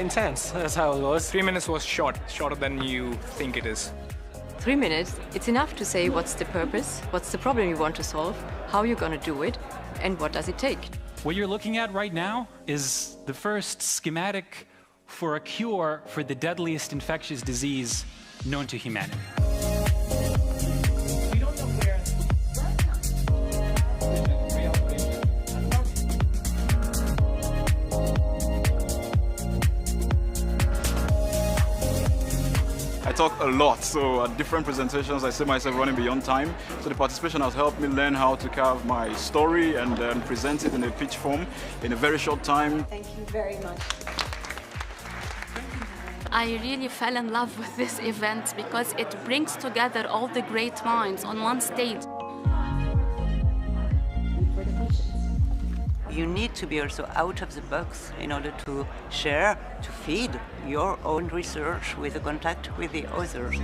intense. That's how it was. 3 minutes was shorter than you think it is. 3 minutes, it's enough to say what's the purpose, what's the problem you want to solve, how you're going to do it, and what does it take. What you're looking at right now is the first schematic for a cure for the deadliest infectious disease known to humanity. I talk a lot, so at different presentations I see myself running beyond time. So the participation has helped me learn how to carve my story and then present it in a pitch form in a very short time. Thank you very much. I really fell in love with this event because it brings together all the great minds on one stage. You need to be also out of the box in order to share, to feed your own research with the contact with the others.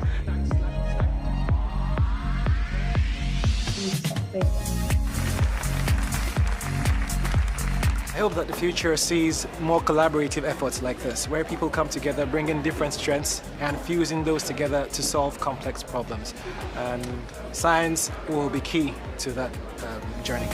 I hope that the future sees more collaborative efforts like this, where people come together, bring in different strengths and fusing those together to solve complex problems. And science will be key to that journey.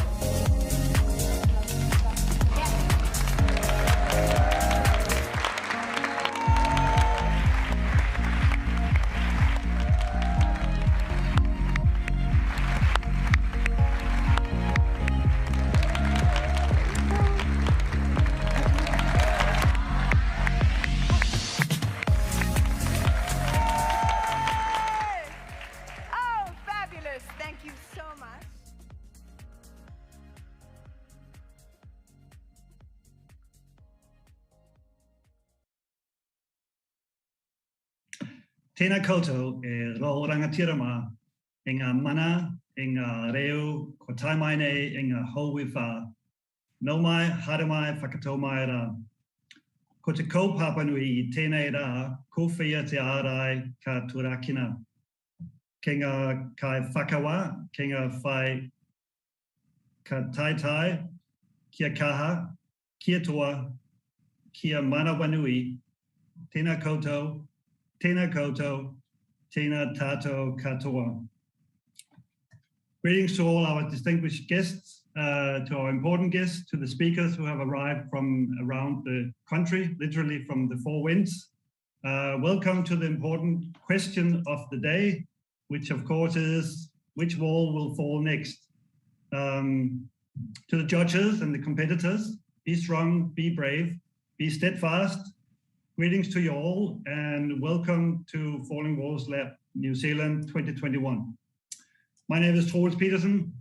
Tēnā koutou e ro rangatirama e ngā mana, e ngā reo, ko tai mai nei e ngā hauwi whā. Nau mai, hara mai, whakatau mai rā. Ko te kaupapa nui I tēnei rā, ko whia te ārai ka turakina. Ke ngā kai whakawa, ke ngā whai ka tai, kia kaha, kia toa, kia mana wanui, tēnā koutou, tēnā koutou, tēnā tātou katoa. Greetings to all our distinguished guests, to our important guests, to the speakers who have arrived from around the country, literally from the four winds. Welcome to the important question of the day, which of course is, which wall will fall next? To the judges and the competitors, be strong, be brave, be steadfast. Greetings to you all and welcome to Falling Walls Lab New Zealand 2021. My name is Troels Petersen.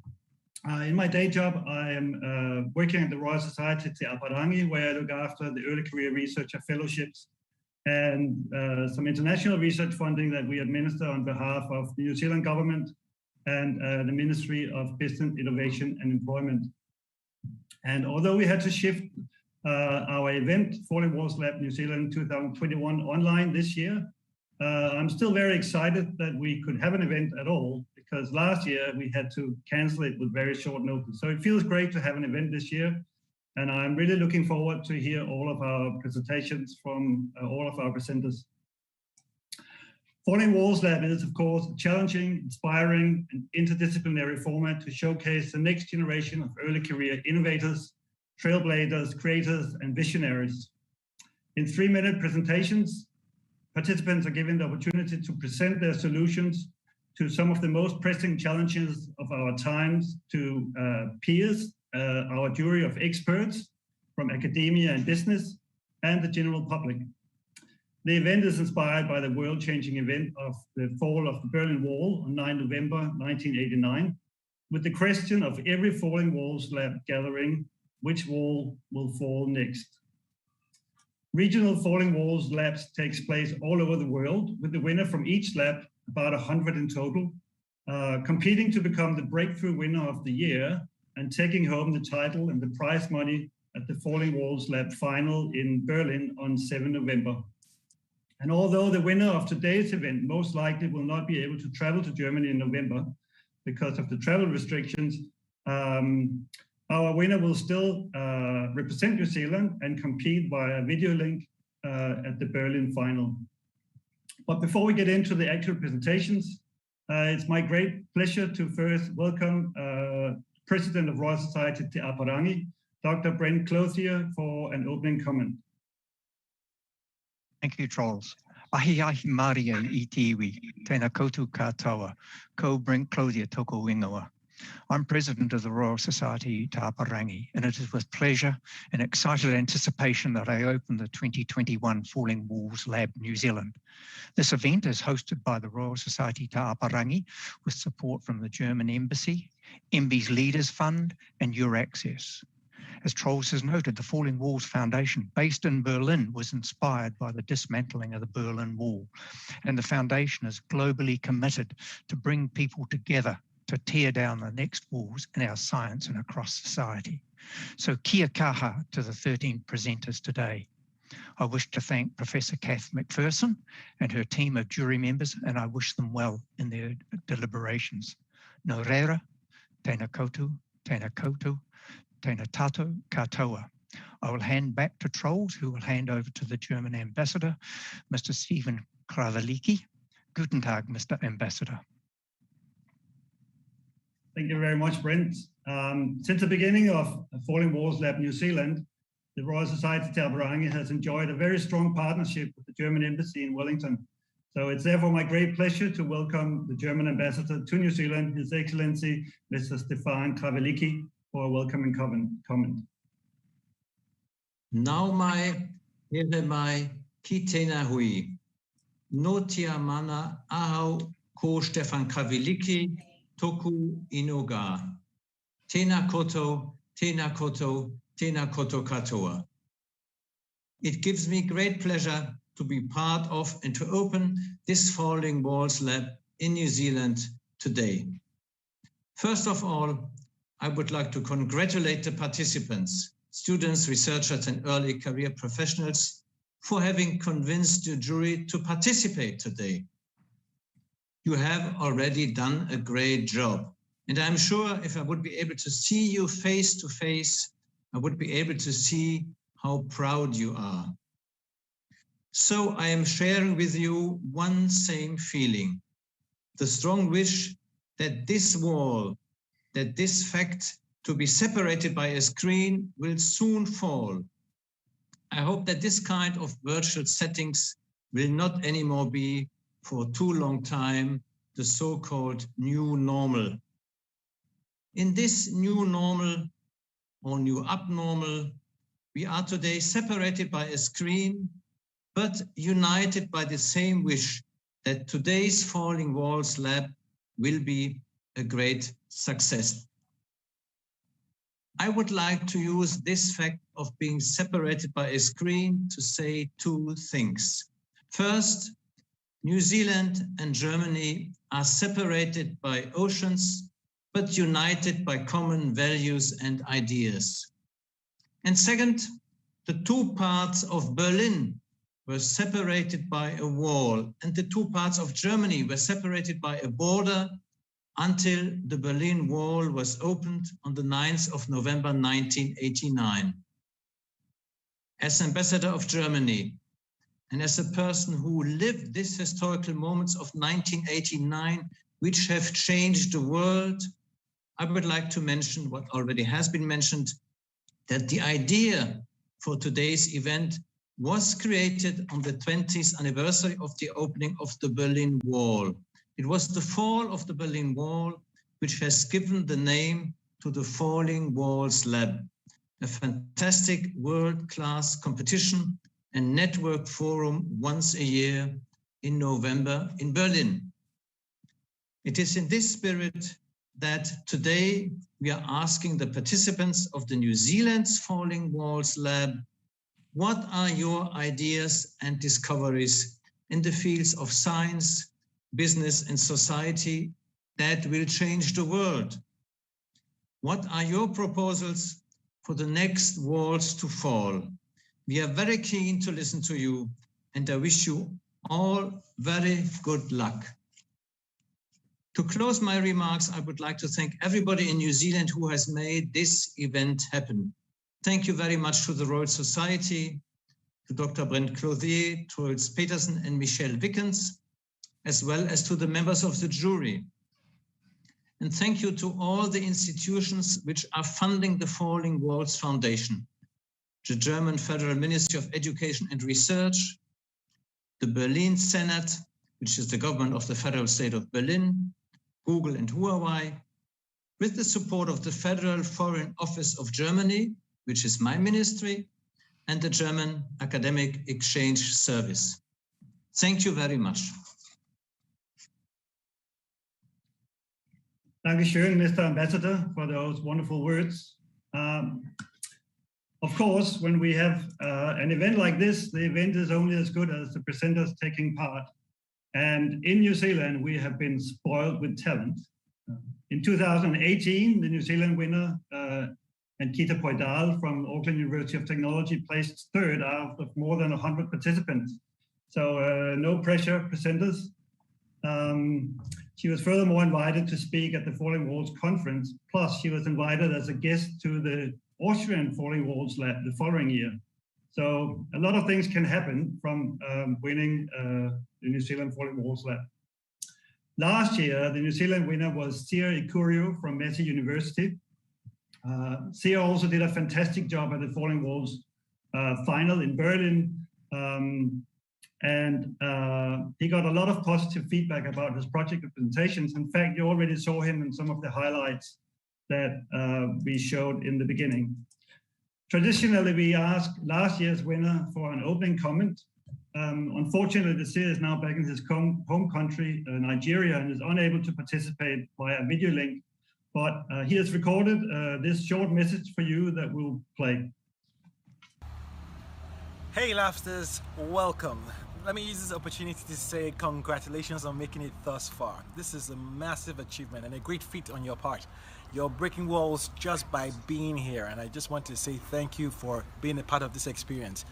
In my day job, I am working at the Royal Society Te Apārangi, where I look after the early career researcher fellowships and some international research funding that we administer on behalf of the New Zealand government and the Ministry of Business, Innovation and Employment. And although we had to shift our event, Falling Walls Lab New Zealand 2021 online this year, I'm still very excited that we could have an event at all, because last year we had to cancel it with very short notice. So it feels great to have an event this year. And I'm really looking forward to hear all of our presentations from all of our presenters. Falling Walls Lab is, of course, a challenging, inspiring, and interdisciplinary format to showcase the next generation of early career innovators, trailblazers, creators, and visionaries. In 3-minute presentations, participants are given the opportunity to present their solutions to some of the most pressing challenges of our times to peers, our jury of experts from academia and business, and the general public. The event is inspired by the world-changing event of the fall of the Berlin Wall on 9 November 1989, with the question of every Falling Walls Lab gathering, which wall will fall next? Regional Falling Walls Labs takes place all over the world, with the winner from each lab, about 100 in total, competing to become the breakthrough winner of the year and taking home the title and the prize money at the Falling Walls Lab final in Berlin on 7 November. And although the winner of today's event most likely will not be able to travel to Germany in November because of the travel restrictions, our winner will still represent New Zealand and compete via video link at the Berlin final. But before we get into the actual presentations, it's my great pleasure to first welcome President of Royal Society Te Apārangi, Dr. Brent Clothier, for an opening comment. Thank you, Charles. Ahi ahi maria I tiwi, tēnā koutou katoa, ko Brent Clothier toko ingoa. I'm President of the Royal Society Te Apārangi, and it is with pleasure and excited anticipation that I open the 2021 Falling Walls Lab New Zealand. This event is hosted by the Royal Society Te Apārangi with support from the German Embassy, MB's Leaders Fund and Euraxess. As Trolls has noted, the Falling Walls Foundation, based in Berlin, was inspired by the dismantling of the Berlin Wall, and the foundation is globally committed to bring people together to tear down the next walls in our science and across society. So kia kaha to the 13 presenters today. I wish to thank Professor Kath McPherson and her team of jury members, and I wish them well in their deliberations. Nō reira, tēnā koutou, tēnā tātou katoa. I will hand back to Trolls, who will hand over to the German ambassador, Mr. Stephen Kravelicki. Guten Tag, Mr. Ambassador. Thank you very much, Brent. Since the beginning of Falling Walls Lab New Zealand, the Royal Society Te Apārangi has enjoyed a very strong partnership with the German Embassy in Wellington. So it's therefore my great pleasure to welcome the German Ambassador to New Zealand, His Excellency, Mr. Stefan Kravelicki, for a welcoming comment. Nau mai, here mai, ki tēnā hui. No tia mana ahau ko Stefan Kravelicki, toku inoga. Tēnā koto, tēnā koto, tēnā koto katoa. It gives me great pleasure to be part of and to open this Falling Walls Lab in New Zealand today. First of all, I would like to congratulate the participants, students, researchers, and early career professionals for having convinced the jury to participate today. You have already done a great job. And I'm sure if I would be able to see you face to face, I would be able to see how proud you are. So I am sharing with you one same feeling, the strong wish that this wall, that this fact to be separated by a screen will soon fall. I hope that this kind of virtual settings will not anymore be for too long time the so-called new normal. In this new normal or new abnormal, we are today separated by a screen, but united by the same wish that today's Falling Walls Lab will be a great success. I would like to use this fact of being separated by a screen to say two things. First, New Zealand and Germany are separated by oceans, but united by common values and ideas. And second, the two parts of Berlin were separated by a wall, and the two parts of Germany were separated by a border until the Berlin Wall was opened on the 9th of November 1989. As Ambassador of Germany, and as a person who lived these historical moments of 1989, which have changed the world, I would like to mention what already has been mentioned, that the idea for today's event was created on the 20th anniversary of the opening of the Berlin Wall. It was the fall of the Berlin Wall which has given the name to the Falling Walls Lab, a fantastic world-class competition and network forum once a year in November in Berlin. It is in this spirit that today we are asking the participants of the New Zealand's Falling Walls Lab, what are your ideas and discoveries in the fields of science, business and society that will change the world? What are your proposals for the next walls to fall? We are very keen to listen to you, and I wish you all very good luck. To close my remarks, I would like to thank everybody in New Zealand who has made this event happen. Thank you very much to the Royal Society, to Dr. Brent Clothier, Truls Petersen, and Michelle Wickens, as well as to the members of the jury. And thank you to all the institutions which are funding the Falling Walls Foundation: the German Federal Ministry of Education and Research, the Berlin Senate, which is the government of the federal state of Berlin, Google and Huawei, with the support of the Federal Foreign Office of Germany, which is my ministry, and the German Academic Exchange Service. Thank you very much. Thank you, Mr. Ambassador, for those wonderful words. Of course, when we have an event like this, the event is only as good as the presenters taking part. And in New Zealand, we have been spoiled with talent. In 2018, the New Zealand winner, Ankita Poidal from Auckland University of Technology, placed third out of more than 100 participants. So no pressure, presenters. She was furthermore invited to speak at the Falling Walls conference. Plus, she was invited as a guest to the Austrian Falling Walls Lab the following year. So a lot of things can happen from winning the New Zealand Falling Walls Lab. Last year, the New Zealand winner was Sachira Kuruppu from Meta University. Sia also did a fantastic job at the Falling Walls final in Berlin. And he got a lot of positive feedback about his project presentations. In fact, you already saw him in some of the highlights that we showed in the beginning. Traditionally, we asked last year's winner for an opening comment. Unfortunately, the Sia is now back in his home country, Nigeria, and is unable to participate via video link. But he has recorded this short message for you that we'll play. Hey Laughsters, welcome. Let me use this opportunity to say congratulations on making it thus far. This is a massive achievement and a great feat on your part. You're breaking walls just by being here, and I just want to say thank you for being a part of this experience.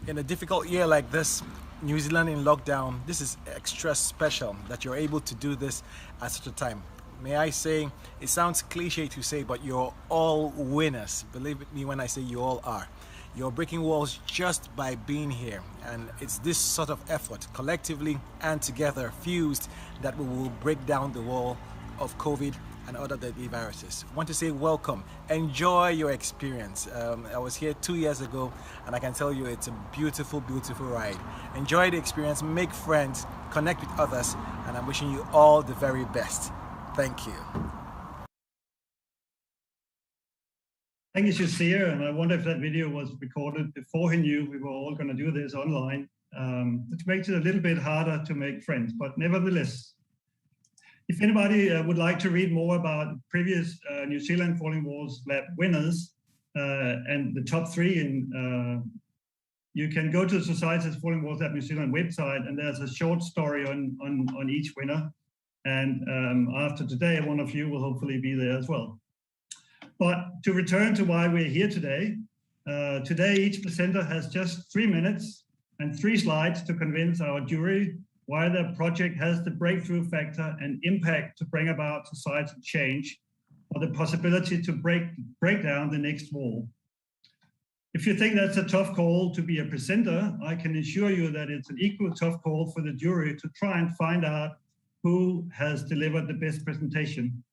In a difficult year like this, New Zealand in lockdown, this is extra special that you're able to do this at such a time. May I say, it sounds cliche to say, but you're all winners. Believe me when I say you all are. You're breaking walls just by being here, and it's this sort of effort, collectively and together, fused, that we will break down the wall of COVID and other deadly viruses. I want to say welcome. Enjoy your experience. I was here 2 years ago, and I can tell you it's a beautiful, beautiful ride. Enjoy the experience, make friends, connect with others, and I'm wishing you all the very best. Thank you. Thank you, Sia, and I wonder if that video was recorded before he knew we were all going to do this online, which makes it a little bit harder to make friends, but nevertheless. If anybody would like to read more about previous New Zealand Falling Walls Lab winners and the top three, you can go to the Society's Falling Walls Lab New Zealand website, and there's a short story on each winner. And after today, one of you will hopefully be there as well. But to return to why we're here today, each presenter has just 3 minutes and 3 slides to convince our jury why their project has the breakthrough factor and impact to bring about societal change, or the possibility to break down the next wall. If you think that's a tough call to be a presenter, I can assure you that it's an equal tough call for the jury to try and find out who has delivered the best presentation.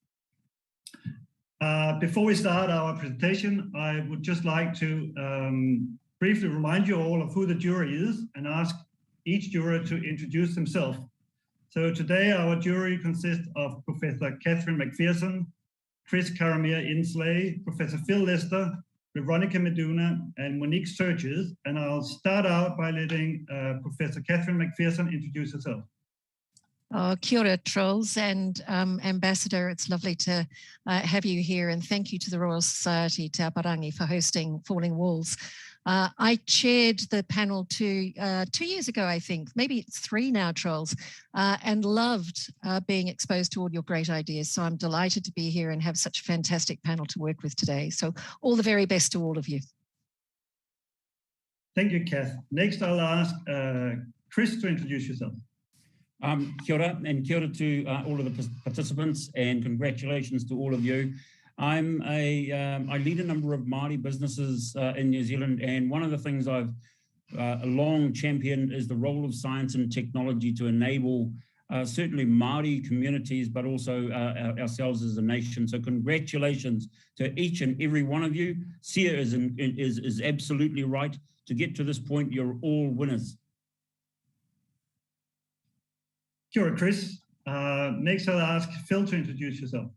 Before we start our presentation, I would just like to briefly remind you all of who the jury is and ask each juror to introduce himself. So today our jury consists of Professor Catherine McPherson, Chris Karamir-Insley, Professor Phil Lester, Veronica Meduna, and Monique Sturges. And I'll start out by letting Professor Catherine McPherson introduce herself. Kia ora, Trolls and Ambassador. It's lovely to have you here, and thank you to the Royal Society, Te Apārangi, for hosting Falling Walls. I chaired the panel 2 years ago, I think, maybe it's 3 now, Trolls, and loved being exposed to all your great ideas. So I'm delighted to be here and have such a fantastic panel to work with today. So all the very best to all of you. Thank you, Kath. Next, I'll ask Chris to introduce yourself. Kia ora, and kia ora to all of the participants, and congratulations to all of you. I lead a number of Māori businesses in New Zealand, and one of the things I've a long champion is the role of science and technology to enable certainly Māori communities, but also ourselves as a nation. So congratulations to each and every one of you. Sia is absolutely right. To get to this point, you're all winners. Kia ora, Chris. Next, I'll ask Phil to introduce yourself.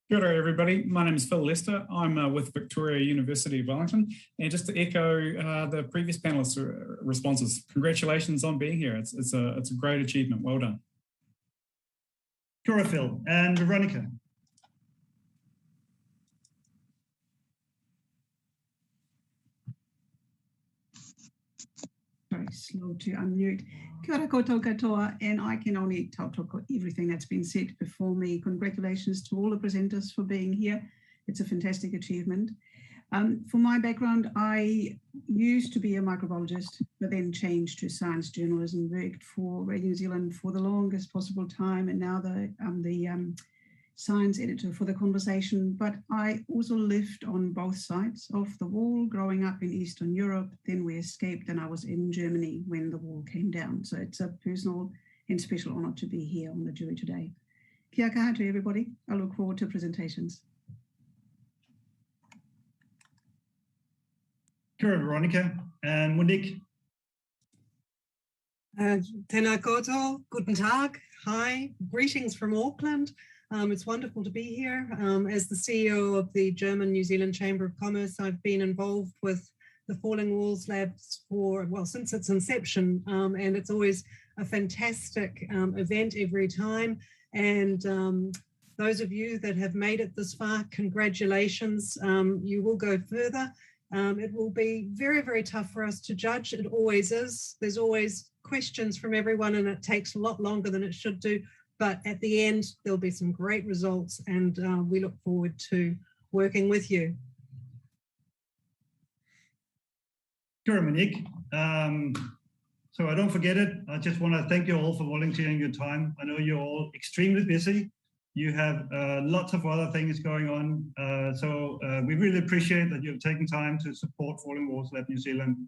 Kia ora, everybody. My name is Phil Lester. I'm with Victoria University of Wellington. And just to echo the previous panelists' responses, congratulations on being here. It's a great achievement. Well done. Kia ora, Phil. And Veronica. Very slow to unmute. Kia ora koutou katoa, and I can only tautoko everything that's been said before me. Congratulations to all the presenters for being here. It's a fantastic achievement. For my background, I used to be a microbiologist, but then changed to science journalism, worked for Radio New Zealand for the longest possible time, and now I'm the science editor for The Conversation. But I also lived on both sides of the wall, growing up in Eastern Europe. Then we escaped, and I was in Germany when the wall came down. So it's a personal and special honor to be here on the jury today. Kia kaha to everybody. I look forward to presentations. Kia ora, Veronica. And Monique. Tēnā koutou, guten tag, hi, greetings from Auckland. It's wonderful to be here. As the CEO of the German New Zealand Chamber of Commerce, I've been involved with the Falling Walls Labs since its inception, and it's always a fantastic event every time. And those of you that have made it this far, congratulations. You will go further. It will be very, very tough for us to judge. It always is. There's always questions from everyone, and it takes a lot longer than it should do. But at the end, there'll be some great results, and we look forward to working with you. Kia ora, Monique. So I don't forget it. I just want to thank you all for volunteering your time. I know you're all extremely busy. You have lots of other things going on. So we really appreciate that you've taken time to support Falling Walls Lab New Zealand.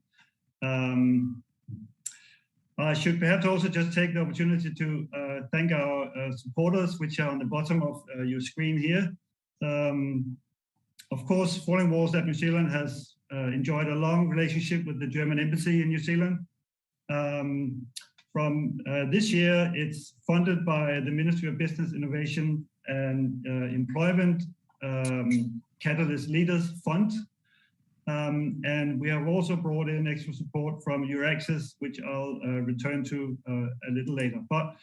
I should perhaps also just take the opportunity to thank our supporters, which are on the bottom of your screen here. Of course, Falling Walls Lab New Zealand has enjoyed a long relationship with the German Embassy in New Zealand. From this year, it's funded by the Ministry of Business, Innovation and Employment Catalyst Leaders Fund. And we have also brought in extra support from Euraxess, which I'll return to a little later. But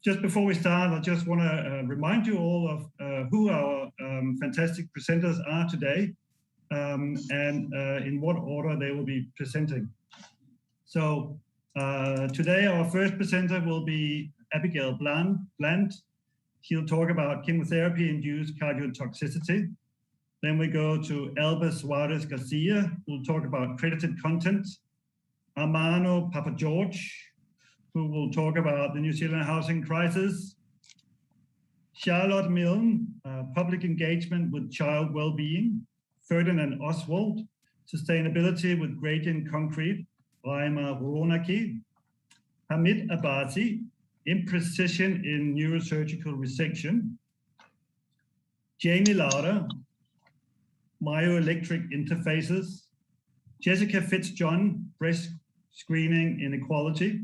just before we start, I just want to remind you all of who our fantastic presenters are today and in what order they will be presenting. So today, our first presenter will be Abigail Bland. She'll talk about chemotherapy-induced cardiotoxicity. Then we go to Alba Suarez Garcia, who'll talk about credited content. Armano Papageorge, who will talk about the New Zealand housing crisis. Charlotte Milne, public engagement with child well-being. Ferdinand Oswald, sustainability with gradient concrete. Hamid Abbasi, imprecision in neurosurgical resection. Lara, myoelectric interfaces. Jessica Fitzjohn, breast screening inequality.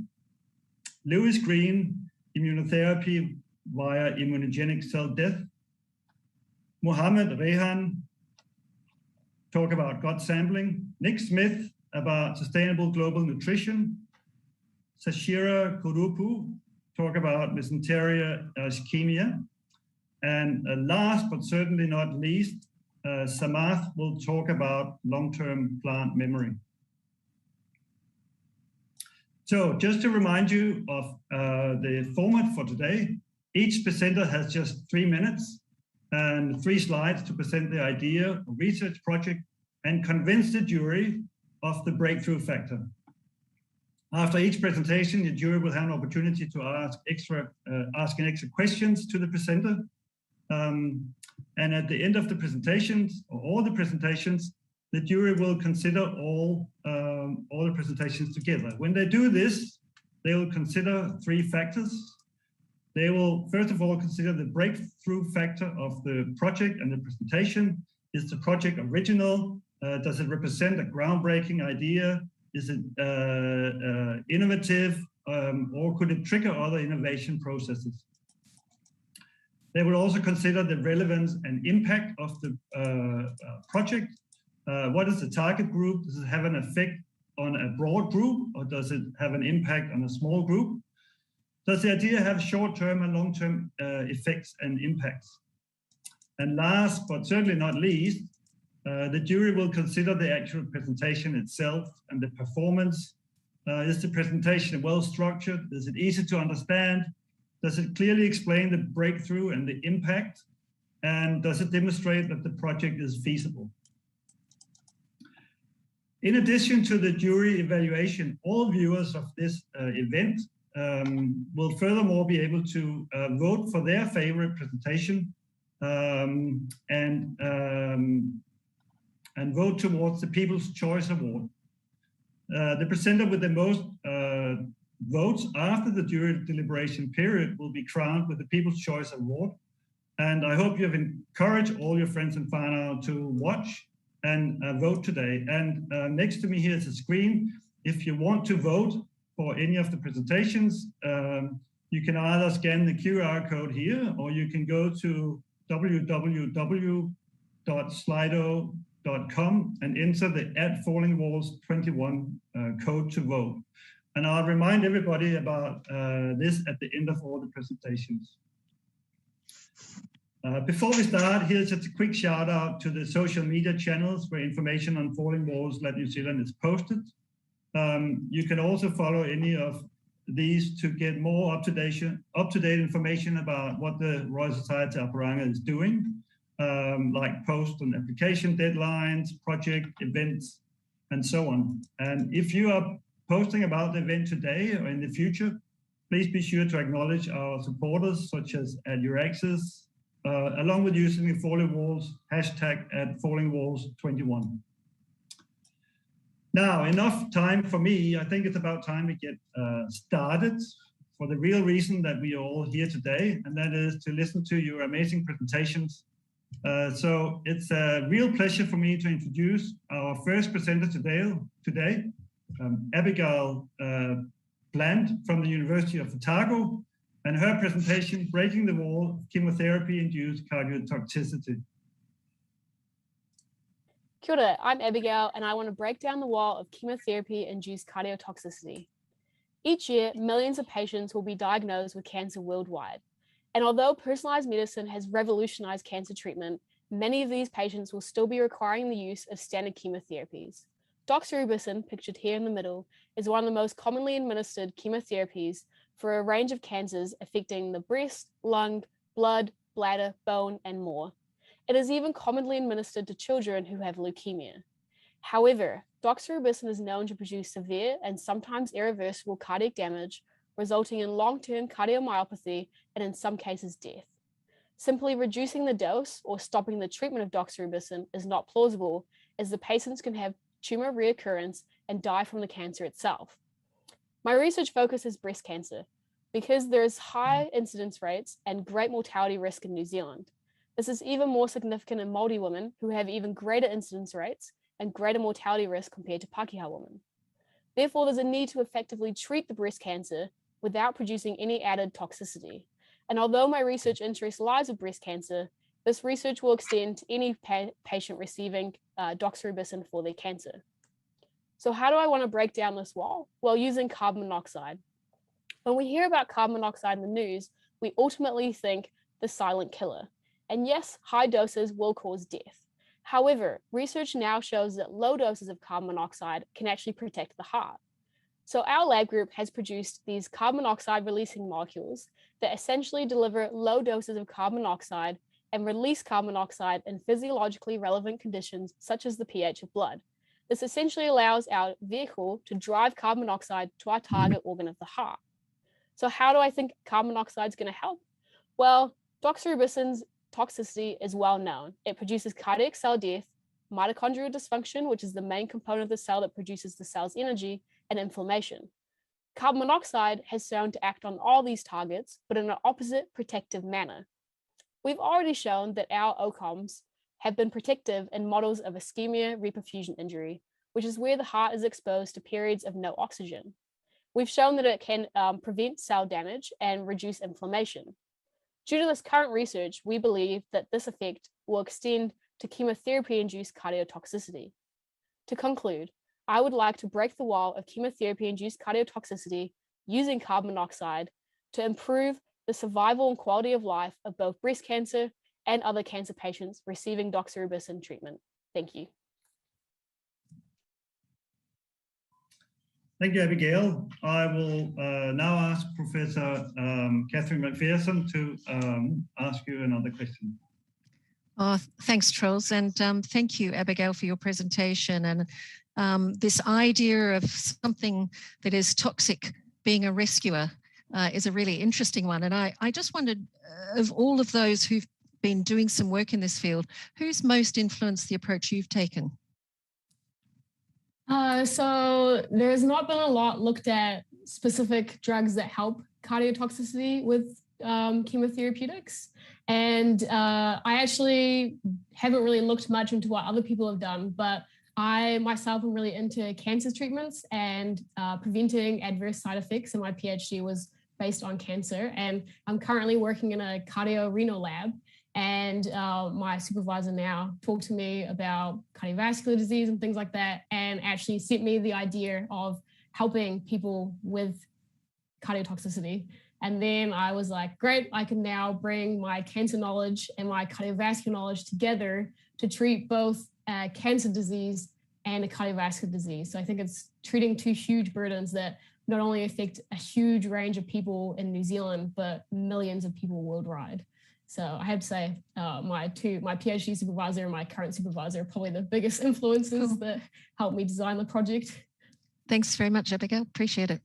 Lewis Green, immunotherapy via immunogenic cell death. Rehan, talk about gut sampling. Nick Smith, about sustainable global nutrition. Sachira Kuruppu, talk about mesenteria ischemia. And last but certainly not least, Samarth will talk about long-term plant memory. So just to remind you of the format for today, each presenter has just 3 minutes and 3 slides to present the idea, a research project, and convince the jury of the breakthrough factor. After each presentation, the jury will have an opportunity to ask extra questions to the presenter. And at the end of the presentations, or all the presentations, the jury will consider all all the presentations together. When they do this, they will consider 3 factors. They will, first of all, consider the breakthrough factor of the project and the presentation. Is the project original? Does it represent a groundbreaking idea? Is it innovative? Or could it trigger other innovation processes? They will also consider the relevance and impact of the project. What is the target group? Does it have an effect on a broad group, or does it have an impact on a small group? Does the idea have short-term and long-term effects and impacts? And last, but certainly not least, the jury will consider the actual presentation itself and the performance. Is the presentation well structured? Is it easy to understand? Does it clearly explain the breakthrough and the impact? And does it demonstrate that the project is feasible? In addition to the jury evaluation, all viewers of this event will furthermore be able to vote for their favorite presentation and vote towards the People's Choice Award. The presenter with the most votes after the jury deliberation period will be crowned with the People's Choice Award. And I hope you have encouraged all your friends and whānau to watch and vote today. And next to me here is a screen. If you want to vote for any of the presentations, you can either scan the QR code here, or you can go to www.slido.com and enter the @FallingWalls21 code to vote. And I'll remind everybody about this at the end of all the presentations. Before we start, here's just a quick shout out to the social media channels where information on Falling Walls Lab New Zealand is posted. You can also follow any of these to get more up-to-date information about what the Royal Society Apārangi is doing, like post and application deadlines, project events, and so on. And if you are posting about the event today or in the future, please be sure to acknowledge our supporters, such as at Euraxess, along with using the Falling Walls hashtag @FallingWalls21. Now, enough time for me. I think it's about time we get started for the real reason that we are all here today, and that is to listen to your amazing presentations. So it's a real pleasure for me to introduce our first presenter today, Abigail Bland from the University of Otago, and her presentation, Breaking the Wall of Chemotherapy-Induced Cardiotoxicity. Kia ora, I'm Abigail, and I want to break down the wall of chemotherapy-induced cardiotoxicity. Each year, millions of patients will be diagnosed with cancer worldwide. And although personalized medicine has revolutionized cancer treatment, many of these patients will still be requiring the use of standard chemotherapies. Doxorubicin, pictured here in the middle, is one of the most commonly administered chemotherapies for a range of cancers affecting the breast, lung, blood, bladder, bone, and more. It is even commonly administered to children who have leukemia. However, doxorubicin is known to produce severe and sometimes irreversible cardiac damage, resulting in long-term cardiomyopathy and in some cases death. Simply reducing the dose or stopping the treatment of doxorubicin is not plausible, as the patients can have tumor reoccurrence and die from the cancer itself. My research focuses breast cancer because there is high incidence rates and great mortality risk in New Zealand. This is even more significant in Māori women, who have even greater incidence rates and greater mortality risk compared to Pākehā women. Therefore, there's a need to effectively treat the breast cancer without producing any added toxicity. And although my research interest lies with breast cancer, this research will extend to any patient receiving doxorubicin for their cancer. So how do I want to break down this wall? Well, using carbon monoxide. When we hear about carbon monoxide in the news, we ultimately think the silent killer. And yes, high doses will cause death. However, research now shows that low doses of carbon monoxide can actually protect the heart. So our lab group has produced these carbon monoxide releasing molecules that essentially deliver low doses of carbon monoxide and release carbon monoxide in physiologically relevant conditions such as the pH of blood. This essentially allows our vehicle to drive carbon monoxide to our target organ of the heart. So how do I think carbon monoxide is going to help? Well, doxorubicin's toxicity is well known. It produces cardiac cell death, mitochondrial dysfunction, which is the main component of the cell that produces the cell's energy, and inflammation. Carbon monoxide has shown to act on all these targets, but in an opposite protective manner. We've already shown that our OCOMs have been protective in models of ischemia reperfusion injury, which is where the heart is exposed to periods of no oxygen. We've shown that it can prevent cell damage and reduce inflammation. Due to this current research, we believe that this effect will extend to chemotherapy-induced cardiotoxicity. To conclude, I would like to break the wall of chemotherapy-induced cardiotoxicity using carbon monoxide to improve the survival and quality of life of both breast cancer and other cancer patients receiving doxorubicin treatment. Thank you. Thank you, Abigail. I will now ask Professor Catherine McPherson to ask you another question. Oh, thanks, Charles, and thank you, Abigail, for your presentation. And this idea of something that is toxic being a rescuer is a really interesting one. And I just wondered, of all of those who've been doing some work in this field, who's most influenced the approach you've taken? So there's not been a lot looked at specific drugs that help cardiotoxicity with chemotherapeutics. And I actually haven't really looked much into what other people have done, but I myself am really into cancer treatments and preventing adverse side effects, and my PhD was based on cancer. And I'm currently working in a cardiorenal lab, and my supervisor now talked to me about cardiovascular disease and things like that, and actually sent me the idea of helping people with cardiotoxicity. And then I was like, great, I can now bring my cancer knowledge and my cardiovascular knowledge together to treat both cancer disease and a cardiovascular disease. So I think it's treating two huge burdens that not only affect a huge range of people in New Zealand, but millions of people worldwide. So I have to say my PhD supervisor and my current supervisor are probably the biggest influences that helped me design the project. Thanks very much, Abigail. Appreciate it.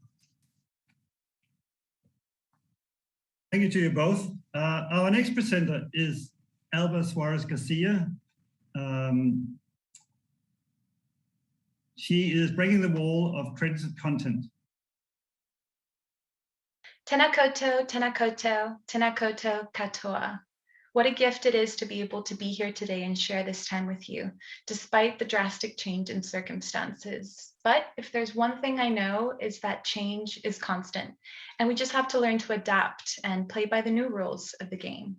Thank you to you both. Our next presenter is Alba Suarez Garcia. She is breaking the wall of credited content. Tēnā koutou, tēnā koutou, tēnā koutou katoa. What a gift it is to be able to be here today and share this time with you, despite the drastic change in circumstances. But if there's one thing I know is that change is constant, and we just have to learn to adapt and play by the new rules of the game.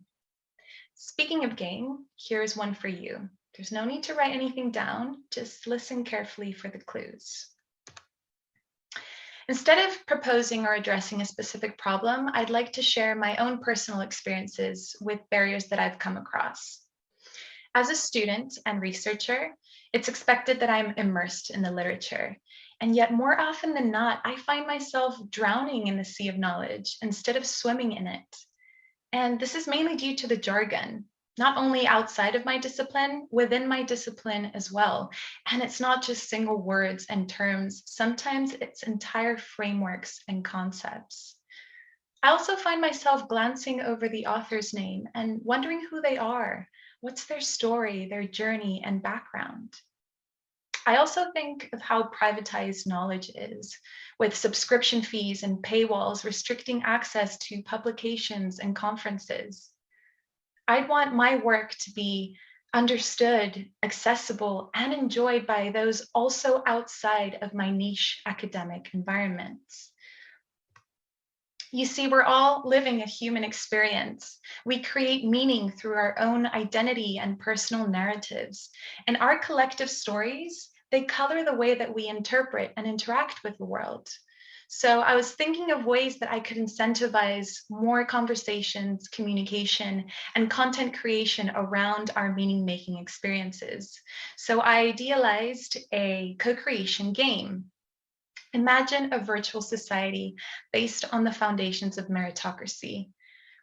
Speaking of game, here's one for you. There's no need to write anything down, just listen carefully for the clues. Instead of proposing or addressing a specific problem, I'd like to share my own personal experiences with barriers that I've come across. As a student and researcher, it's expected that I'm immersed in the literature, and yet more often than not, I find myself drowning in the sea of knowledge instead of swimming in it. And this is mainly due to the jargon, not only outside of my discipline, within my discipline as well. And it's not just single words and terms, sometimes it's entire frameworks and concepts. I also find myself glancing over the author's name and wondering who they are, what's their story, their journey and background. I also think of how privatized knowledge is, with subscription fees and paywalls restricting access to publications and conferences. I'd want my work to be understood, accessible, and enjoyed by those also outside of my niche academic environments. You see, we're all living a human experience. We create meaning through our own identity and personal narratives, and our collective stories, they color the way that we interpret and interact with the world. So I was thinking of ways that I could incentivize more conversations, communication, and content creation around our meaning-making experiences. So I idealized a co-creation game. Imagine a virtual society based on the foundations of meritocracy.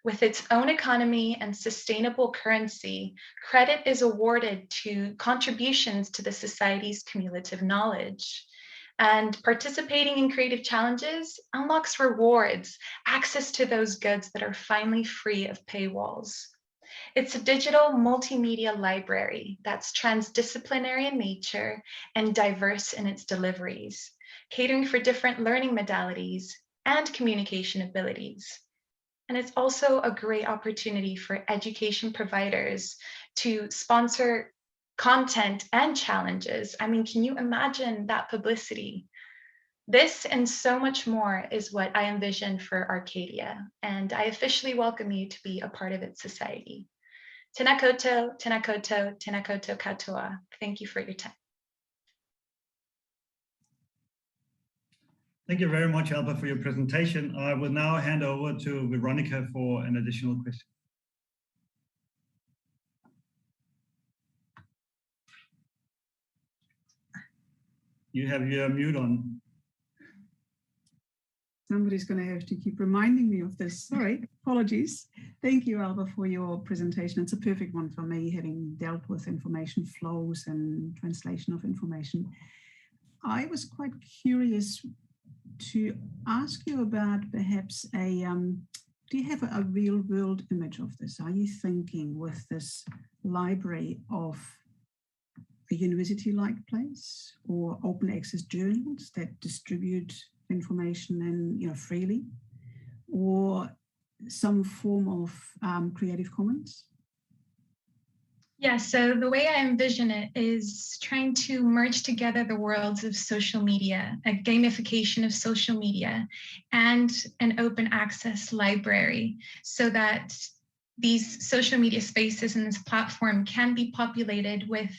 With its own economy and sustainable currency, credit is awarded to contributions to the society's cumulative knowledge. And participating in creative challenges unlocks rewards, access to those goods that are finally free of paywalls. It's a digital multimedia library that's transdisciplinary in nature and diverse in its deliveries, catering for different learning modalities and communication abilities. And it's also a great opportunity for education providers to sponsor content and challenges. I mean, can you imagine that publicity? This and so much more is what I envision for Arcadia, and I officially welcome you to be a part of its society. Tēnā koutou, tēnā koutou, tēnā koutou katoa. Thank you for your time. Thank you very much, Alba, for your presentation. I will now hand over to Veronica for an additional question. You have your mute on. Somebody's going to have to keep reminding me of this. Sorry, apologies. Thank you, Alba, for your presentation. It's a perfect one for me, having dealt with information flows and translation of information. I was quite curious to ask you about perhaps do you have a real world image of this? Are you thinking with this library of a university-like place or open access journals that distribute information and freely, or some form of Creative Commons? Yeah, so the way I envision it is trying to merge together the worlds of social media, a gamification of social media, and an open access library, so that these social media spaces and this platform can be populated with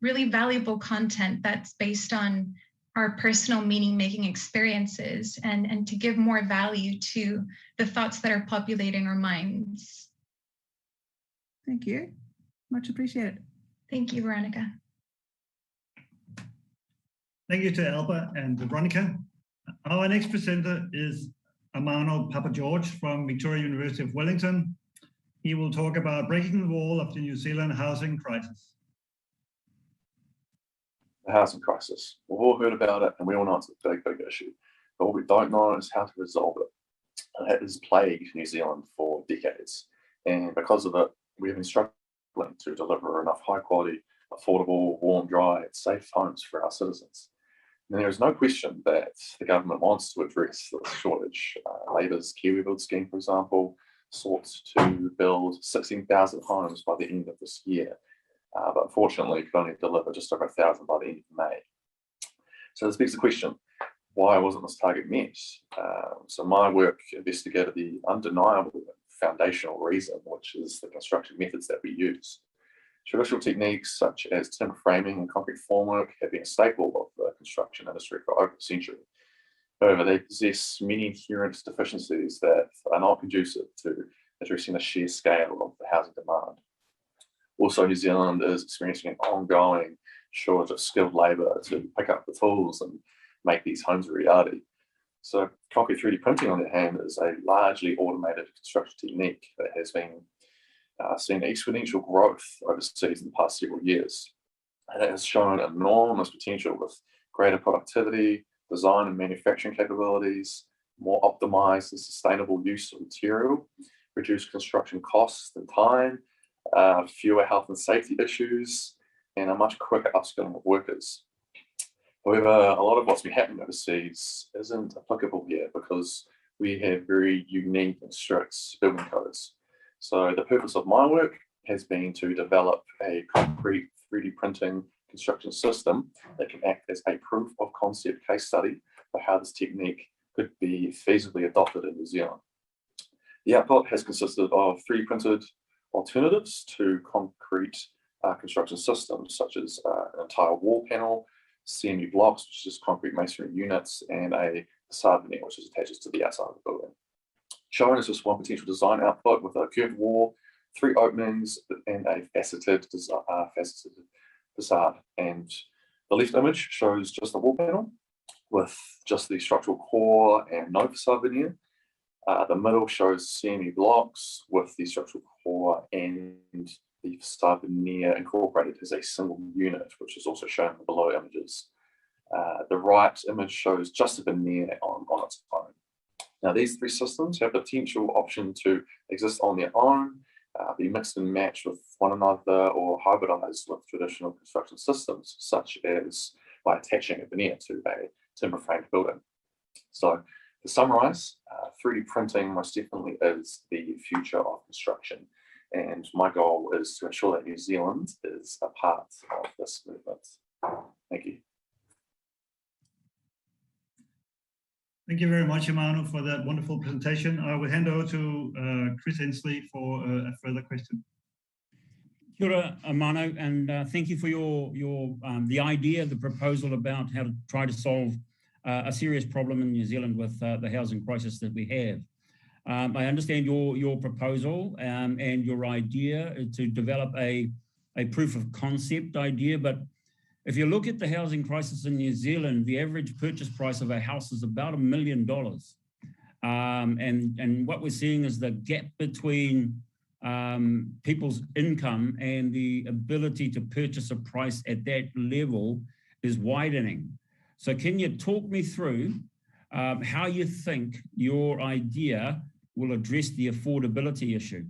really valuable content that's based on our personal meaning-making experiences, and to give more value to the thoughts that are populating our minds. Thank you. Much appreciated. Thank you, Veronica. Thank you to Alba and Veronica. Our next presenter is Armano Papageorge from Victoria University of Wellington. He will talk about breaking the wall of the New Zealand housing crisis. The housing crisis. We've all heard about it and we all know it's a big, big issue. But what we don't know is how to resolve it. It has plagued New Zealand for decades. And because of it, we have been struggling to deliver enough high quality, affordable, warm, dry, and safe homes for our citizens. And there is no question that the government wants to address this shortage. Labour's Kiwi Build scheme, for example, sought to build 16,000 homes by the end of this year. But unfortunately, could only deliver just over 1,000 by the end of May. So this begs the question, why wasn't this target met? So my work investigated the undeniable foundational reason, which is the construction methods that we use. Traditional techniques such as timber framing and concrete formwork have been a staple of the construction industry for over a century. However, they possess many inherent deficiencies that are not conducive to addressing the sheer scale of the housing demand. Also, New Zealand is experiencing an ongoing shortage of skilled labour to pick up the tools and make these homes a reality. So concrete 3D printing, on the other hand, is a largely automated construction technique that has been seen exponential growth overseas in the past several years. And it has shown enormous potential with greater productivity, design and manufacturing capabilities, more optimised and sustainable use of material, reduced construction costs and time, fewer health and safety issues, and a much quicker upskilling of workers. However, a lot of what's been happening overseas isn't applicable here because we have very unique and strict building codes. So the purpose of my work has been to develop a concrete 3D printing construction system that can act as a proof of concept case study for how this technique could be feasibly adopted in New Zealand. The output has consisted of 3D printed alternatives to concrete construction systems, such as an entire wall panel, CMU blocks, which is concrete masonry units, and a facade veneer, which is attaches to the outside of the building. Shown is just one potential design output with a curved wall, 3 openings, and a faceted facade. And the left image shows just the wall panel with just the structural core and no facade veneer. The middle shows CMU blocks with the structural core and the facade veneer incorporated as a single unit, which is also shown in the below images. The right image shows just a veneer on its own. Now, these 3 systems have the potential option to exist on their own, be mixed and matched with one another or hybridized with traditional construction systems, such as by attaching a veneer to a timber framed building. So to summarize, 3D printing most definitely is the future of construction. And my goal is to ensure that New Zealand is a part of this movement. Thank you. Thank you very much, Armano, for that wonderful presentation. I will hand over to Chris Ensley for a further question. Kia ora, Armano, and thank you for the idea, the proposal about how to try to solve a serious problem in New Zealand with the housing crisis that we have. I understand your proposal and your idea to develop a proof of concept idea, but if you look at the housing crisis in New Zealand, the average purchase price of a house is about $1 million. And what we're seeing is the gap between people's income and the ability to purchase a price at that level is widening. So can you talk me through how you think your idea will address the affordability issue?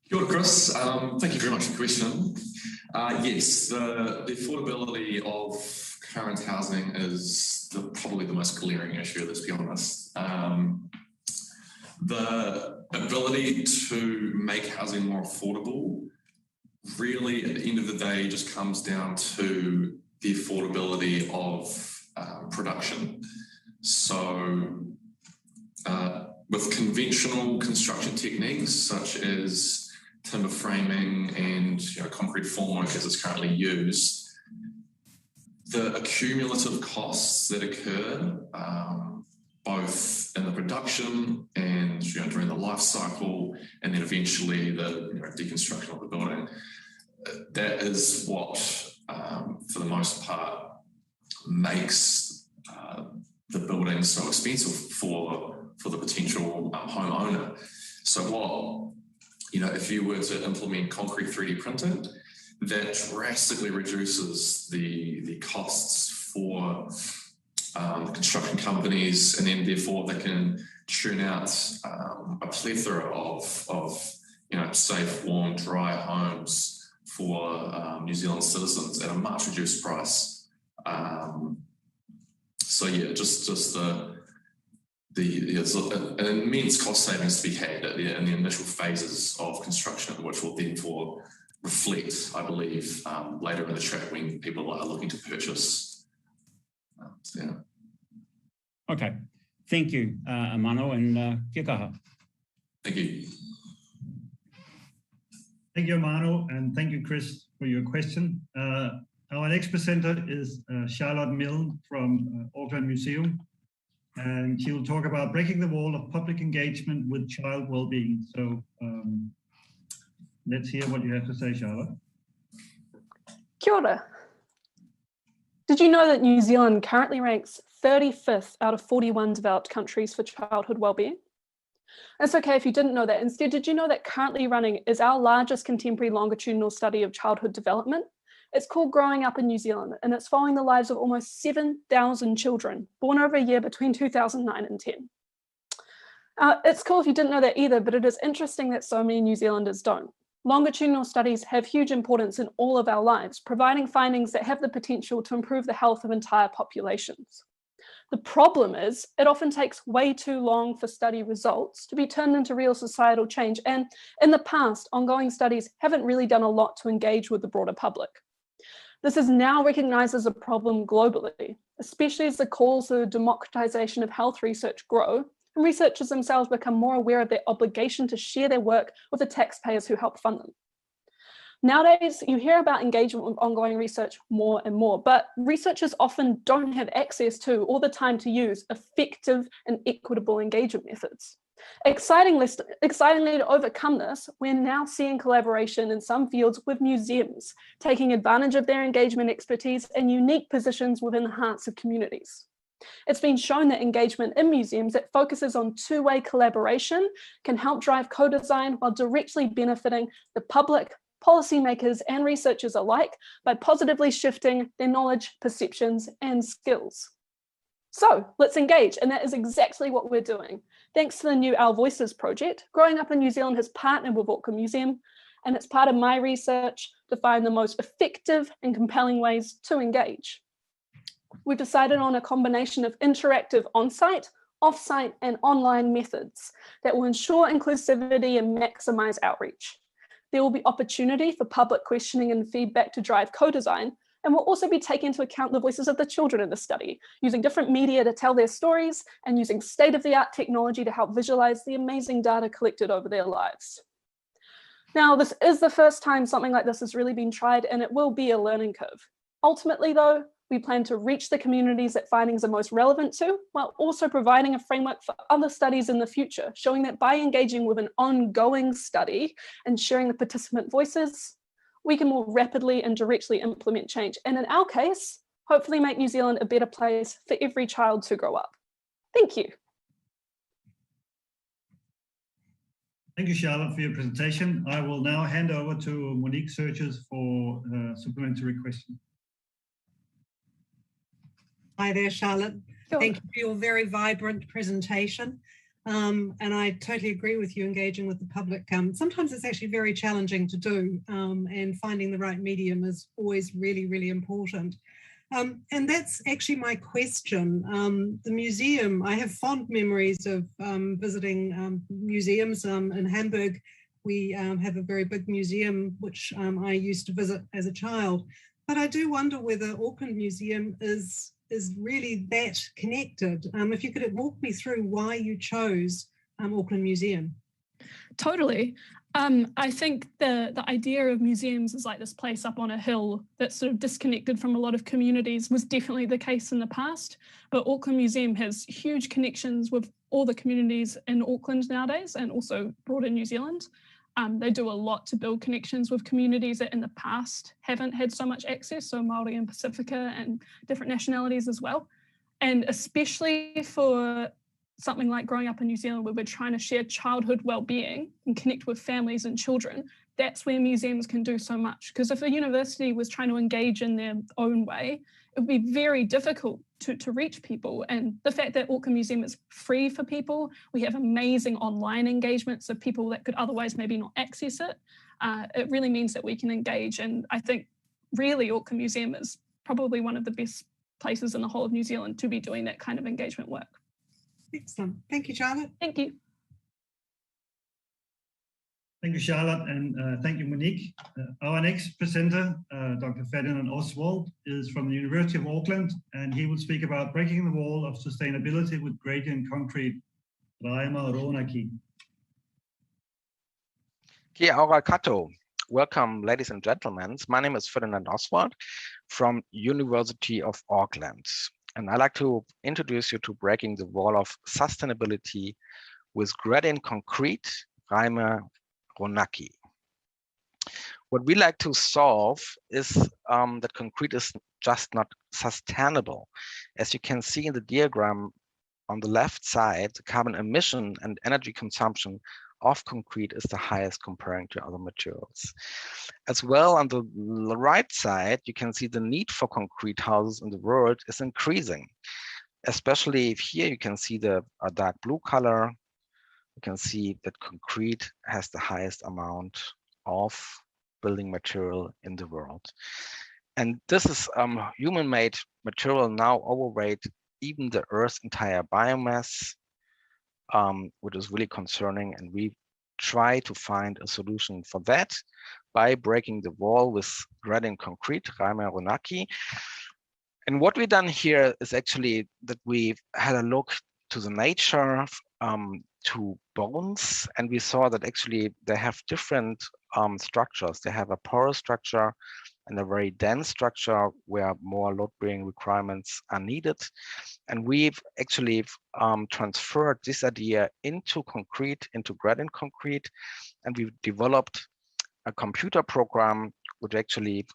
Kia ora, Chris. Thank you very much for the question. Yes, the affordability of current housing is probably the most glaring issue, let's be honest. The ability to make housing more affordable really, at the end of the day, just comes down to the affordability of production. So with conventional construction techniques such as timber framing and concrete formwork as it's currently used, the accumulative costs that occur both in the production and during the life cycle, and then eventually the deconstruction of the building, that is what, for the most part, makes the building so expensive for the potential homeowner. So what, if you were to implement concrete 3D printing, that drastically reduces the costs for the construction companies, and then therefore they can churn out a plethora of safe, warm, dry homes for New Zealand citizens at a much reduced price. So yeah, just there's an immense cost savings to be had in the initial phases of construction, which will therefore reflect, I believe, later in the track when people are looking to purchase. Yeah. Okay, thank you, Armano, and kia kaha. Thank you. Thank you, Armano, and thank you, Chris, for your question. Our next presenter is Charlotte Milne from Auckland Museum, and she will talk about breaking the wall of public engagement with child well-being. So let's hear what you have to say, Charlotte. Kia ora. Did you know that New Zealand currently ranks 35th out of 41 developed countries for childhood well-being? It's okay if you didn't know that. Instead, did you know that currently running is our largest contemporary longitudinal study of childhood development? It's called Growing Up in New Zealand, and it's following the lives of almost 7,000 children born over a year between 2009 and 10. It's cool if you didn't know that either, but it is interesting that so many New Zealanders don't. Longitudinal studies have huge importance in all of our lives, providing findings that have the potential to improve the health of entire populations. The problem is, it often takes way too long for study results to be turned into real societal change, and in the past, ongoing studies haven't really done a lot to engage with the broader public. This is now recognized as a problem globally, especially as the calls for the democratization of health research grow, and researchers themselves become more aware of their obligation to share their work with the taxpayers who help fund them. Nowadays, you hear about engagement with ongoing research more and more, but researchers often don't have access to or the time to use effective and equitable engagement methods. Excitingly, to overcome this, we're now seeing collaboration in some fields with museums, taking advantage of their engagement expertise and unique positions within the hearts of communities. It's been shown that engagement in museums that focuses on two-way collaboration can help drive co-design while directly benefiting the public, policymakers and researchers alike by positively shifting their knowledge, perceptions and skills. So let's engage, and that is exactly what we're doing. Thanks to the new Our Voices project, Growing Up in New Zealand has partnered with Auckland Museum, and it's part of my research to find the most effective and compelling ways to engage. We've decided on a combination of interactive on-site, off-site, and online methods that will ensure inclusivity and maximize outreach. There will be opportunity for public questioning and feedback to drive co-design, and we'll also be taking into account the voices of the children in the study, using different media to tell their stories and using state-of-the-art technology to help visualize the amazing data collected over their lives. Now, this is the first time something like this has really been tried, and it will be a learning curve. Ultimately, though, we plan to reach the communities that findings are most relevant to, while also providing a framework for other studies in the future, showing that by engaging with an ongoing study and sharing the participant voices, we can more rapidly and directly implement change. And in our case, hopefully make New Zealand a better place for every child to grow up. Thank you. Thank you, Charlotte, for your presentation. I will now hand over to Monique Searches for a supplementary question. Hi there, Charlotte. Sure. Thank you for your very vibrant presentation. And I totally agree with you engaging with the public. Sometimes it's actually very challenging to do, and finding the right medium is always really, really important. And that's actually my question. The museum, I have fond memories of visiting museums in Hamburg. We have a very big museum, which I used to visit as a child. But I do wonder whether Auckland Museum is really that connected. If you could walk me through why you chose Auckland Museum. Totally. I think the idea of museums as like this place up on a hill that's sort of disconnected from a lot of communities was definitely the case in the past, but Auckland Museum has huge connections with all the communities in Auckland nowadays and also broader New Zealand. They do a lot to build connections with communities that in the past haven't had so much access, so Māori and Pacifica and different nationalities as well. And especially for something like Growing Up in New Zealand, where we're trying to share childhood well-being and connect with families and children, that's where museums can do so much. Because if a university was trying to engage in their own way, it would be very difficult to reach people. And the fact that Auckland Museum is free for people, we have amazing online engagements of people that could otherwise maybe not access it. It really means that we can engage. And I think really Auckland Museum is probably one of the best places in the whole of New Zealand to be doing that kind of engagement work. Excellent. Thank you, Charlotte. Thank you. Thank you, Charlotte, and thank you, Monique. Our next presenter, Dr. Ferdinand Oswald, is from the University of Auckland, and he will speak about breaking the wall of sustainability with gradient concrete. Raima Ronaki. Kia ora kato. Welcome, ladies and gentlemen. My name is Ferdinand Oswald from University of Auckland, and I'd like to introduce you to breaking the wall of sustainability with gradient concrete, Raima Ronaki. What we like to solve is that concrete is just not sustainable. As you can see in the diagram on the left side, the carbon emission and energy consumption of concrete is the highest comparing to other materials. As well, on the right side, you can see the need for concrete houses in the world is increasing. Especially if here you can see the dark blue color. You can see that concrete has the highest amount of building material in the world. And this is human-made material now overweight even the Earth's entire biomass, which is really concerning. And we try to find a solution for that by breaking the wall with gradient concrete, Raima Ronaki. And what we've done here is actually that we've had a look to the nature, to bones, and we saw that actually they have different structures. They have a porous structure and a very dense structure where more load-bearing requirements are needed. And we've actually transferred this idea into concrete, into gradient concrete, and we've developed a computer program which actually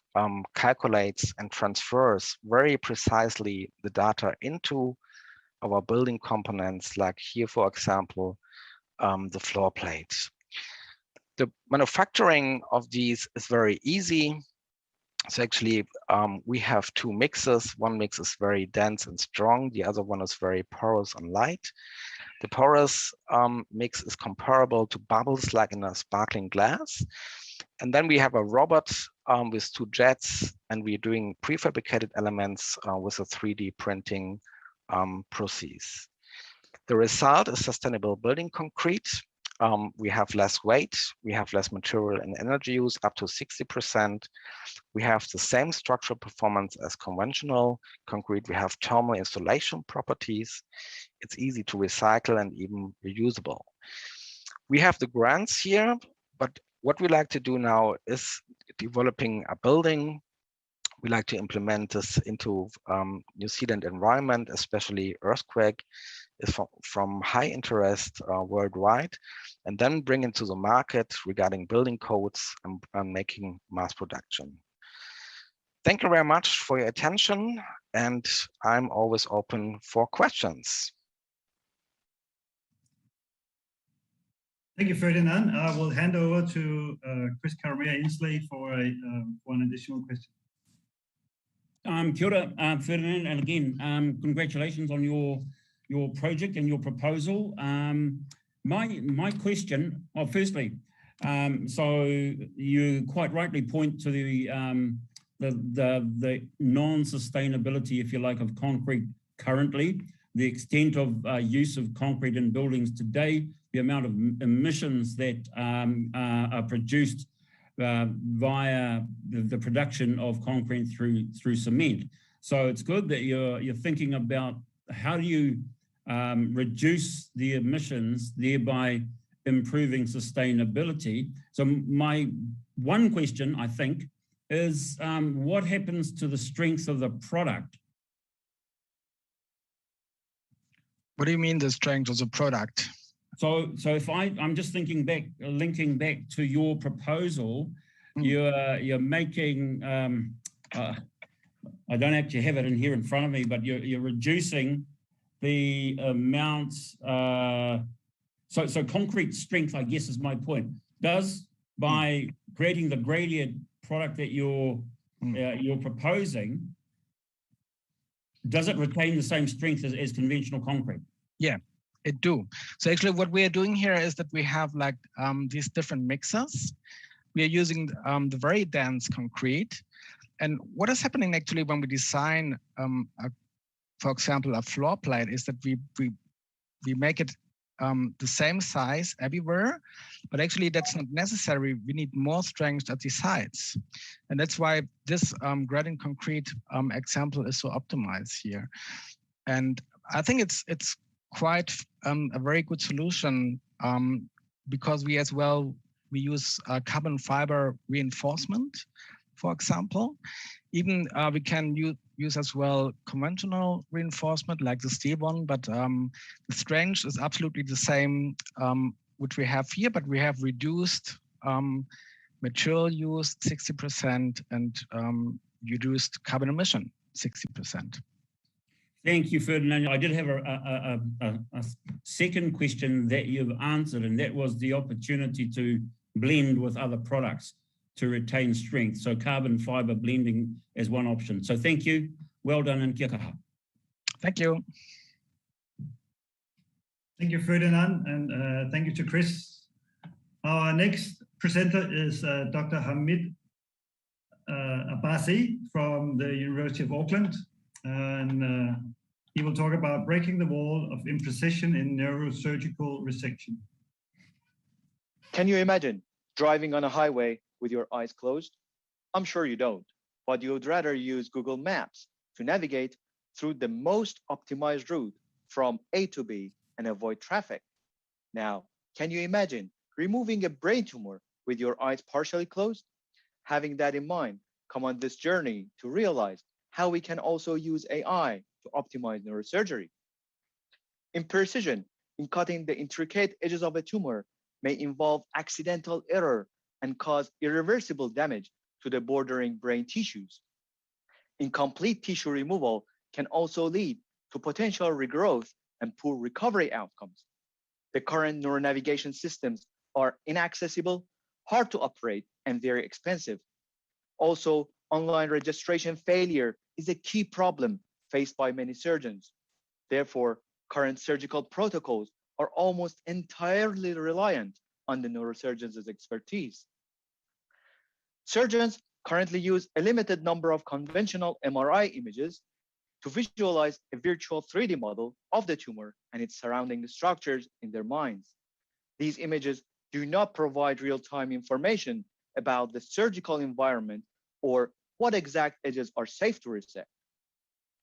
calculates and transfers very precisely the data into our building components, like here, for example, the floor plates. The manufacturing of these is very easy. So actually, we have two mixes. One mix is very dense and strong. The other one is very porous and light. The porous mix is comparable to bubbles like in a sparkling glass. And then we have a robot with two jets, and we're doing prefabricated elements with a 3D printing process. The result is sustainable building concrete. We have less weight, we have less material and energy use, up to 60%. We have the same structural performance as conventional concrete. We have thermal insulation properties. It's easy to recycle and even reusable. We have the grants here, but what we like to do now is developing a building. We like to implement this into New Zealand environment, especially earthquake is from high interest worldwide, and then bring into the market regarding building codes and making mass production. Thank you very much for your attention, and I'm always open for questions. Thank you, Ferdinand. I will hand over to Chris Karamea-Inslee for an additional question. Kia ora, Ferdinand, and again, congratulations on your project and your proposal. My question, well, firstly, so you quite rightly point to the non-sustainability, if you like, of concrete currently, the extent of use of concrete in buildings today, the amount of emissions that are produced via the production of concrete through cement. So it's good that you're thinking about how do you reduce the emissions, thereby improving sustainability. So my one question, I think, is what happens to the strength of the product? What do you mean the strength of the product? So if I'm just thinking back, linking back to your proposal, you're making, I don't actually have it in here in front of me, but you're reducing the amount, so concrete strength, I guess, is my point. Does, by creating the gradient product that you're proposing, does it retain the same strength as conventional concrete? Yeah, it do. So actually what we are doing here is that we have like these different mixers. We are using the very dense concrete. And what is happening actually when we design, for example, a floor plate is that we make it the same size everywhere, but actually that's not necessary. We need more strength at the sides. And that's why this gradient concrete example is so optimized here. And I think it's quite a very good solution because we use carbon fiber reinforcement, for example. Even we can use as well conventional reinforcement like the steel one, but the strength is absolutely the same which we have here, but we have reduced material use 60% and reduced carbon emission 60%. Thank you, Ferdinand. I did have a second question that you've answered, and that was the opportunity to blend with other products to retain strength. So carbon fiber blending as one option. So thank you. Well done, and kia kaha. Thank you. Thank you, Ferdinand, and thank you to Chris. Our next presenter is Dr. Hamid Abbasi from the University of Auckland. And he will talk about breaking the wall of imprecision in neurosurgical resection. Can you imagine driving on a highway with your eyes closed? I'm sure you don't, but you would rather use Google Maps to navigate through the most optimized route from A to B and avoid traffic. Now, can you imagine removing a brain tumor with your eyes partially closed? Having that in mind, come on this journey to realize how we can also use AI to optimize neurosurgery. Imprecision in cutting the intricate edges of a tumor may involve accidental error and cause irreversible damage to the bordering brain tissues. Incomplete tissue removal can also lead to potential regrowth and poor recovery outcomes. The current neuronavigation systems are inaccessible, hard to operate, and very expensive. Also, online registration failure is a key problem faced by many surgeons. Therefore, current surgical protocols are almost entirely reliant on the neurosurgeon's expertise. Surgeons currently use a limited number of conventional MRI images to visualize a virtual 3D model of the tumor and its surrounding structures in their minds. These images do not provide real-time information about the surgical environment or what exact edges are safe to resect.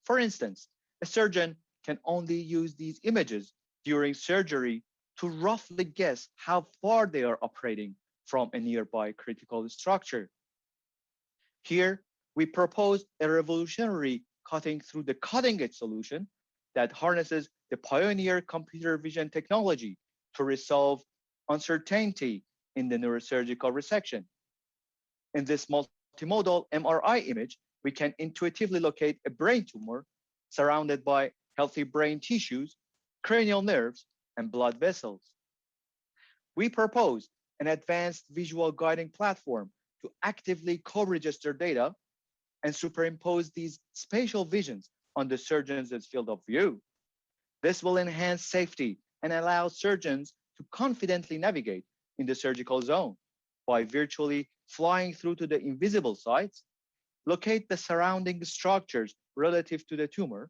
For instance, a surgeon can only use these images during surgery to roughly guess how far they are operating from a nearby critical structure. Here, we propose a revolutionary cutting through the cutting edge solution that harnesses the pioneer computer vision technology to resolve uncertainty in the neurosurgical resection. In this multimodal MRI image, we can intuitively locate a brain tumor surrounded by healthy brain tissues, cranial nerves, and blood vessels. We propose an advanced visual guiding platform to actively co-register data and superimpose these spatial visions on the surgeon's field of view. This will enhance safety and allow surgeons to confidently navigate in the surgical zone by virtually flying through to the invisible sites, locate the surrounding structures relative to the tumor,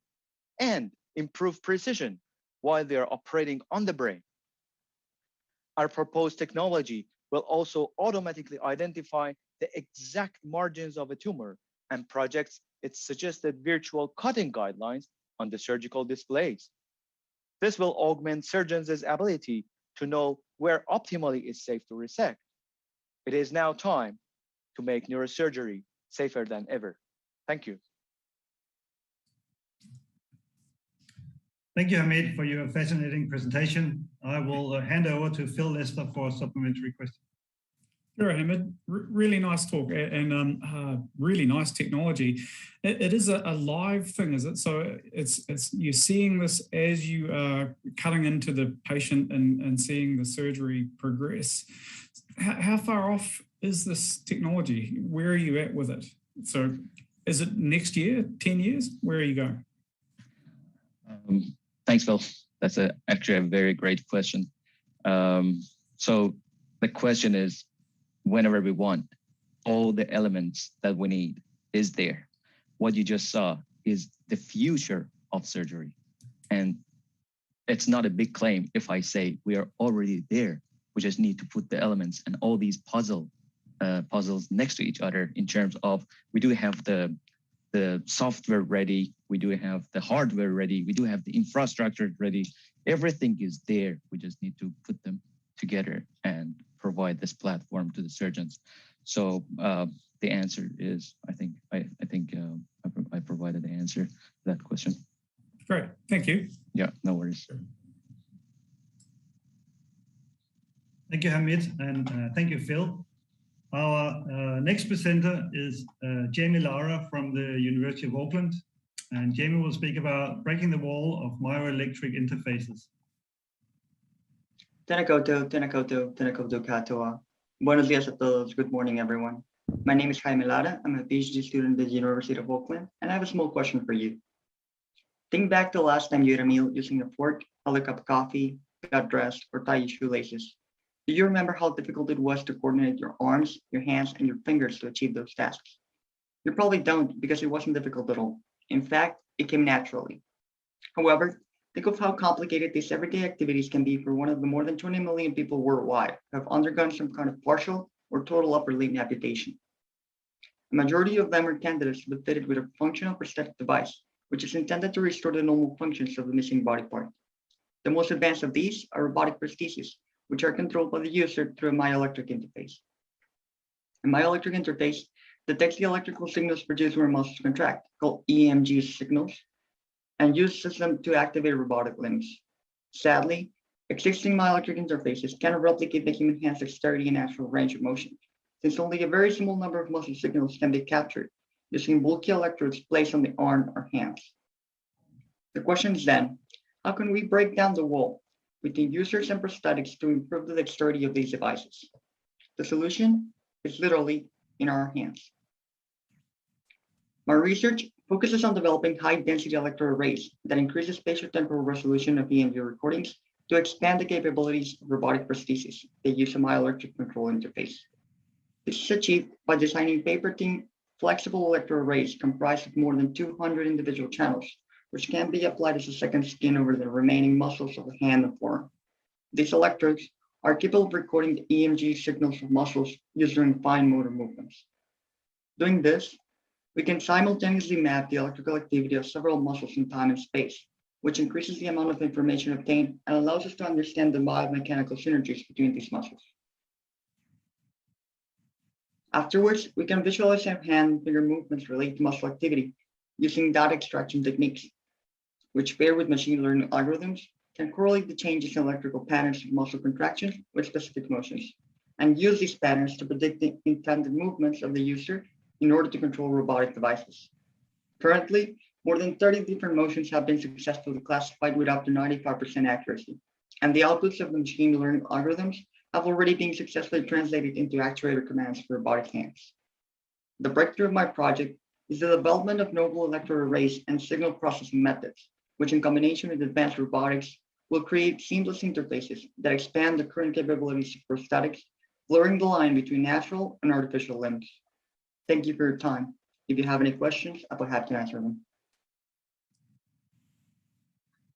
and improve precision while they are operating on the brain. Our proposed technology will also automatically identify the exact margins of a tumor and projects its suggested virtual cutting guidelines on the surgical displays. This will augment surgeons' ability to know where optimally is safe to resect. It is now time to make neurosurgery safer than ever. Thank you. Thank you, Hamid, for your fascinating presentation. I will hand over to Phil Lester for a supplementary question. Sure, Hamid. Really nice talk and really nice technology. It is a live thing, is it? So it's you're seeing this as you are cutting into the patient and seeing the surgery progress. How far off is this technology? Where are you at with it? So is it next year, 10 years? Where are you going? Thanks, Phil. That's actually a very great question. So the question is, whenever we want, all the elements that we need is there. What you just saw is the future of surgery. And it's not a big claim if I say we are already there. We just need to put the elements and all these puzzles next to each other in terms of we do have the software ready, we do have the hardware ready, we do have the infrastructure ready. Everything is there. We just need to put them together and provide this platform to the surgeons. So the answer is, I think I provided the answer to that question. Great, thank you. Yeah, no worries. Thank you, Hamid, and thank you, Phil. Our next presenter is Jaime Lara from the University of Auckland. And Jaime will speak about breaking the wall of myoelectric interfaces. Tēnā koutou katoa. Buenos dias a todos. Good morning, everyone. My name is Jaime Lara. I'm a PhD student at the University of Auckland, and I have a small question for you. Think back to the last time you had a meal using a fork, held a cup of coffee, got dressed, or tied your shoelaces. Do you remember how difficult it was to coordinate your arms, your hands, and your fingers to achieve those tasks? You probably don't, because it wasn't difficult at all. In fact, it came naturally. However, think of how complicated these everyday activities can be for one of the more than 20 million people worldwide who have undergone some kind of partial or total upper limb amputation. A majority of them are candidates to be fitted with a functional prosthetic device, which is intended to restore the normal functions of the missing body part. The most advanced of these are robotic prostheses, which are controlled by the user through a myoelectric interface. A myoelectric interface detects the electrical signals produced when muscles contract, called EMG signals, and uses them to activate robotic limbs. Sadly, existing myoelectric interfaces cannot replicate the human hand's dexterity and natural range of motion, since only a very small number of muscle signals can be captured using bulky electrodes placed on the arm or hands. The question is then, how can we break down the wall between users and prosthetics to improve the dexterity of these devices? The solution is literally in our hands. My research focuses on developing high-density electroarrays that increase the spatiotemporal resolution of EMG recordings to expand the capabilities of robotic prostheses that use a myoelectric control interface. This is achieved by designing paper-thin flexible electroarrays comprised of more than 200 individual channels, which can be applied as a second skin over the remaining muscles of the hand and forearm. These electrodes are capable of recording the EMG signals of muscles used during fine motor movements. Doing this, we can simultaneously map the electrical activity of several muscles in time and space, which increases the amount of information obtained and allows us to understand the biomechanical synergies between these muscles. Afterwards, we can visualize hand and finger movements related to muscle activity using data extraction techniques, which paired with machine learning algorithms can correlate the changes in electrical patterns of muscle contractions with specific motions, and use these patterns to predict the intended movements of the user in order to control robotic devices. Currently, more than 30 different motions have been successfully classified with up to 95% accuracy, and the outputs of the machine learning algorithms have already been successfully translated into actuator commands for robotic hands. The breakthrough of my project is the development of novel electroarrays and signal processing methods, which in combination with advanced robotics will create seamless interfaces that expand the current capabilities of prosthetics, blurring the line between natural and artificial limbs. Thank you for your time. If you have any questions, I'll be happy to answer them.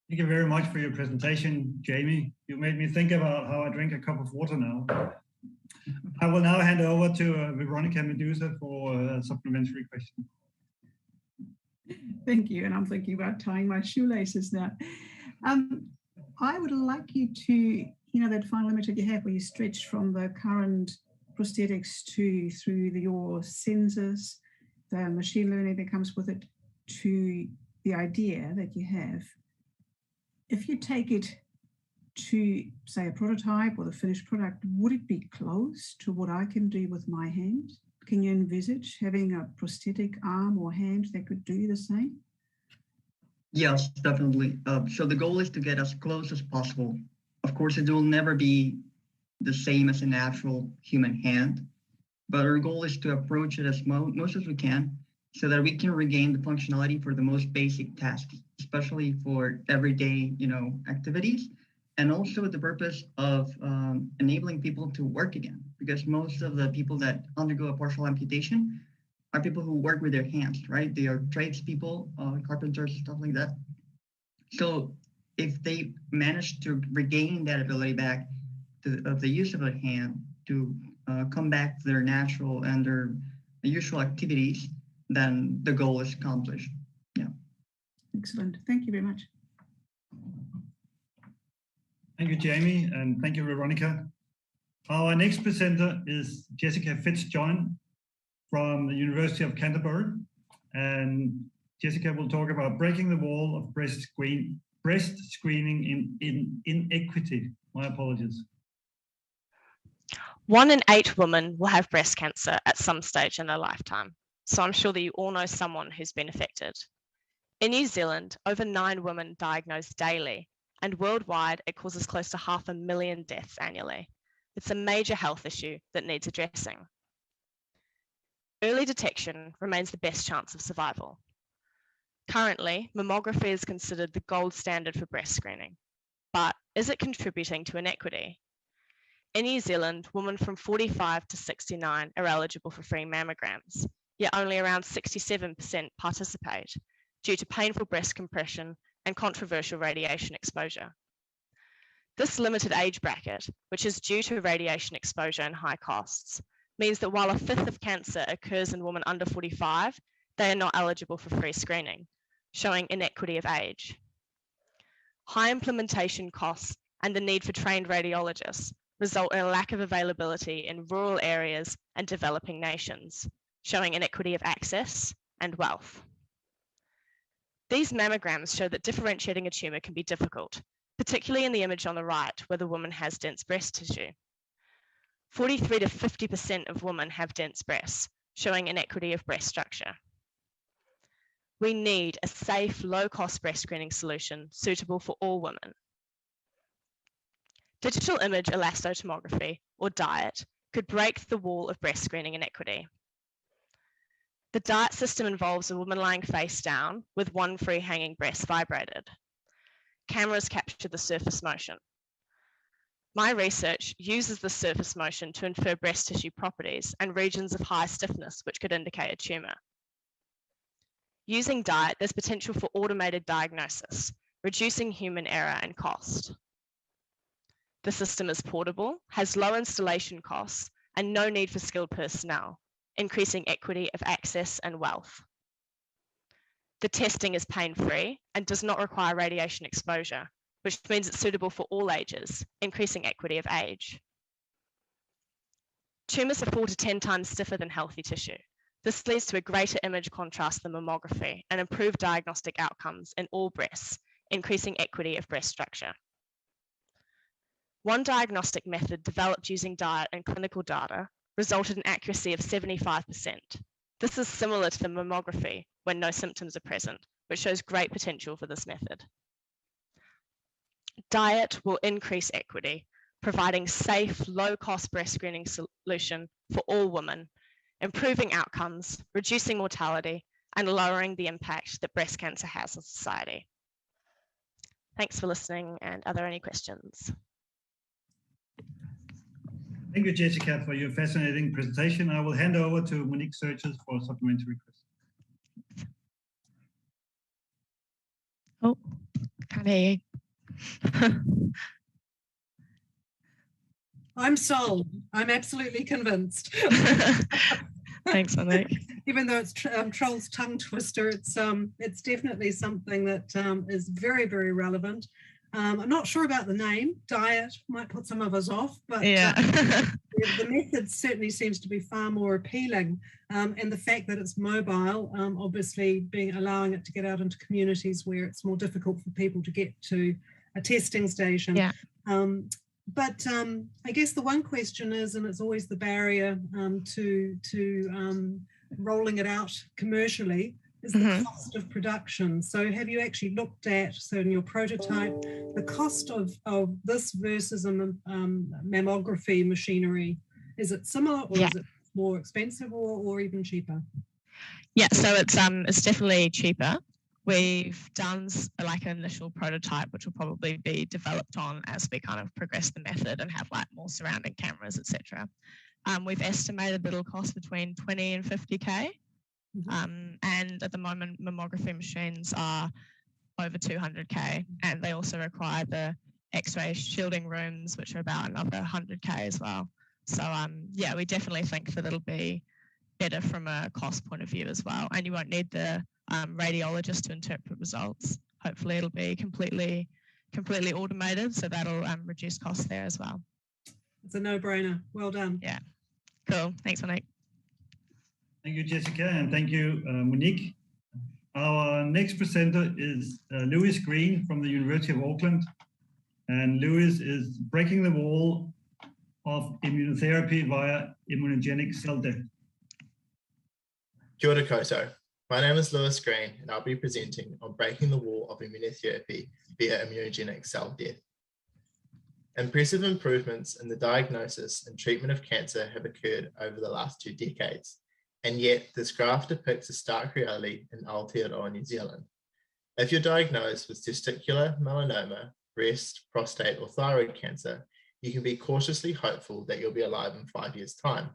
Thank you very much for your presentation, Jaime. You made me think about how I drink a cup of water now. I will now hand over to Veronica Medusa for a supplementary question. Thank you, and I'm thinking about tying my shoelaces now. I would like you to, that final image that you have where you stretch from the current prosthetics through your sensors, the machine learning that comes with it, to the idea that you have. If you take it to, say, a prototype or the finished product, would it be close to what I can do with my hand? Can you envisage having a prosthetic arm or hand that could do the same? Yes, definitely. So the goal is to get as close as possible. Of course, it will never be the same as a natural human hand, but our goal is to approach it as most as we can so that we can regain the functionality for the most basic tasks, especially for everyday, activities, and also with the purpose of enabling people to work again, because most of the people that undergo a partial amputation are people who work with their hands, right? They are tradespeople, carpenters, stuff like that. So if they manage to regain that ability back of the use of a hand to come back to their natural and their usual activities, then the goal is accomplished. Yeah. Excellent. Thank you very much. Thank you, Jaime, and thank you, Veronica. Our next presenter is Jessica Fitzjohn from the University of Canterbury, and Jessica will talk about breaking the wall of breast screening in inequity. My apologies. 1 in 8 women will have breast cancer at some stage in their lifetime, so I'm sure that you all know someone who's been affected. In New Zealand, over 9 women diagnosed daily, and worldwide it causes close to 500,000 deaths annually. It's a major health issue that needs addressing. Early detection remains the best chance of survival. Currently, mammography is considered the gold standard for breast screening, but is it contributing to inequity? In New Zealand, women from 45 to 69 are eligible for free mammograms, yet only around 67% participate due to painful breast compression and controversial radiation exposure. This limited age bracket, which is due to radiation exposure and high costs, means that while 1/5 of cancer occurs in women under 45, they are not eligible for free screening, showing inequity of age. High implementation costs and the need for trained radiologists result in a lack of availability in rural areas and developing nations, showing inequity of access and wealth. These mammograms show that differentiating a tumour can be difficult, particularly in the image on the right where the woman has dense breast tissue. 43 to 50% of women have dense breasts, showing inequity of breast structure. We need a safe, low-cost breast screening solution suitable for all women. Digital image elastotomography, or DIET, could break the wall of breast screening inequity. The diet system involves a woman lying face down with one free hanging breast vibrated. Cameras capture the surface motion. My research uses the surface motion to infer breast tissue properties and regions of high stiffness, which could indicate a tumour. Using diet, there's potential for automated diagnosis, reducing human error and cost. The system is portable, has low installation costs, and no need for skilled personnel, increasing equity of access and wealth. The testing is pain-free and does not require radiation exposure, which means it's suitable for all ages, increasing equity of age. Tumours are 4 to 10 times stiffer than healthy tissue. This leads to a greater image contrast than mammography and improved diagnostic outcomes in all breasts, increasing equity of breast structure. One diagnostic method developed using diet and clinical data resulted in accuracy of 75%. This is similar to the mammography when no symptoms are present, which shows great potential for this method. Diet will increase equity, providing safe, low-cost breast screening solution for all women, improving outcomes, reducing mortality, and lowering the impact that breast cancer has on society. Thanks for listening, and are there any questions? Thank you, Jessica, for your fascinating presentation. I will hand over to Monique Searches for supplementary questions. Oh, can't hear you. I'm sold. I'm absolutely convinced. Thanks, Monique. Even though it's Troll's tongue twister, it's definitely something that is very, very relevant. I'm not sure about the name. Diet might put some of us off, but yeah. The method certainly seems to be far more appealing. And the fact that it's mobile, obviously allowing it to get out into communities where it's more difficult for people to get to a testing station. Yeah. But I guess the one question is, and it's always the barrier to rolling it out commercially, is the cost of production. So have you actually looked at, so in your prototype, the cost of this versus a mammography machinery? Is it similar, or is it more expensive, or even cheaper? Yeah, so it's definitely cheaper. We've done like an initial prototype, which will probably be developed on as we kind of progress the method and have like more surrounding cameras, etc. We've estimated that it'll cost between 20 and 50K. And at the moment, mammography machines are over 200K, and they also require the X-ray shielding rooms, which are about another 100K as well. So yeah, we definitely think that it'll be better from a cost point of view as well, and you won't need the radiologist to interpret results. Hopefully, it'll be completely automated, so that'll reduce costs there as well. It's a no-brainer. Well done. Yeah, cool. Thanks, Monique. Thank you, Jessica, and thank you, Monique. Our next presenter is Lewis Green from the University of Auckland. And Lewis is breaking the wall of immunotherapy via immunogenic cell death. Kia ora koutou. My name is Lewis Green, and I'll be presenting on breaking the wall of immunotherapy via immunogenic cell death. Impressive improvements in the diagnosis and treatment of cancer have occurred over the last 2 decades. And yet, this graph depicts a stark reality in Aotearoa, New Zealand. If you're diagnosed with testicular melanoma, breast, prostate, or thyroid cancer, you can be cautiously hopeful that you'll be alive in 5 years' time.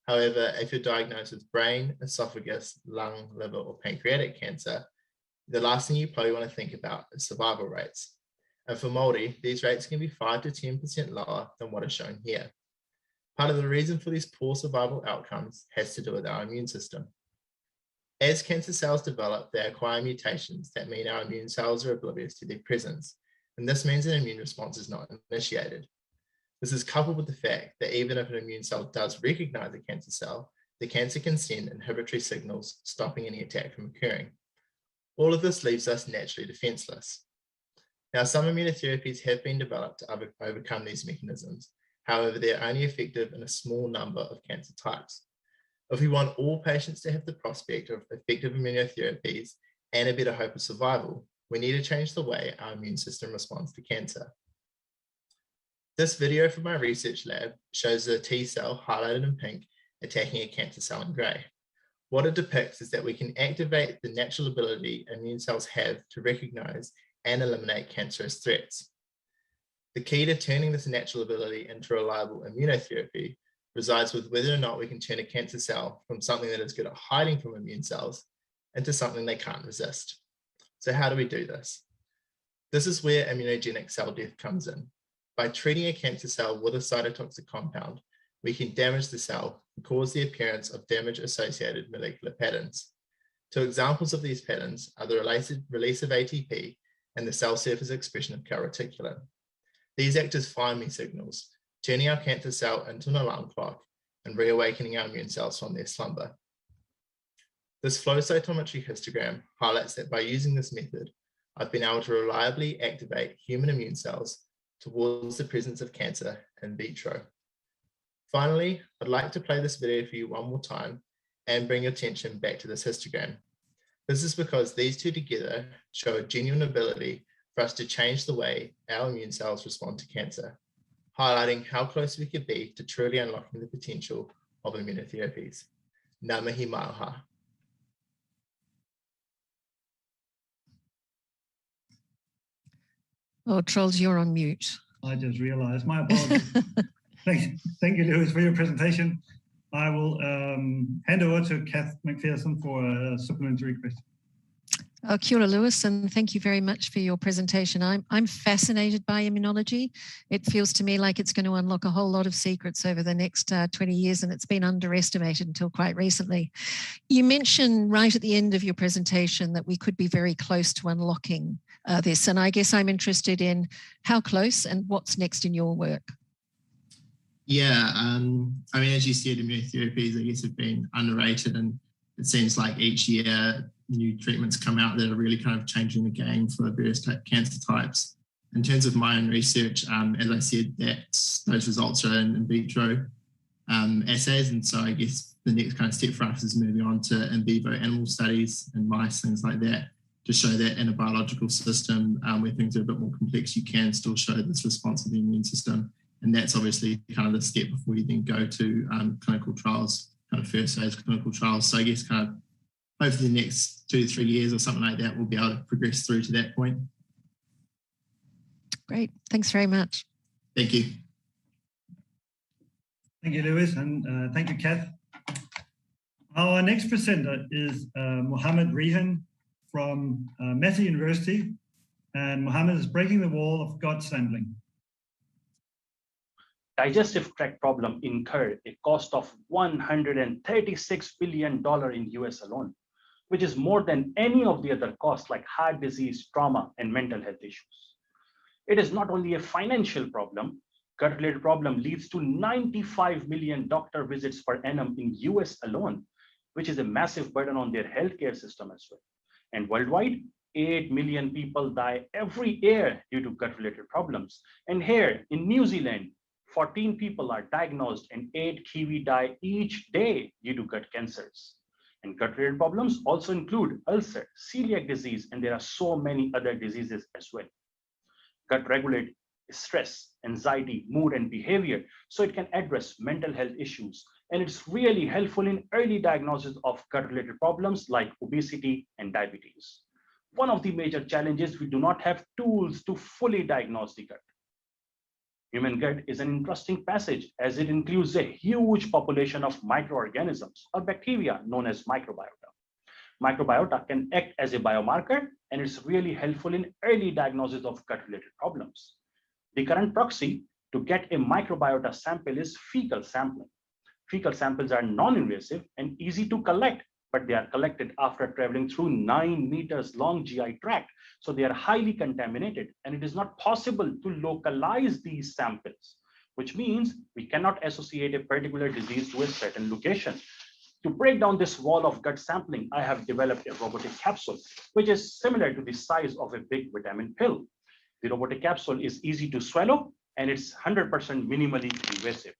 However, if you're diagnosed with brain, esophagus, lung, liver, or pancreatic cancer, the last thing you probably want to think about is survival rates. And for Māori, these rates can be 5 to 10% lower than what is shown here. Part of the reason for these poor survival outcomes has to do with our immune system. As cancer cells develop, they acquire mutations that mean our immune cells are oblivious to their presence, and this means an immune response is not initiated. This is coupled with the fact that even if an immune cell does recognize a cancer cell, the cancer can send inhibitory signals stopping any attack from occurring. All of this leaves us naturally defenseless. Now, some immunotherapies have been developed to overcome these mechanisms. However, they're only effective in a small number of cancer types. If we want all patients to have the prospect of effective immunotherapies and a better hope of survival, we need to change the way our immune system responds to cancer. This video from my research lab shows a T cell highlighted in pink attacking a cancer cell in grey. What it depicts is that we can activate the natural ability immune cells have to recognize and eliminate cancerous threats. The key to turning this natural ability into reliable immunotherapy resides with whether or not we can turn a cancer cell from something that is good at hiding from immune cells into something they can't resist. So how do we do this? This is where immunogenic cell death comes in. By treating a cancer cell with a cytotoxic compound, we can damage the cell and cause the appearance of damage-associated molecular patterns. Two examples of these patterns are the release of ATP and the cell surface expression of calreticulin. These act as find me signals, turning our cancer cell into an alarm clock and reawakening our immune cells from their slumber. This flow cytometry histogram highlights that by using this method, I've been able to reliably activate human immune cells towards the presence of cancer in vitro. Finally, I'd like to play this video for you one more time and bring your attention back to this histogram. This is because these two together show a genuine ability for us to change the way our immune cells respond to cancer, highlighting how close we could be to truly unlocking the potential of immunotherapies. Ngā mihi māoha. Oh, Trolls, you're on mute. I just realized, my apologies. Thank you, Lewis, for your presentation. I will hand over to Kath McPherson for a supplementary question. Kia ora, Lewis, and thank you very much for your presentation. I'm fascinated by immunology. It feels to me like it's going to unlock a whole lot of secrets over the next 20 years, and it's been underestimated until quite recently. You mentioned right at the end of your presentation that we could be very close to unlocking this, and I guess I'm interested in how close and what's next in your work. Yeah, I mean, as you said, immunotherapies, I guess, have been underrated, and it seems like each year new treatments come out that are really kind of changing the game for various cancer types. In terms of my own research, as I said, those results are in vitro assays, and so I guess the next kind of step for us is moving on to in vivo animal studies and mice, things like that, to show that in a biological system where things are a bit more complex, you can still show this response of the immune system. And that's obviously kind of the step before you then go to clinical trials, kind of first phase clinical trials. So I guess kind of over the next 2 to 3 years or something like that, we'll be able to progress through to that point. Great, thanks very much. Thank you. Thank you, Lewis, and thank you, Kath. Our next presenter is Mohammed Rehan from Meta University, and Mohammed is breaking the wall of gut sampling. Digestive tract problem incurred a cost of $136 billion in US alone, which is more than any of the other costs like heart disease, trauma, and mental health issues. It is not only a financial problem, gut-related problem leads to 95 million doctor visits per annum in US alone, which is a massive burden on their healthcare system as well. And worldwide, 8 million people die every year due to gut-related problems. And here in New Zealand, 14 people are diagnosed and 8 Kiwi die each day due to gut cancers. And gut-related problems also include ulcer, celiac disease, and there are so many other diseases as well. Gut regulate stress, anxiety, mood, and behavior, so it can address mental health issues. And it's really helpful in early diagnosis of gut-related problems like obesity and diabetes. One of the major challenges, we do not have tools to fully diagnose the gut. Human gut is an interesting passage as it includes a huge population of microorganisms or bacteria known as microbiota. Microbiota can act as a biomarker, and it's really helpful in early diagnosis of gut-related problems. The current proxy to get a microbiota sample is fecal sampling. Fecal samples are non-invasive and easy to collect, but they are collected after traveling through 9 meters long GI tract. So they are highly contaminated, and it is not possible to localize these samples, which means we cannot associate a particular disease to a certain location. To break down this wall of gut sampling, I have developed a robotic capsule, which is similar to the size of a big vitamin pill. The robotic capsule is easy to swallow, and it's 100% minimally invasive.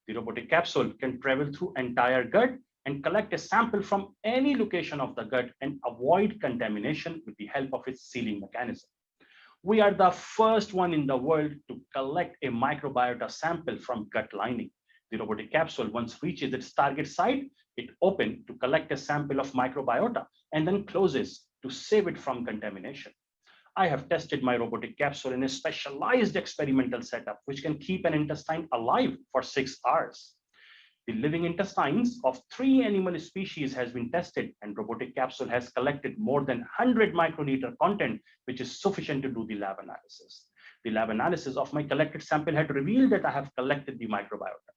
The robotic capsule can travel through entire gut and collect a sample from any location of the gut and avoid contamination with the help of its sealing mechanism. We are the first one in the world to collect a microbiota sample from gut lining. The robotic capsule, once reaches its target site, It opens to collect a sample of microbiota and then closes to save it from contamination. I have tested my robotic capsule in a specialized experimental setup, which can keep an intestine alive for 6 hours. The living intestines of 3 animal species has been tested, and robotic capsule has collected more than 100 microliter content, which is sufficient to do the lab analysis. The lab analysis of my collected sample had revealed that I have collected the microbiota.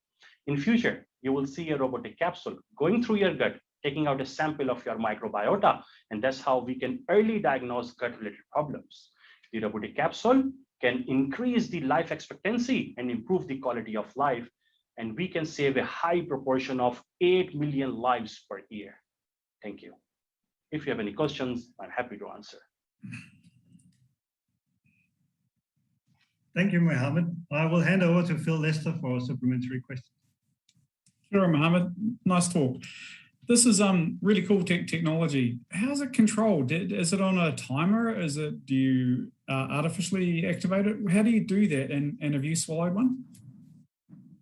In future, you will see a robotic capsule going through your gut, taking out a sample of your microbiota, and that's how we can early diagnose gut-related problems. The robotic capsule can increase the life expectancy and improve the quality of life, and we can save a high proportion of 8 million lives per year. Thank you. If you have any questions, I'm happy to answer. Thank you, Mohammed. I will hand over to Phil Lester for a supplementary question. Sure, Mohammed. Nice talk. This is really cool technology. How's it controlled? Is it on a timer? Do you artificially activate it? How do you do that? And have you swallowed one?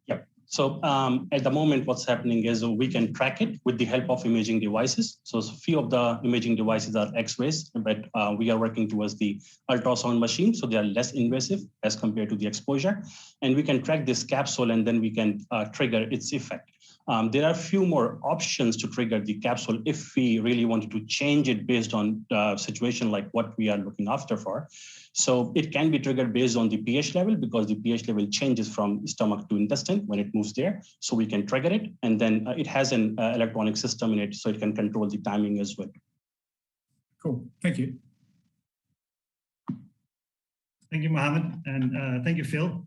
Yep. So at the moment, what's happening is we can track it with the help of imaging devices. So a few of the imaging devices are X-rays, but we are working towards the ultrasound machine. So they are less invasive as compared to the exposure. And we can track this capsule and then we can trigger its effect. There are a few more options to trigger the capsule if we really wanted to change it based on the situation like what we are looking after for. So it can be triggered based on the pH level because the pH level changes from stomach to intestine when it moves there. So we can trigger it, and then it has an electronic system in it, so it can control the timing as well. Cool, thank you. Thank you, Mohammed, and thank you, Phil.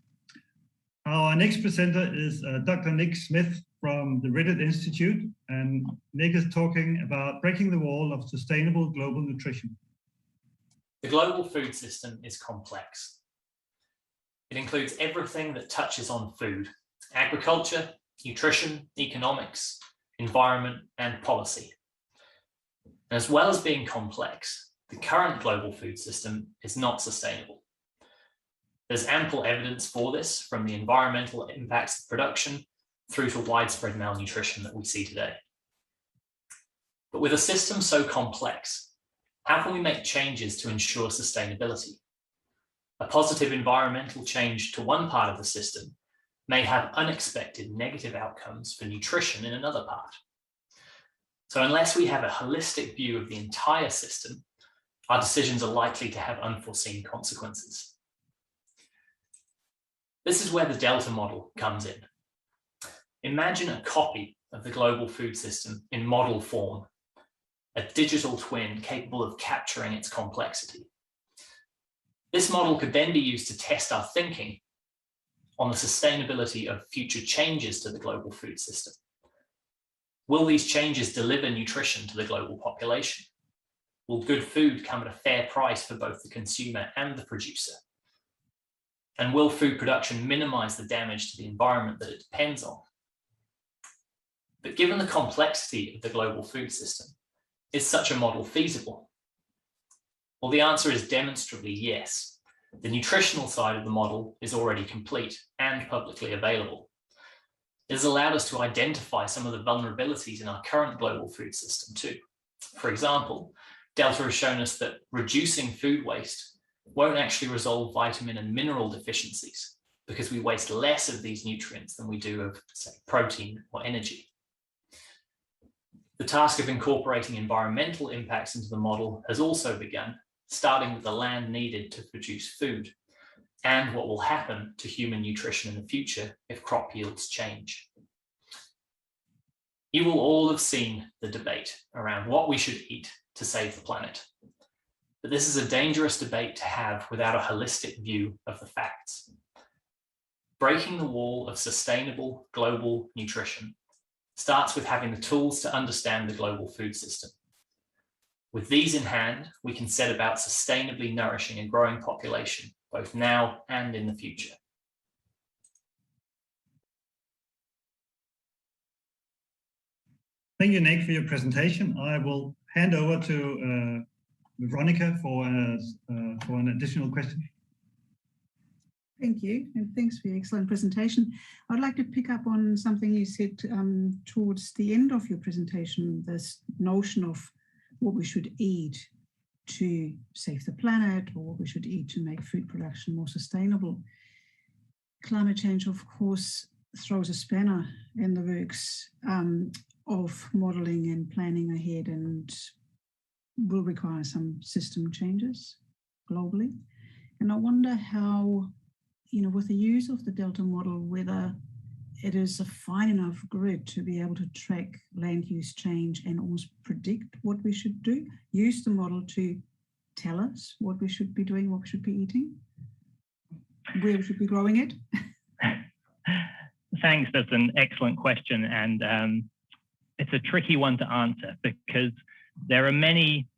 Our next presenter is Dr. Nick Smith from the Reddit Institute, and Nick is talking about breaking the wall of sustainable global nutrition. The global food system is complex. It includes everything that touches on food: agriculture, nutrition, economics, environment, and policy. As well as being complex, the current global food system is not sustainable. There's ample evidence for this, from the environmental impacts of production through to widespread malnutrition that we see today. But with a system so complex, how can we make changes to ensure sustainability? A positive environmental change to one part of the system may have unexpected negative outcomes for nutrition in another part. So unless we have a holistic view of the entire system, our decisions are likely to have unforeseen consequences. This is where the Delta model comes in. Imagine a copy of the global food system in model form, a digital twin capable of capturing its complexity. This model could then be used to test our thinking on the sustainability of future changes to the global food system. Will these changes deliver nutrition to the global population? Will good food come at a fair price for both the consumer and the producer? And will food production minimize the damage to the environment that it depends on? But given the complexity of the global food system, is such a model feasible? Well, the answer is demonstrably yes. The nutritional side of the model is already complete and publicly available. It has allowed us to identify some of the vulnerabilities in our current global food system too. For example, Delta has shown us that reducing food waste won't actually resolve vitamin and mineral deficiencies because we waste less of these nutrients than we do of, say, protein or energy. The task of incorporating environmental impacts into the model has also begun, starting with the land needed to produce food and what will happen to human nutrition in the future if crop yields change. You will all have seen the debate around what we should eat to save the planet. But this is a dangerous debate to have without a holistic view of the facts. Breaking the wall of sustainable global nutrition starts with having the tools to understand the global food system. With these in hand, we can set about sustainably nourishing a growing population, both now and in the future. Thank you, Nick, for your presentation. I will hand over to Veronica for an additional question. Thank you, and thanks for your excellent presentation. I'd like to pick up on something you said towards the end of your presentation, this notion of what we should eat to save the planet, or what we should eat to make food production more sustainable. Climate change, of course, throws a spanner in the works of modelling and planning ahead, and will require some system changes globally. And I wonder how, with the use of the Delta model, whether it is a fine enough grid to be able to track land use change and almost predict what we should do, use the model to tell us what we should be doing, what we should be eating, where we should be growing it. Thanks, that's an excellent question. And it's a tricky one to answer, because there are many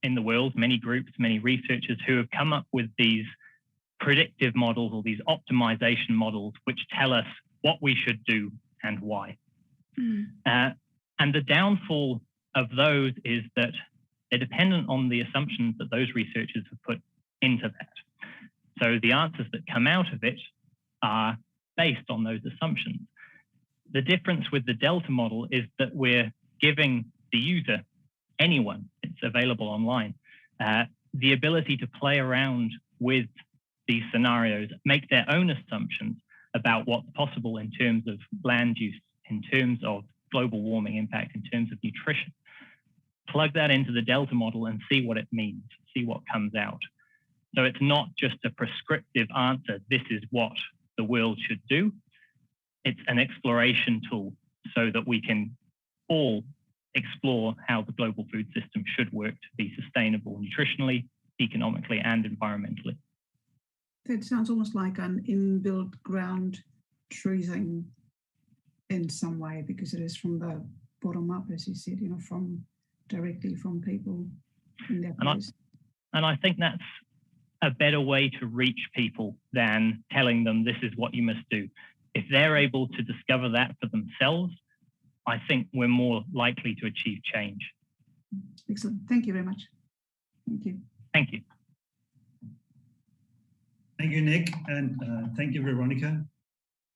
in the world, many groups, many researchers who have come up with these predictive models or these optimization models which tell us what we should do and why. And the downfall of those is that they're dependent on the assumptions that those researchers have put into that. So the answers that come out of it are based on those assumptions. The difference with the Delta model is that we're giving the user, anyone, it's available online, the ability to play around with these scenarios, make their own assumptions about what's possible in terms of land use, in terms of global warming impact, in terms of nutrition. Plug that into the Delta model and see what it means, see what comes out. So it's not just a prescriptive answer, this is what the world should do. It's an exploration tool so that we can all explore how the global food system should work to be sustainable nutritionally, economically, and environmentally. That sounds almost like an inbuilt ground truthing in some way, because it is from the bottom up, as you said, directly from people in their place. And I think that's a better way to reach people than telling them this is what you must do. If they're able to discover that for themselves, I think we're more likely to achieve change. Excellent. Thank you very much. Thank you. Thank you. Thank you, Nick, and thank you, Veronica.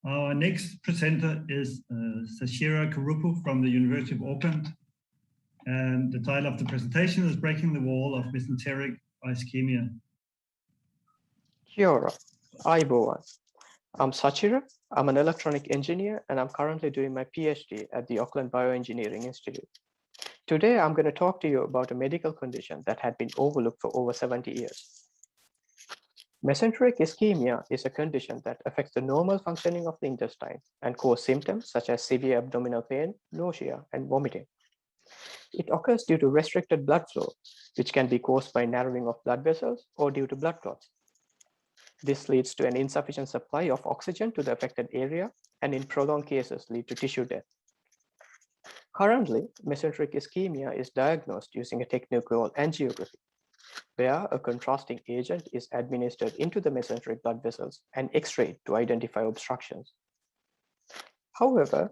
Our next presenter is Sachira Kuruppu from the University of Auckland. And the title of the presentation is Breaking the Wall of Mesenteric Ischemia. Kia ora, aiboa. I'm Sachira. I'm an electronic engineer, and I'm currently doing my PhD at the Auckland Bioengineering Institute. Today, I'm going to talk to you about a medical condition that had been overlooked for over 70 years. Mesenteric ischemia is a condition that affects the normal functioning of the intestine and causes symptoms such as severe abdominal pain, nausea, and vomiting. It occurs due to restricted blood flow, which can be caused by narrowing of blood vessels or due to blood clots. This leads to an insufficient supply of oxygen to the affected area, and in prolonged cases lead to tissue death. Currently, mesenteric ischemia is diagnosed using a technique called angiography, where a contrasting agent is administered into the mesenteric blood vessels and X-rayed to identify obstructions. However,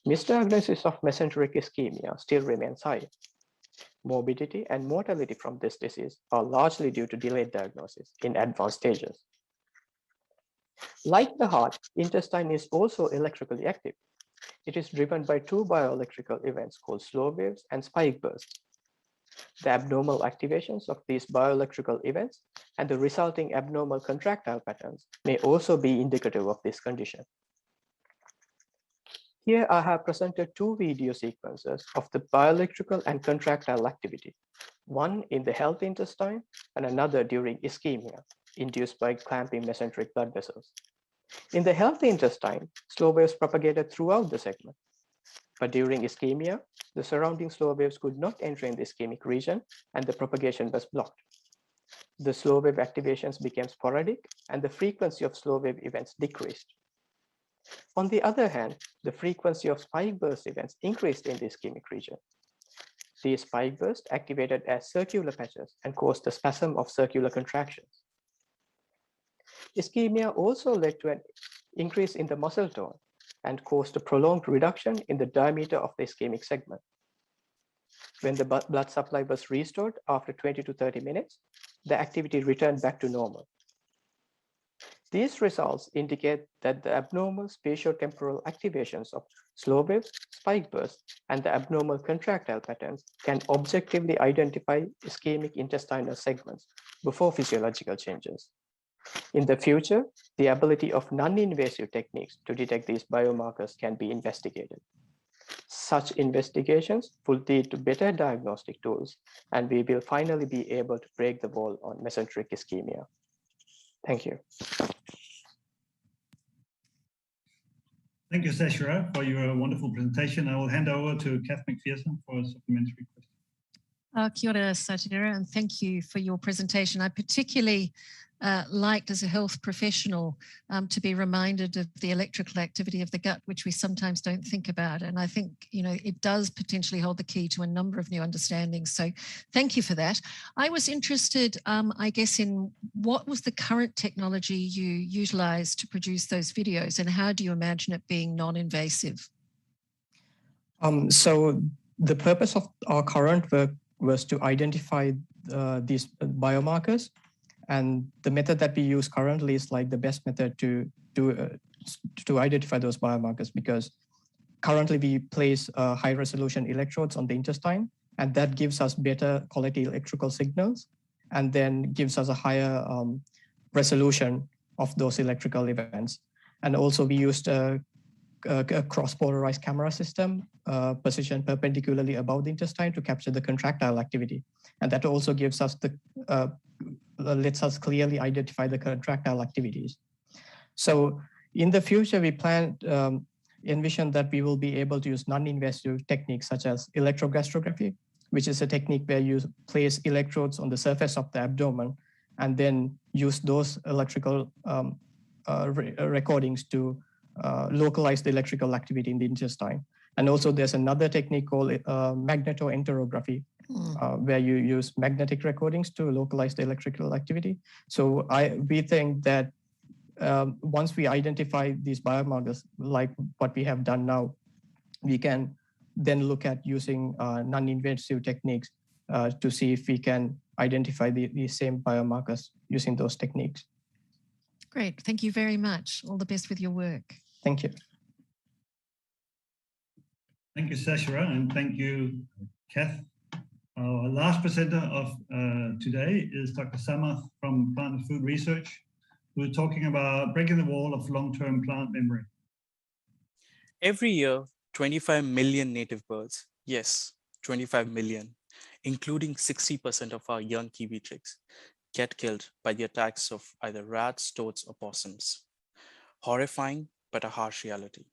misdiagnosis of mesenteric ischemia still remains high. Morbidity and mortality from this disease are largely due to delayed diagnosis in advanced stages. Like the heart, intestine is also electrically active. It is driven by two bioelectrical events called slow waves and spike bursts. The abnormal activations of these bioelectrical events and the resulting abnormal contractile patterns may also be indicative of this condition. Here I have presented two video sequences of the bioelectrical and contractile activity, one in the healthy intestine and another during ischemia, induced by clamping mesenteric blood vessels. In the healthy intestine, slow waves propagated throughout the segment. But during ischemia, the surrounding slow waves could not enter in the ischemic region and the propagation was blocked. The slow wave activations became sporadic and the frequency of slow wave events decreased. On the other hand, the frequency of spike burst events increased in the ischemic region. These spike bursts activated as circular patches and caused a spasm of circular contractions. Ischemia also led to an increase in the muscle tone and caused a prolonged reduction in the diameter of the ischemic segment. When the blood supply was restored after 20 to 30 minutes, the activity returned back to normal. These results indicate that the abnormal spatiotemporal activations of slow wave, spike bursts, and the abnormal contractile patterns can objectively identify ischemic intestinal segments before physiological changes. In the future, the ability of non-invasive techniques to detect these biomarkers can be investigated. Such investigations will lead to better diagnostic tools, and we will finally be able to break the wall on mesenteric ischemia. Thank you. Thank you, Sachira, for your wonderful presentation. I will hand over to Kath McPherson for a supplementary question. Kia ora, Sachira, and thank you for your presentation. I particularly liked as a health professional to be reminded of the electrical activity of the gut, which we sometimes don't think about. And I think, you know, it does potentially hold the key to a number of new understandings. So thank you for that. I was interested, I guess, in what was the current technology you utilized to produce those videos, and how do you imagine it being non-invasive? So the purpose of our current work was to identify these biomarkers. And the method that we use currently is like the best method to identify those biomarkers, because currently we place high resolution electrodes on the intestine, and that gives us better quality electrical signals, and then gives us a higher resolution of those electrical events. And also we used a cross-polarized camera system positioned perpendicularly above the intestine to capture the contractile activity. And that also gives us lets us clearly identify the contractile activities. So in the future, we envision that we will be able to use non-invasive techniques such as electrogastrography, which is a technique where you place electrodes on the surface of the abdomen and then use those electrical recordings to localize the electrical activity in the intestine. And also there's another technique called magnetoenterography, where you use magnetic recordings to localize the electrical activity. So we think that once we identify these biomarkers, like what we have done now, we can then look at using non-invasive techniques to see if we can identify the same biomarkers using those techniques. Great, thank you very much. All the best with your work. Thank you. Thank you, Sachira, and thank you, Kath. Our last presenter of today is Dr. Samarth from Plant and Food Research, who is talking about breaking the wall of long-term plant memory. Every year, 25 million native birds, yes, 25 million, including 60% of our young kiwi chicks, get killed by the attacks of either rats, toads, or possums. Horrifying, but a harsh reality.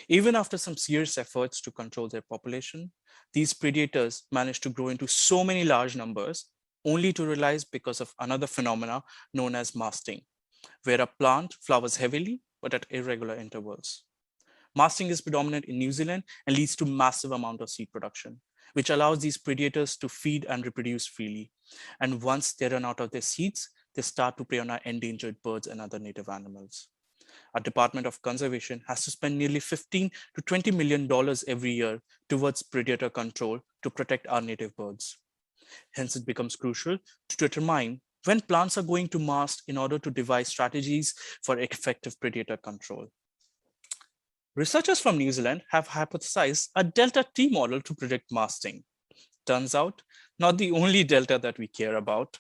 Even after some serious efforts to control their population, these predators manage to grow into so many large numbers, only to realize because of another phenomena known as masting, where a plant flowers heavily but at irregular intervals. Masting is predominant in New Zealand and leads to massive amount of seed production, which allows these predators to feed and reproduce freely. And once they run out of their seeds, they start to prey on our endangered birds and other native animals. Our Department of Conservation has to spend nearly $15 to $20 million every year towards predator control to protect our native birds. Hence, it becomes crucial to determine when plants are going to mast in order to devise strategies for effective predator control. Researchers from New Zealand have hypothesized a delta T model to predict masting. Turns out, not the only delta that we care about.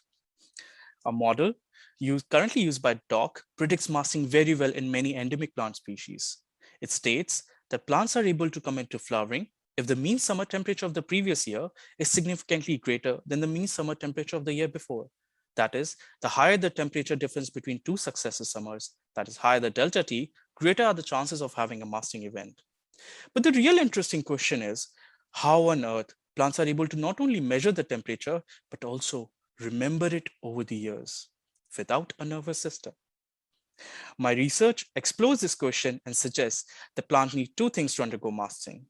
A model currently used by DOC predicts masting very well in many endemic plant species. It states that plants are able to come into flowering if the mean summer temperature of the previous year is significantly greater than the mean summer temperature of the year before. That is, the higher the temperature difference between two successive summers, that is higher the delta T, greater are the chances of having a masting event. But the real interesting question is, how on earth plants are able to not only measure the temperature, but also remember it over the years without a nervous system? My research explores this question and suggests that plants need two things to undergo masting.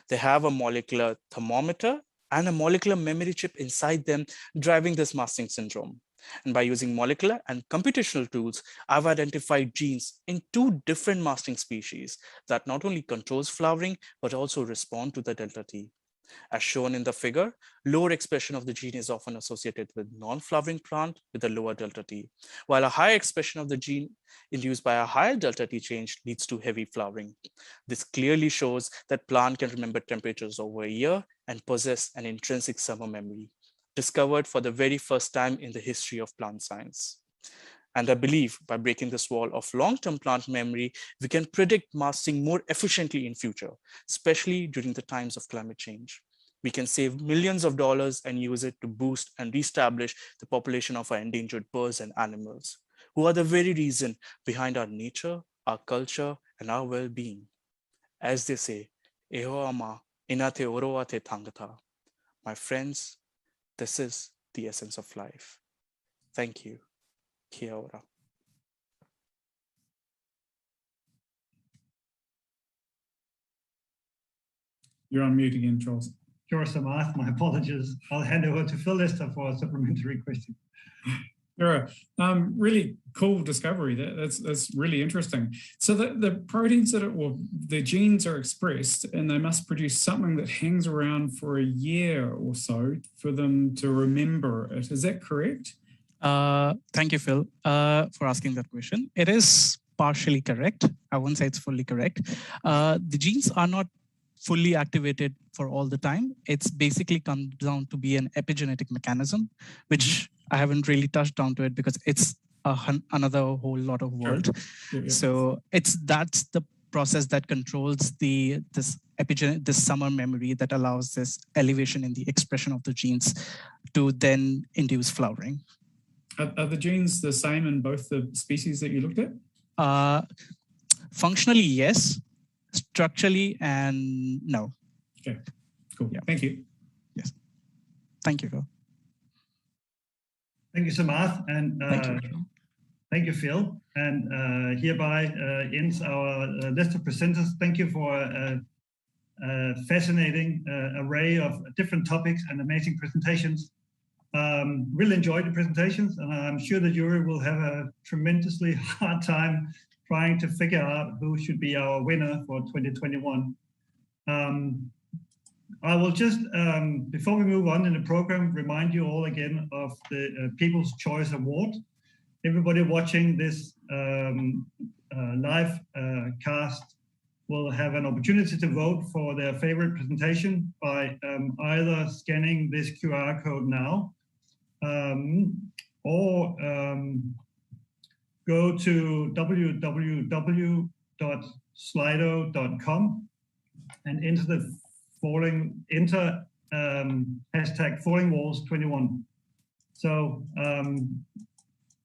They have a molecular thermometer and a molecular memory chip inside them driving this masting syndrome. And by using molecular and computational tools, I've identified genes in two different masting species that not only controls flowering, but also respond to the delta T. As shown in the figure, lower expression of the gene is often associated with non-flowering plant with a lower delta T, while a higher expression of the gene induced by a higher delta T change leads to heavy flowering. This clearly shows that plant can remember temperatures over a year and possess an intrinsic summer memory, discovered for the very first time in the history of plant science. And I believe by breaking this wall of long-term plant memory, we can predict masting more efficiently in future, especially during the times of climate change. We can save millions of dollars and use it to boost and reestablish the population of our endangered birds and animals, who are the very reason behind our nature, our culture, and our well-being. As they say, "Eho ama inate oroa te tangata." My friends, this is the essence of life. Thank you. Kia ora. You're on mute again, Charles. Sure, Samarth, my apologies. I'll hand over to Phil Lister for a supplementary question. Sure. Really cool discovery. That's really interesting. So the proteins the genes are expressed, and they must produce something that hangs around for a year or so for them to remember it. Is that correct? Thank you, Phil, for asking that question. It is partially correct. I won't say it's fully correct. The genes are not fully activated for all the time. It's basically comes down to be an epigenetic mechanism, which I haven't really touched down to it because it's another whole lot of world. Sure. Yeah. So that's the process that controls this summer memory that allows this elevation in the expression of the genes to then induce flowering. Are the genes the same in both the species that you looked at? Functionally, yes. Structurally, and no. Okay, cool. Yeah. Thank you. Yes. Thank you, Phil. Thank you, Samarth, and thank you, Phil. And hereby ends our list of presenters. Thank you for a fascinating array of different topics and amazing presentations. Really enjoyed the presentations, and I'm sure the jury will have a tremendously hard time trying to figure out who should be our winner for 2021. I will just, before we move on in the program, remind you all again of the People's Choice Award. Everybody watching this live cast will have an opportunity to vote for their favorite presentation by either scanning this QR code now or go to www.slido.com and enter hashtag FallingWalls21. So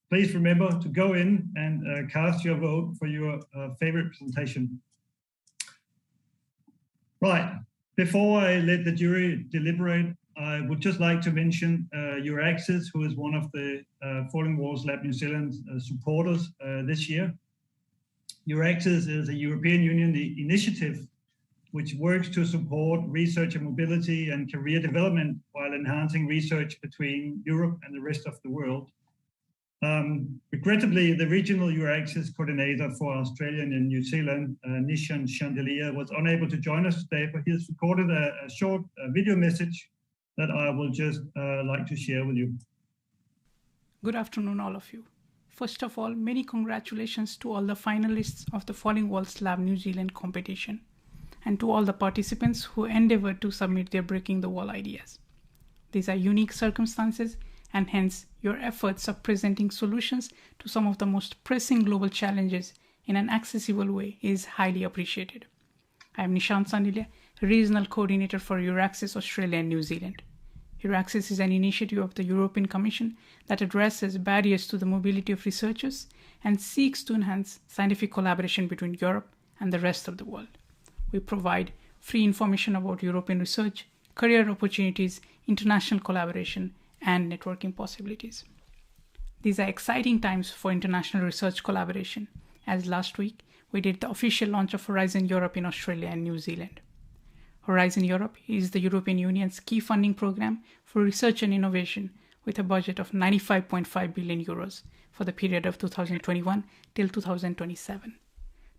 please remember to go in and cast your vote for your favorite presentation. Right, before I let the jury deliberate, I would just like to mention Euraxess, who is one of the Falling Walls Lab New Zealand supporters this year. Euraxess is a European Union initiative which works to support research and mobility and career development while enhancing research between Europe and the rest of the world. Regrettably, the regional Euraxess coordinator for Australia and New Zealand, Nishan Chandelier, was unable to join us today, but he has recorded a short video message that I will just like to share with you. Good afternoon, all of you. First of all, many congratulations to all the finalists of the Falling Walls Lab New Zealand competition, and to all the participants who endeavored to submit their Breaking the Wall ideas. These are unique circumstances, and hence your efforts of presenting solutions to some of the most pressing global challenges in an accessible way is highly appreciated. I am Nishan Sandilia, Regional Coordinator for Euraxess Australia and New Zealand. Euraxess is an initiative of the European Commission that addresses barriers to the mobility of researchers and seeks to enhance scientific collaboration between Europe and the rest of the world. We provide free information about European research, career opportunities, international collaboration, and networking possibilities. These are exciting times for international research collaboration, as last week we did the official launch of Horizon Europe in Australia and New Zealand. Horizon Europe is the European Union's key funding program for research and innovation with a budget of 95.5 billion euros for the period of 2021 till 2027.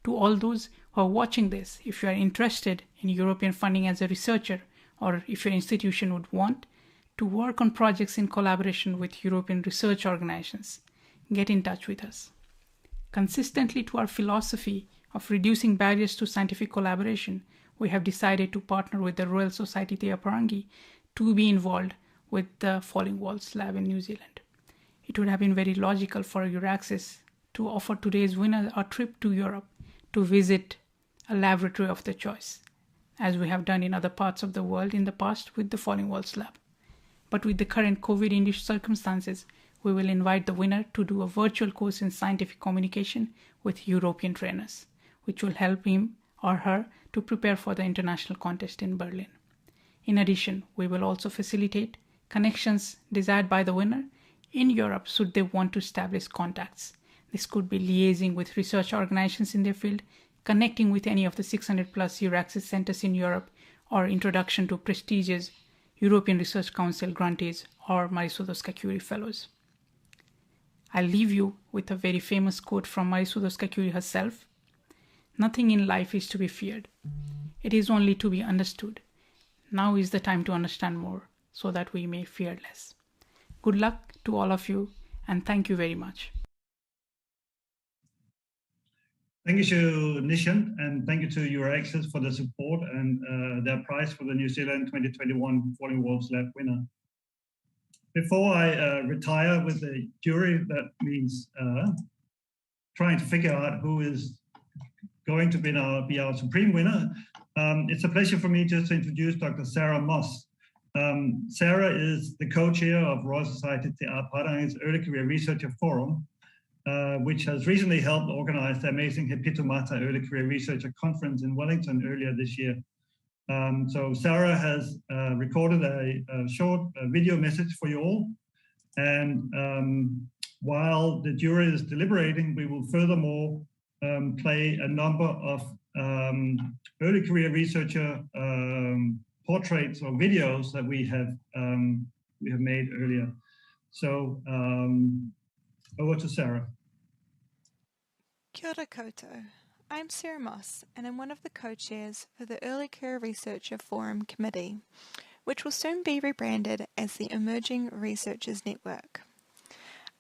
To all those who are watching this, if you are interested in European funding as a researcher or if your institution would want, to work on projects in collaboration with European research organizations, get in touch with us. Consistently to our philosophy of reducing barriers to scientific collaboration, we have decided to partner with the Royal Society Te Apārangi to be involved with the Falling Walls Lab in New Zealand. It would have been very logical for Euraxess to offer today's winner a trip to Europe to visit a laboratory of their choice, as we have done in other parts of the world in the past with the Falling Walls Lab. But with the current COVID-induced circumstances, we will invite the winner to do a virtual course in scientific communication with European trainers, which will help him or her to prepare for the international contest in Berlin. In addition, we will also facilitate connections desired by the winner in Europe should they want to establish contacts. This could be liaising with research organizations in their field, connecting with any of the 600 plus Euraxess centers in Europe, or introduction to prestigious European Research Council grantees or Marisudowska Curie Fellows. I'll leave you with a very famous quote from Marisudowska Curie herself. Nothing in life is to be feared. It is only to be understood. Now is the time to understand more so that we may fear less. Good luck to all of you, and thank you very much. Thank you to Nishant, and thank you to Euraxess for the support and their prize for the New Zealand 2021 Falling Walls Lab winner. Before I retire with the jury, that means trying to figure out who is going to be our supreme winner. It's a pleasure for me just to introduce Dr. Sarah Moss. Sarah is the co-chair of Royal Society Te Apārangi's Early Career Researcher Forum, which has recently helped organize the amazing He Pitumata Early Career Researcher Conference in Wellington earlier this year. So Sarah has recorded a short video message for you all. And while the jury is deliberating, we will furthermore play a number of early career researcher portraits or videos that we have made earlier. So over to Sarah. Kia ora koutou. I'm Sarah Moss, and I'm one of the co-chairs for the Early Career Researcher Forum Committee, which will soon be rebranded as the Emerging Researchers Network.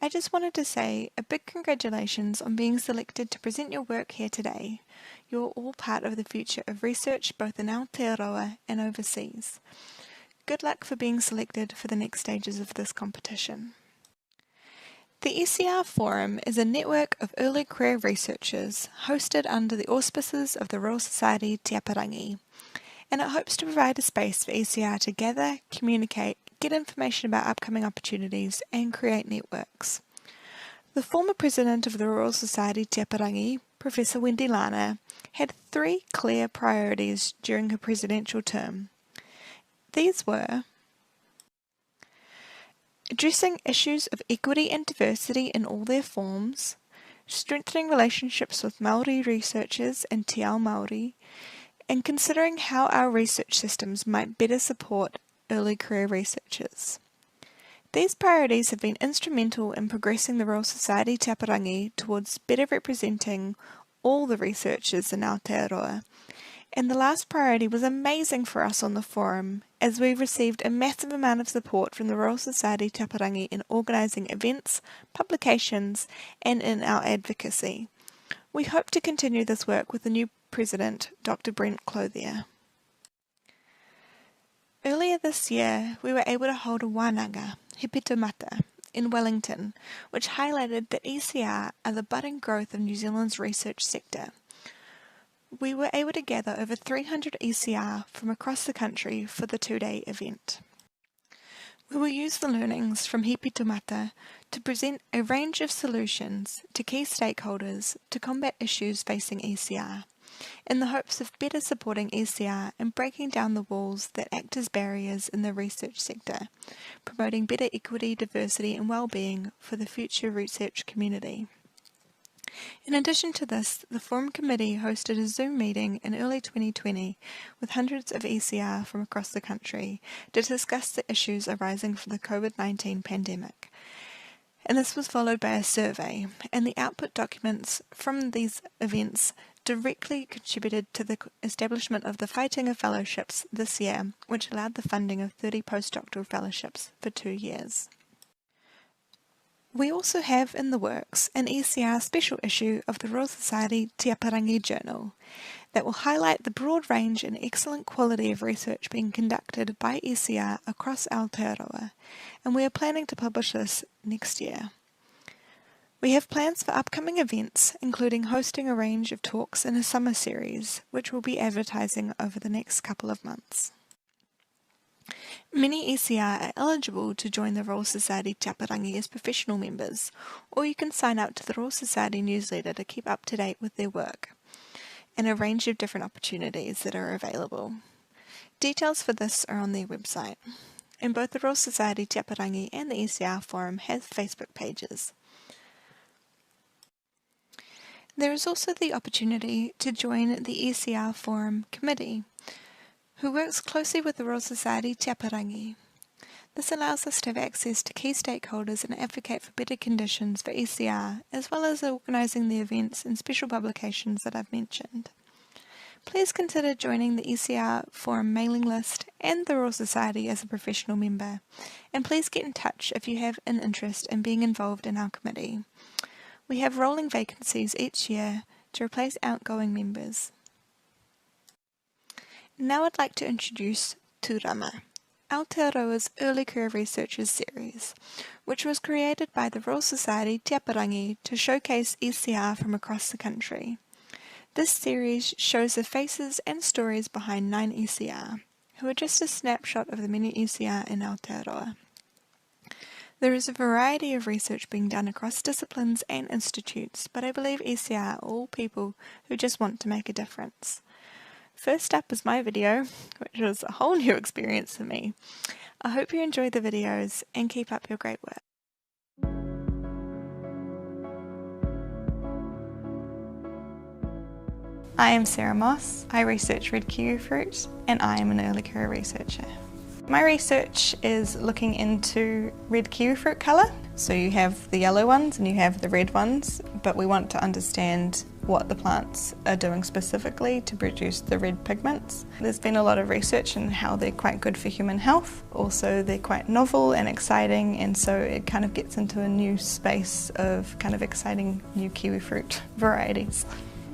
I just wanted to say a big congratulations on being selected to present your work here today. You're all part of the future of research both in Aotearoa and overseas. Good luck for being selected for the next stages of this competition. The ECR Forum is a network of early career researchers hosted under the auspices of the Royal Society Te Apārangi, and it hopes to provide a space for ECR to gather, communicate, get information about upcoming opportunities, and create networks. The former president of the Royal Society Te Apārangi, Professor Wendy Lara, had 3 clear priorities during her presidential term. These were addressing issues of equity and diversity in all their forms, strengthening relationships with Māori researchers and Te Ao Māori, and considering how our research systems might better support early career researchers. These priorities have been instrumental in progressing the Royal Society Te Apārangi towards better representing all the researchers in Aotearoa, and the last priority was amazing for us on the forum, as we received a massive amount of support from the Royal Society Te Apārangi in organising events, publications, and in our advocacy. We hope to continue this work with the new President, Dr. Brent Clothier. Earlier this year, we were able to hold a wānanga, He Pitumata, in Wellington, which highlighted that ECR are the budding growth of New Zealand's research sector. We were able to gather over 300 ECR from across the country for the 2-day event. We will use the learnings from He Pitumata to present a range of solutions to key stakeholders to combat issues facing ECR, in the hopes of better supporting ECR and breaking down the walls that act as barriers in the research sector, promoting better equity, diversity and well-being for the future research community. In addition to this, the Forum Committee hosted a Zoom meeting in early 2020 with hundreds of ECR from across the country to discuss the issues arising from the COVID-19 pandemic. And this was followed by a survey, and the output documents from these events directly contributed to the establishment of the Whaitanga Fellowships this year, which allowed the funding of 30 postdoctoral fellowships for 2 years. We also have in the works an ECR special issue of the Royal Society Te Apārangi Journal that will highlight the broad range and excellent quality of research being conducted by ECR across Aotearoa, and we are planning to publish this next year. We have plans for upcoming events, including hosting a range of talks in a summer series, which we'll be advertising over the next couple of months. Many ECR are eligible to join the Royal Society Te Apārangi as professional members, or you can sign up to the Royal Society newsletter to keep up to date with their work, and a range of different opportunities that are available. Details for this are on their website, and both the Royal Society Te Apārangi and the ECR Forum have Facebook pages. There is also the opportunity to join the ECR Forum Committee, who works closely with the Royal Society Te Apārangi. This allows us to have access to key stakeholders and advocate for better conditions for ECR, as well as organising the events and special publications that I've mentioned. Please consider joining the ECR Forum mailing list and the Royal Society as a professional member, and please get in touch if you have an interest in being involved in our committee. We have rolling vacancies each year to replace outgoing members. Now I'd like to introduce Tūrama, Aotearoa's Early Career Researchers Series, which was created by the Royal Society Te Apārangi to showcase ECR from across the country. This series shows the faces and stories behind 9 ECR, who are just a snapshot of the many ECR in Aotearoa. There is a variety of research being done across disciplines and institutes, but I believe ECR are all people who just want to make a difference. First up is my video, which was a whole new experience for me. I hope you enjoyed the videos and keep up your great work. I am Sarah Moss. I research red kiwi fruit, and I am an early career researcher. My research is looking into red kiwi fruit colour. So you have the yellow ones and you have the red ones, but we want to understand what the plants are doing specifically to produce the red pigments. There's been a lot of research in how they're quite good for human health. Also, they're quite novel and exciting, and so it kind of gets into a new space of kind of exciting new kiwi fruit varieties.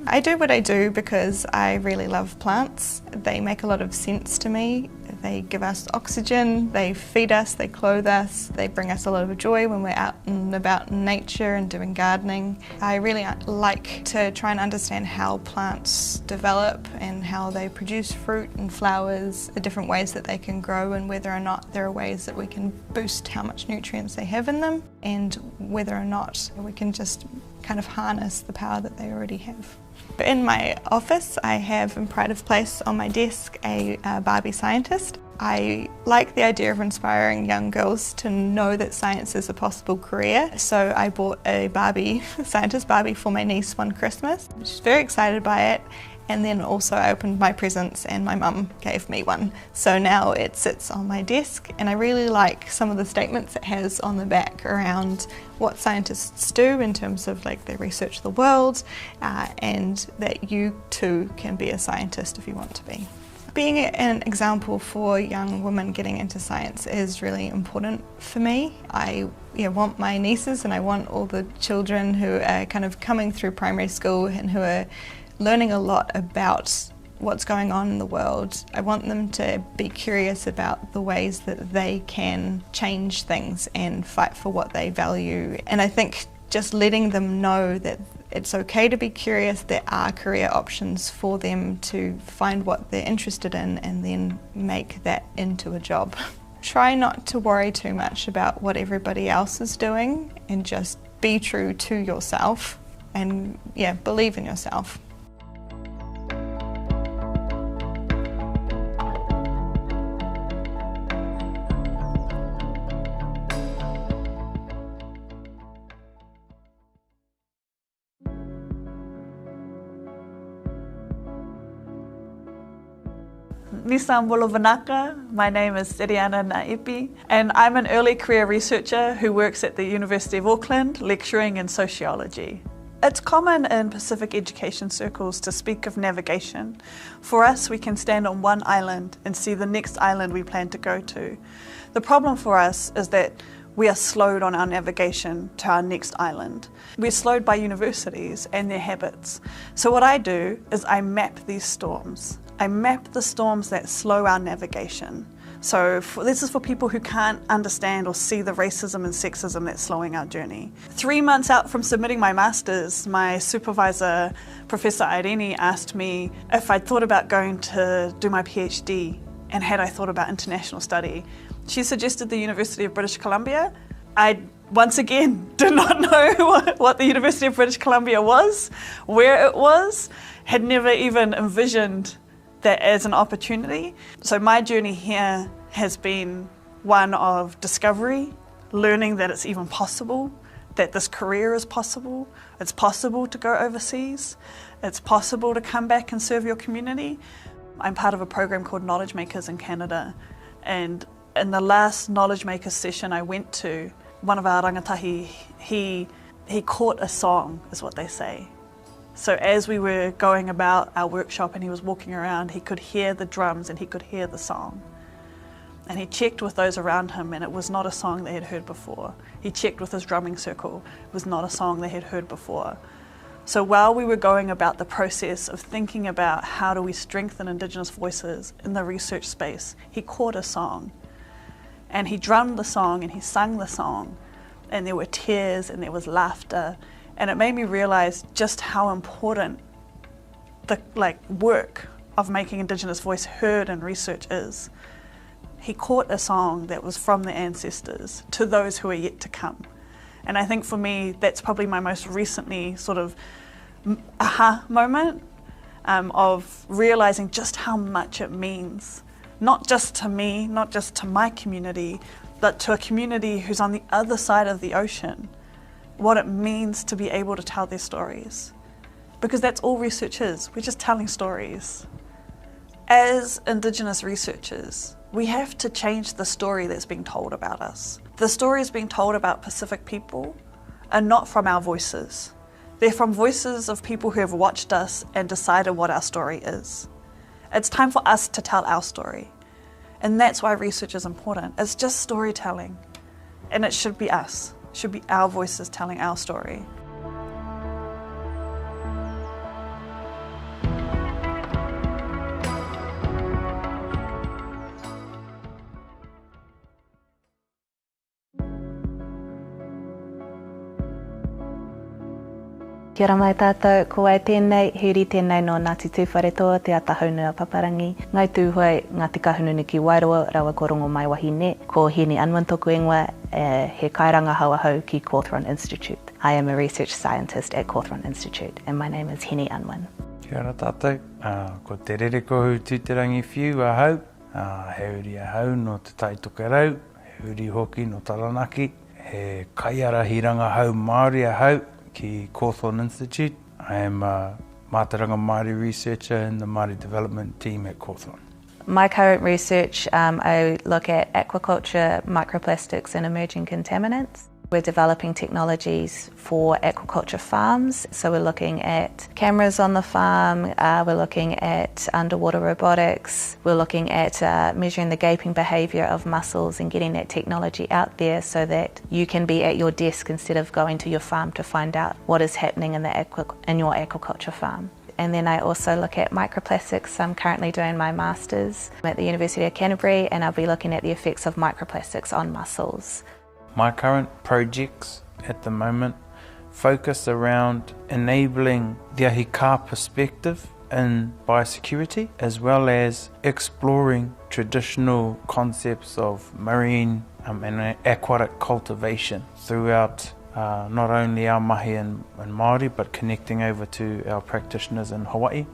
I do what I do because I really love plants. They make a lot of sense to me. They give us oxygen, they feed us, they clothe us, they bring us a lot of joy when we're out and about in nature and doing gardening. I really like to try and understand how plants develop and how they produce fruit and flowers, the different ways that they can grow, and whether or not there are ways that we can boost how much nutrients they have in them, and whether or not we can just kind of harness the power that they already have. In my office, I have in pride of place on my desk a Barbie scientist. I like the idea of inspiring young girls to know that science is a possible career, so I bought a scientist Barbie for my niece one Christmas. She's very excited by it, and then also I opened my presents and my mum gave me one. So now it sits on my desk, and I really like some of the statements it has on the back around what scientists do in terms of like they research the world, and that you too can be a scientist if you want to be. Being an example for young women getting into science is really important for me. I want my nieces and I want all the children who are kind of coming through primary school and who are learning a lot about what's going on in the world. I want them to be curious about the ways that they can change things and fight for what they value. And I think just letting them know that it's okay to be curious, there are career options for them to find what they're interested in and then make that into a job. Try not to worry too much about what everybody else is doing and just be true to yourself and believe in yourself. Nisam Wolovanaka. My name is Siriana Naipi, and I'm an early career researcher who works at the University of Auckland lecturing in sociology. It's common in Pacific education circles to speak of navigation. For us, we can stand on one island and see the next island we plan to go to. The problem for us is that we are slowed on our navigation to our next island. We're slowed by universities and their habits. So what I do is I map these storms. I map the storms that slow our navigation. So this is for people who can't understand or see the racism and sexism that's slowing our journey. 3 months out from submitting my master's, my supervisor, Professor Irene, asked me if I'd thought about going to do my PhD and had I thought about international study. She suggested the University of British Columbia. I, once again, did not know what the University of British Columbia was, where it was, had never even envisioned that as an opportunity. So my journey here has been one of discovery, learning that it's even possible, that this career is possible. It's possible to go overseas. It's possible to come back and serve your community. I'm part of a program called Knowledge Makers in Canada. And in the last Knowledge Makers session I went to, one of our rangatahi, he caught a song, is what they say. So as we were going about our workshop and he was walking around, he could hear the drums and he could hear the song. And he checked with those around him and it was not a song they had heard before. He checked with his drumming circle, it was not a song they had heard before. So while we were going about the process of thinking about how do we strengthen Indigenous voices in the research space, he caught a song. And he drummed the song and he sang the song. And there were tears and there was laughter. And it made me realize just how important the work of making Indigenous voice heard in research is. He caught a song that was from the ancestors to those who are yet to come. And I think for me, that's probably my most recently sort of aha moment of realizing just how much it means, not just to me, not just to my community, but to a community who's on the other side of the ocean. What it means to be able to tell their stories. Because that's all research is, we're just telling stories. As Indigenous researchers, we have to change the story that's being told about us. The stories being told about Pacific people are not from our voices. They're from voices of people who have watched us and decided what our story is. It's time for us to tell our story. And that's why research is important. It's just storytelling. And it should be us. Should be our voices telling our story. Kia ora mai tātou, ko ai tēnei, huri tēnei no Ngāti Tūwharetoa, te Atahunua Paparangi. Ngai tūhoi, Ngāti Kahununi ki Wairoa, rawa korongo mai wahine, ko Hini Anwan toku ingoa, he kairanga hauahau ki Cawthron Institute. I am a research scientist at Cawthron Institute, and my name is Hini Anwan. Kia ora tātou, ko te rereko tūterangi whiu ahau, he uri ahau no te taitoka rau, he uri hoki no Taranaki, he kaiara hiranga hau Māori ahau, ki Cawthron Institute. I am a Mātauranga Māori researcher in the Māori development team at Cawthron. My current research, I look at aquaculture, microplastics and emerging contaminants. We're developing technologies for aquaculture farms. So we're looking at cameras on the farm, we're looking at underwater robotics, we're looking at measuring the gaping behaviour of mussels and getting that technology out there so that you can be at your desk instead of going to your farm to find out what is happening in your aquaculture farm. And then I also look at microplastics. I'm currently doing my master's at the University of Canterbury, and I'll be looking at the effects of microplastics on mussels. My current projects at the moment focus around enabling the ahi ka perspective in biosecurity, as well as exploring traditional concepts of marine and aquatic cultivation throughout not only our mahi and Māori, but connecting over to our practitioners in Hawaii.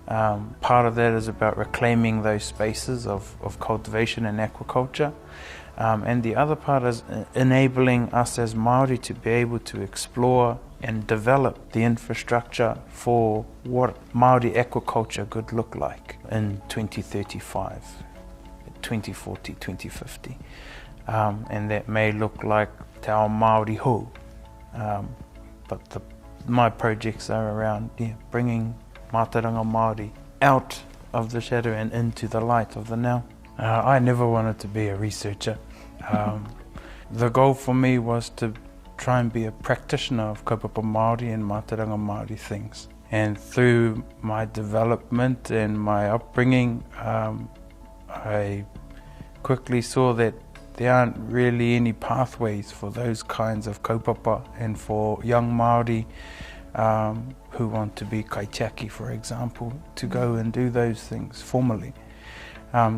Part of that is about reclaiming those spaces of cultivation and aquaculture. And the other part is enabling us as Māori to be able to explore and develop the infrastructure for what Māori aquaculture could look like in 2035, 2040, 2050. And that may look like te ao Māori hou. But the my projects are around bringing mātauranga Māori out of the shadow and into the light of the now. I never wanted to be a researcher. The goal for me was to try and be a practitioner of kaupapa Māori and mātauranga Māori things. And through my development and my upbringing, I quickly saw that there aren't really any pathways for those kinds of kaupapa and for young Māori who want to be kaitiaki, for example, to go and do those things formally.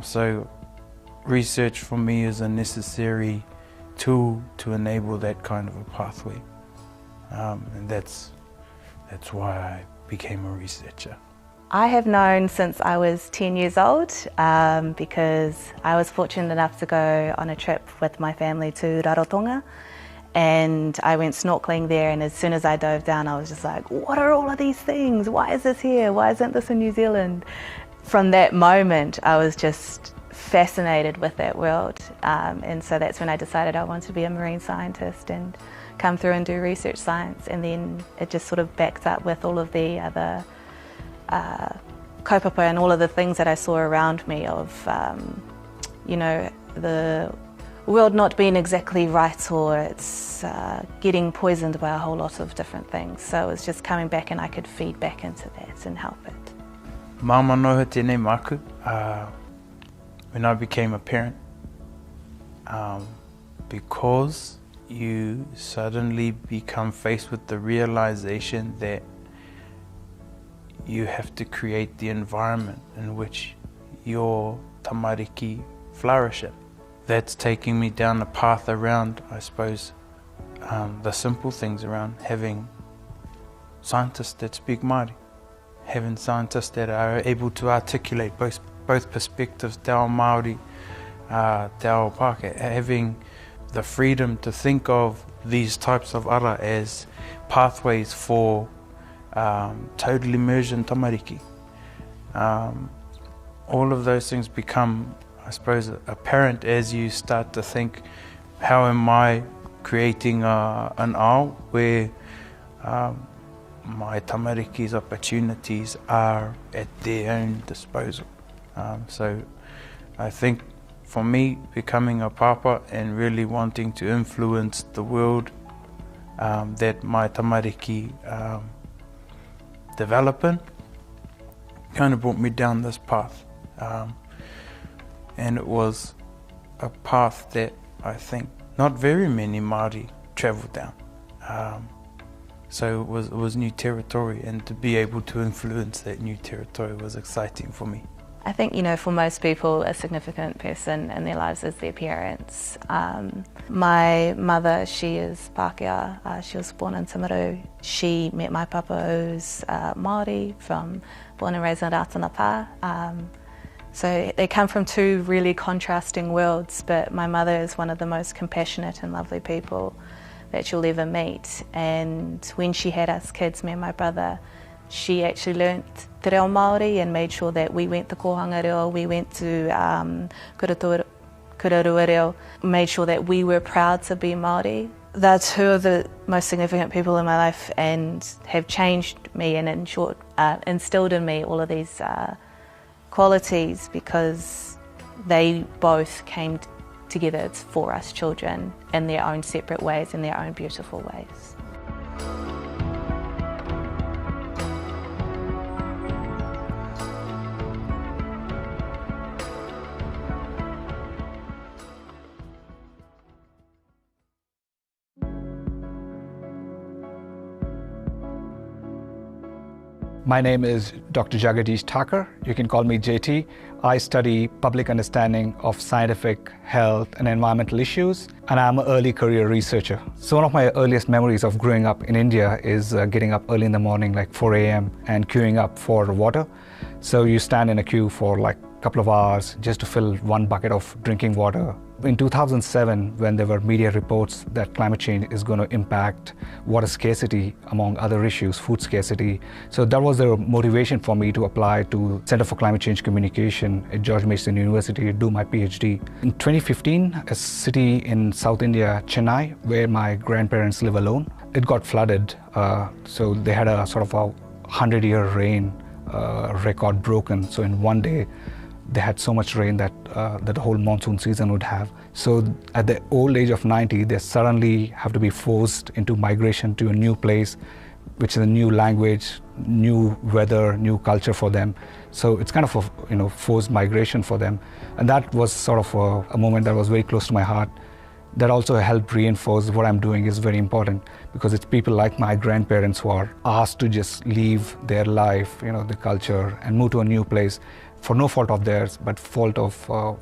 So research for me is a necessary tool to enable that kind of a pathway. And that's why I became a researcher. I have known since I was 10 years old because I was fortunate enough to go on a trip with my family to Rarotonga, and I went snorkeling there, and as soon as I dove down I was just like, what are all of these things? Why is this here? Why isn't this in New Zealand? From that moment I was just fascinated with that world, and so that's when I decided I wanted to be a marine scientist and come through and do research science, and then it just sort of backed up with all of the other kaupapa and all of the things that I saw around me of, you know, the world not being exactly right, or it's getting poisoned by a whole lot of different things. So it was just coming back and I could feed back into that and help it. Mama noha tēnei māku, when I became a parent, because you suddenly become faced with the realization that you have to create the environment in which your tamariki flourish in. That's taking me down a path around, I suppose, the simple things around having scientists that speak Māori, having scientists that are able to articulate both perspectives, te ao Māori, te ao Pākehā, having the freedom to think of these types of ara as pathways for total immersion tamariki. All of those things become, I suppose, apparent as you start to think, how am I creating an ao where my tamariki's opportunities are at their own disposal. So I think for me, becoming a papa and really wanting to influence the world that my tamariki develop in, kind of brought me down this path. And it was a path that I think not very many Māori travel down. So it was new territory, and to be able to influence that new territory was exciting for me. I think, you know, for most people, a significant person in their lives is their parents. My mother, she is Pākehā. She was born in Timaru. She met my papa, who's Māori, born and raised in Ratanapā. So they come from two really contrasting worlds, but my mother is one of the most compassionate and lovely people that you'll ever meet. And when she had us kids, me and my brother, she actually learnt te reo Māori and made sure that we went to kohanga reo, we went to kurarua reo, made sure that we were proud to be Māori. They're two of the most significant people in my life and have changed me and instilled in me all of these qualities, because they both came together for us children in their own separate ways, in their own beautiful ways. My name is Dr. Jagadish Thakur. You can call me JT. I study public understanding of scientific, health, and environmental issues, and I'm an early career researcher. So one of my earliest memories of growing up in India is getting up early in the morning, like 4 a.m., and queuing up for water. So you stand in a queue for like a couple of hours just to fill one bucket of drinking water. In 2007, when there were media reports that climate change is going to impact water scarcity, among other issues, food scarcity, so that was the motivation for me to apply to Center for Climate Change Communication at George Mason University to do my PhD. In 2015, a city in South India, Chennai, where my grandparents live alone, it got flooded. So they had a sort of a 100-year rain record broken. So in one day, they had so much rain that the whole monsoon season would have. So at the old age of 90, they suddenly have to be forced into migration to a new place, which is a new language, new weather, new culture for them. So it's kind of a forced migration for them. And that was sort of a moment that was very close to my heart. That also helped reinforce what I'm doing is very important, because it's people like my grandparents who are asked to just leave their life, the culture, and move to a new place for no fault of theirs, but fault of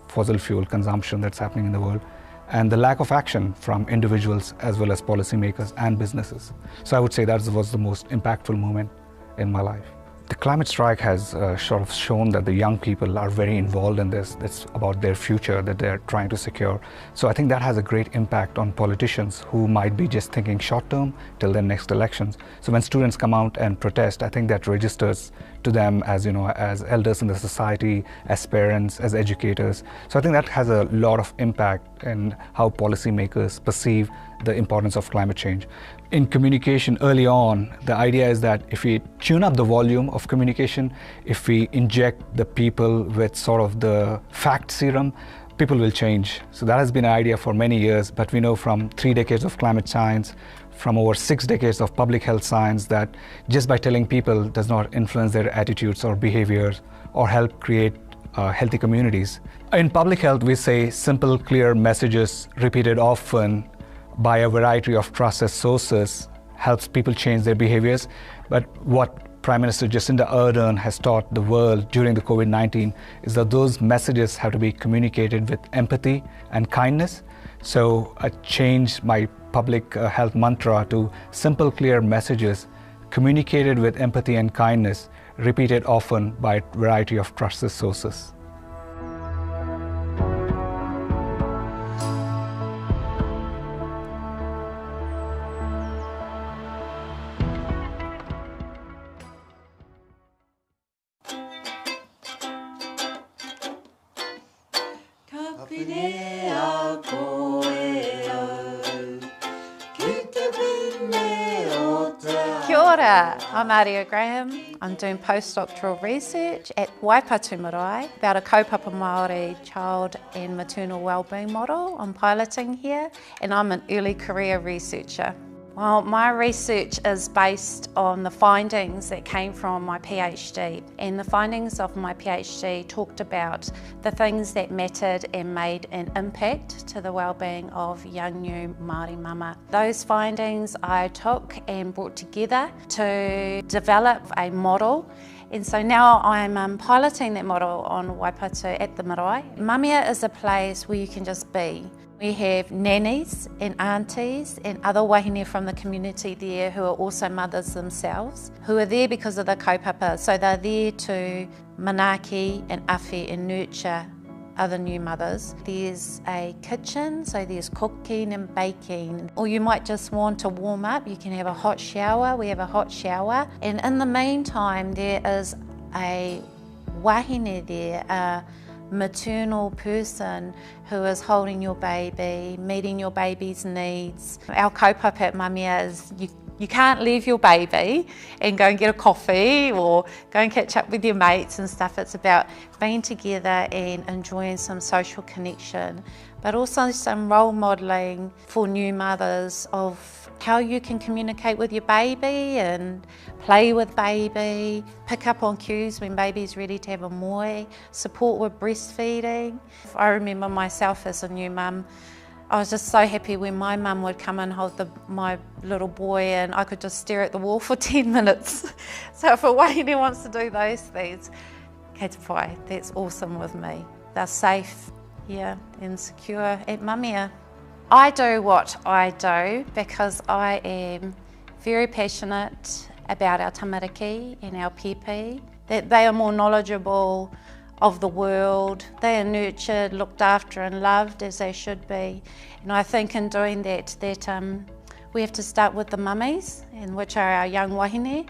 fossil fuel consumption that's happening in the world, and the lack of action from individuals as well as policymakers and businesses. So I would say that was the most impactful moment in my life. The climate strike has sort of shown that the young people are very involved in this. It's about their future that they're trying to secure. So I think that has a great impact on politicians who might be just thinking short term till their next elections. So when students come out and protest, I think that registers to them as, as elders in the society, as parents, as educators. So I think that has a lot of impact in how policymakers perceive the importance of climate change. In communication early on, the idea is that if we tune up the volume of communication, if we inject the people with sort of the fact serum, people will change. So that has been an idea for many years, but we know from 3 decades of climate science, from over 6 decades of public health science, that just by telling people does not influence their attitudes or behaviors or help create healthy communities. In public health, we say simple, clear messages repeated often by a variety of trusted sources helps people change their behaviors. But what Prime Minister Jacinda Ardern has taught the world during the COVID-19 is that those messages have to be communicated with empathy and kindness. So I changed my public health mantra to simple, clear messages communicated with empathy and kindness, repeated often by a variety of trusted sources. I'm Aria Graham. I'm doing postdoctoral research at Waipatu Marae about a kaupapa Māori child and maternal wellbeing model I'm piloting here, and I'm an early career researcher. Well, my research is based on the findings that came from my PhD, and the findings of my PhD talked about the things that mattered and made an impact to the wellbeing of young new Māori mama. Those findings I took and brought together to develop a model. And so now I'm piloting that model on Waipatu at the marae. Mamia is a place where you can just be. We have nannies and aunties and other wahine from the community there who are also mothers themselves, who are there because of the kaupapa. So they're there to manaaki and awhi and nurture other new mothers. There's a kitchen, so there's cooking and baking. Or you might just want to warm up, you can have a hot shower. We have a hot shower. And in the meantime, there is a wahine there, a maternal person who is holding your baby, meeting your baby's needs. Our kaupapa at Mamia is you can't leave your baby and go and get a coffee or go and catch up with your mates and stuff. It's about being together and enjoying some social connection, but also some role modelling for new mothers of how you can communicate with your baby and play with baby, pick up on cues when baby's ready to have a moe, support with breastfeeding. I remember myself as a new mum, I was just so happy when my mum would come and hold my little boy and I could just stare at the wall for 10 minutes. So if a wahine wants to do those things, kei te whai, that's awesome with me. They're safe here and secure at Mamia. I do what I do because I am very passionate about our tamariki and our pipi, that they are more knowledgeable of the world. They are nurtured, looked after and loved as they should be. And I think in doing that we have to start with the mummies, and which are our young wahine,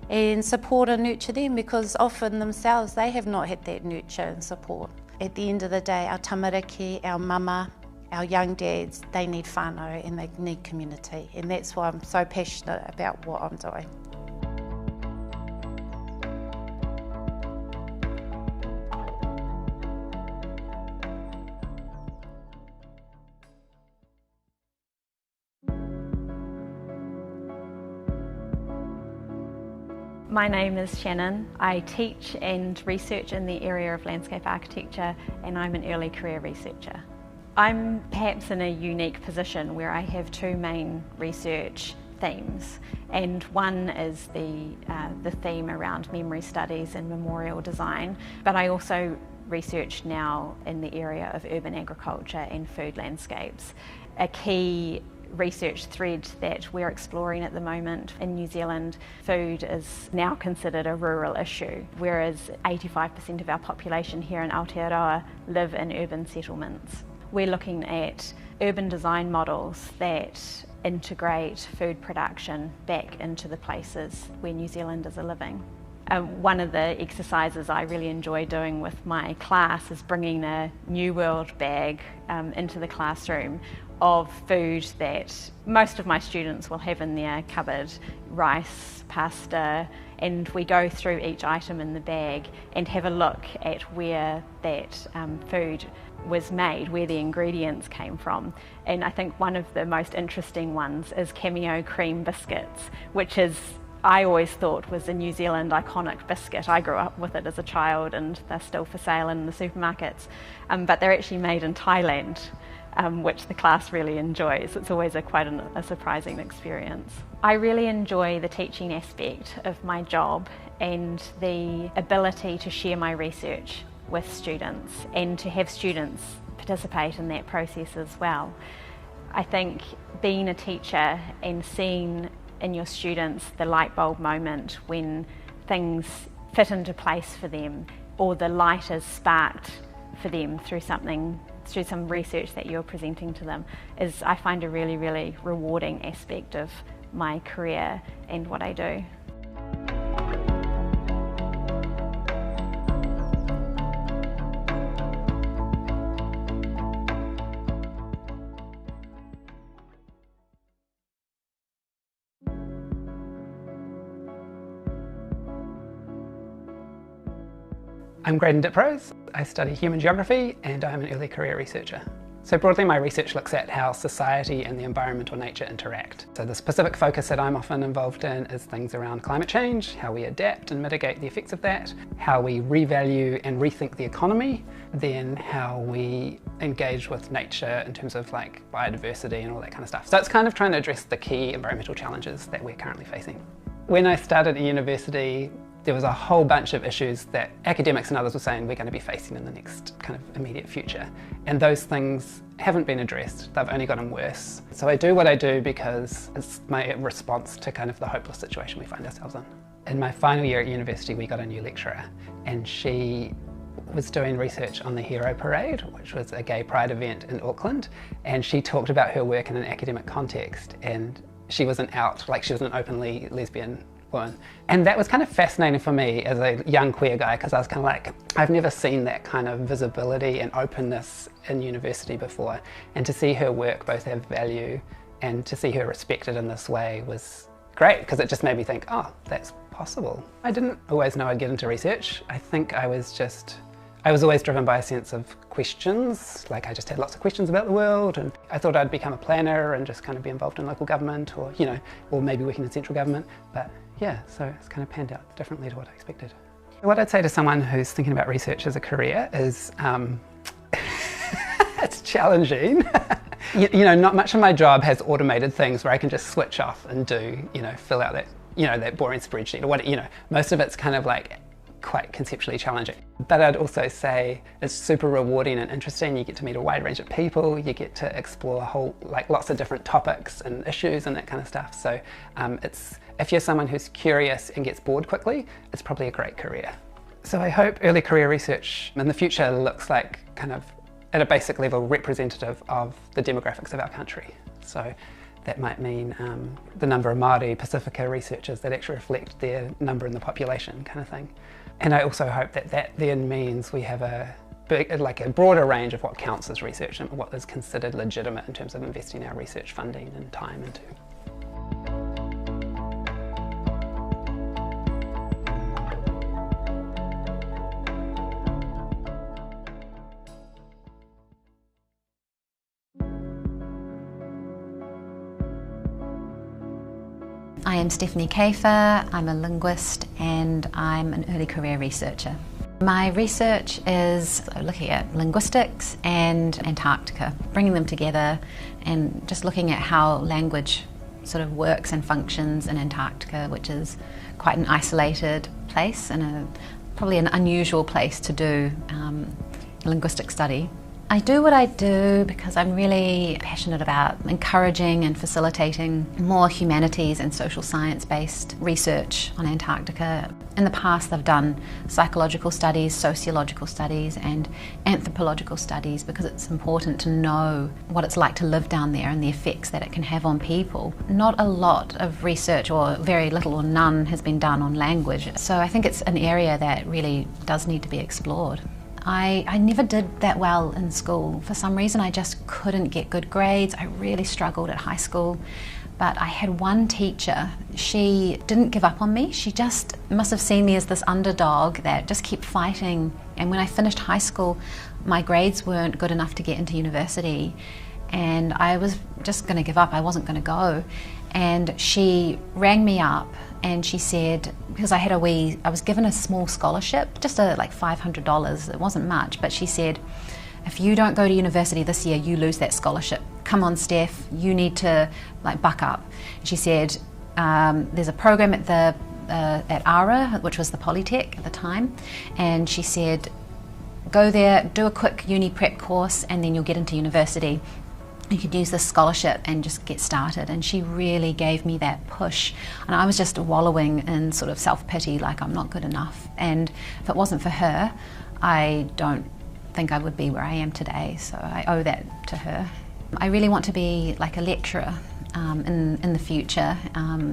and support and nurture them, because often themselves they have not had that nurture and support. At the end of the day, our tamariki, our mama, our young dads, they need whānau and they need community, and that's why I'm so passionate about what I'm doing. My name is Shannon. I teach and research in the area of landscape architecture, and I'm an early career researcher. I'm perhaps in a unique position where I have two main research themes, and one is the theme around memory studies and memorial design, but I also research now in the area of urban agriculture and food landscapes. A key research thread that we're exploring at the moment in New Zealand, food is now considered a rural issue, whereas 85% of our population here in Aotearoa live in urban settlements. We're looking at urban design models that integrate food production back into the places where New Zealanders are living. One of the exercises I really enjoy doing with my class is bringing a New World bag into the classroom of food that most of my students will have in their cupboard, rice, pasta, and we go through each item in the bag and have a look at where that food was made, where the ingredients came from. And I think one of the most interesting ones is cameo cream biscuits, which is, I always thought, was a New Zealand iconic biscuit. I grew up with it as a child and they're still for sale in the supermarkets, but they're actually made in Thailand, which the class really enjoys. It's always quite a surprising experience. I really enjoy the teaching aspect of my job and the ability to share my research with students and to have students participate in that process as well. I think being a teacher and seeing in your students the light bulb moment when things fit into place for them, or the light is sparked for them through some research that you're presenting to them, is, I find, a really, really rewarding aspect of my career and what I do. I'm Graydon Diprose. I study human geography and I'm an early career researcher. So broadly, my research looks at how society and the environment or nature interact. So the specific focus that I'm often involved in is things around climate change, how we adapt and mitigate the effects of that, how we revalue and rethink the economy, then how we engage with nature in terms of like biodiversity and all that kind of stuff. So it's kind of trying to address the key environmental challenges that we're currently facing. When I started at university, there was a whole bunch of issues that academics and others were saying we're going to be facing in the next kind of immediate future. And those things haven't been addressed, they've only gotten worse. So I do what I do because it's my response to kind of the hopeless situation we find ourselves in. In my final year at university, we got a new lecturer and she was doing research on the Hero Parade, which was a gay pride event in Auckland. And she talked about her work in an academic context, and she wasn't out, like she was an openly lesbian woman. And that was kind of fascinating for me as a young queer guy, because I was kind of like, I've never seen that kind of visibility and openness in university before. And to see her work both have value and to see her respected in this way was great, because it just made me think, oh, that's possible. I didn't always know I'd get into research. I think I was always driven by a sense of questions. Like, I just had lots of questions about the world, and I thought I'd become a planner and just kind of be involved in local government, or, you know, or maybe working in central government. But yeah, so it's kind of panned out differently to what I expected. What I'd say to someone who's thinking about research as a career is, it's challenging. You know, not much of my job has automated things where I can just switch off and do, you know, fill out that, you know, that boring spreadsheet or what, you know, most of it's kind of like quite conceptually challenging. But I'd also say it's super rewarding and interesting. You get to meet a wide range of people, you get to explore lots of different topics and issues and that kind of stuff. So if you're someone who's curious and gets bored quickly, it's probably a great career. So I hope early career research in the future looks like kind of at a basic level representative of the demographics of our country. So that might mean the number of Māori Pacifica researchers that actually reflect their number in the population kind of thing. And I also hope that that then means we have a like a broader range of what counts as research and what is considered legitimate in terms of investing our research funding and time into. I am Stephanie Kafer, I'm a linguist and I'm an early career researcher. My research is looking at linguistics and Antarctica, bringing them together and just looking at how language sort of works and functions in Antarctica, which is quite an isolated place and probably an unusual place to do linguistic study. I do what I do because I'm really passionate about encouraging and facilitating more humanities and social science-based research on Antarctica. In the past, I've done psychological studies, sociological studies, and anthropological studies because it's important to know what it's like to live down there and the effects that it can have on people. Not a lot of research, or very little or none, has been done on language, so I think it's an area that really does need to be explored. I never did that well in school. For some reason, I just couldn't get good grades. I really struggled at high school. But I had one teacher, she didn't give up on me. She just must have seen me as this underdog that just kept fighting. And when I finished high school, my grades weren't good enough to get into university. And I was just going to give up. I wasn't going to go. And she rang me up and she said, because I was given a small scholarship, just like $500, it wasn't much, but she said, if you don't go to university this year, you lose that scholarship. Come on, Steph, you need to buck up. And she said, there's a program at Lara, which was the Polytech at the time, and she said, go there, do a quick uni prep course, and then you'll get into university. You could use this scholarship and just get started. And she really gave me that push. And I was just wallowing in sort of self-pity, like I'm not good enough. And if it wasn't for her, I don't think I would be where I am today. So I owe that to her. I really want to be like a lecturer in the future,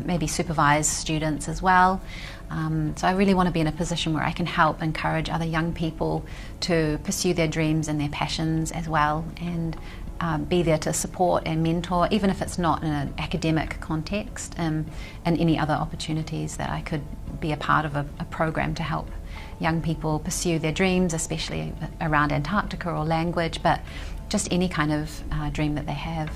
maybe supervise students as well. So I really want to be in a position where I can help encourage other young people to pursue their dreams and their passions as well, and be there to support and mentor, even if it's not in an academic context, and any other opportunities that I could be a part of a program to help young people pursue their dreams, especially around Antarctica or language, but just any kind of dream that they have.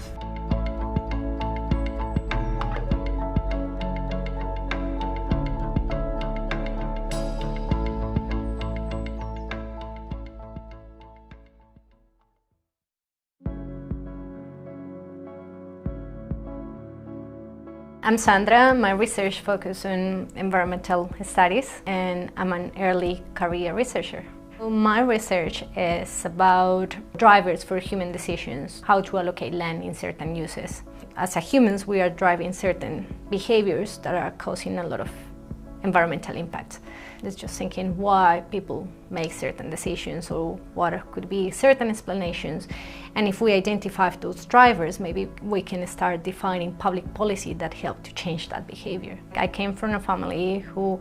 I'm Sandra. My research focuses on environmental studies, and I'm an early career researcher. My research is about drivers for human decisions, how to allocate land in certain uses. As humans, we are driving certain behaviors that are causing a lot of environmental impact. It's just thinking why people make certain decisions or what could be certain explanations. And if we identify those drivers, maybe we can start defining public policy that help to change that behavior. I came from a family who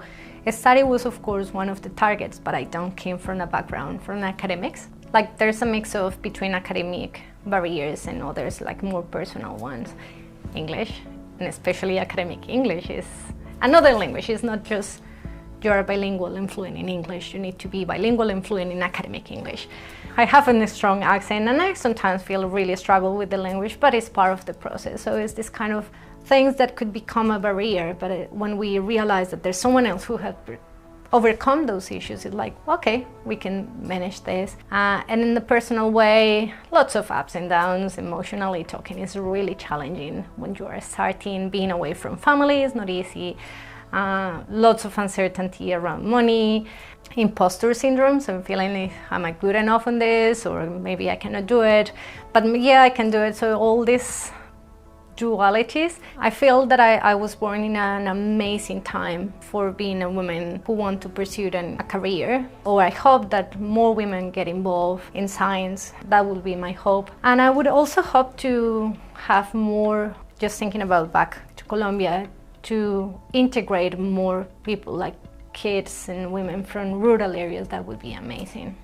study was of course one of the targets, but I don't came from a background from academics. Like there's a mix of between academic barriers and others like more personal ones. English, and especially academic English, is another language. It's not just you're bilingual and fluent in English, you need to be bilingual and fluent in academic English. I have a strong accent and I sometimes feel really struggle with the language, but it's part of the process. So it's this kind of things that could become a barrier, but when we realize that there's someone else who has overcome those issues, it's like, okay, we can manage this. And in the personal way, lots of ups and downs. Emotionally talking is really challenging when you are starting. Being away from family is not easy. Lots of uncertainty around money, imposter syndrome, so feeling like, am I good enough on this, or maybe I cannot do it, but yeah, I can do it. So all these dualities. I feel that I was born in an amazing time for being a woman who want to pursue a career, or I hope that more women get involved in science. That would be my hope. And I would also hope to have more, just thinking about back to Colombia, to integrate more people like kids and women from rural areas. That would be amazing.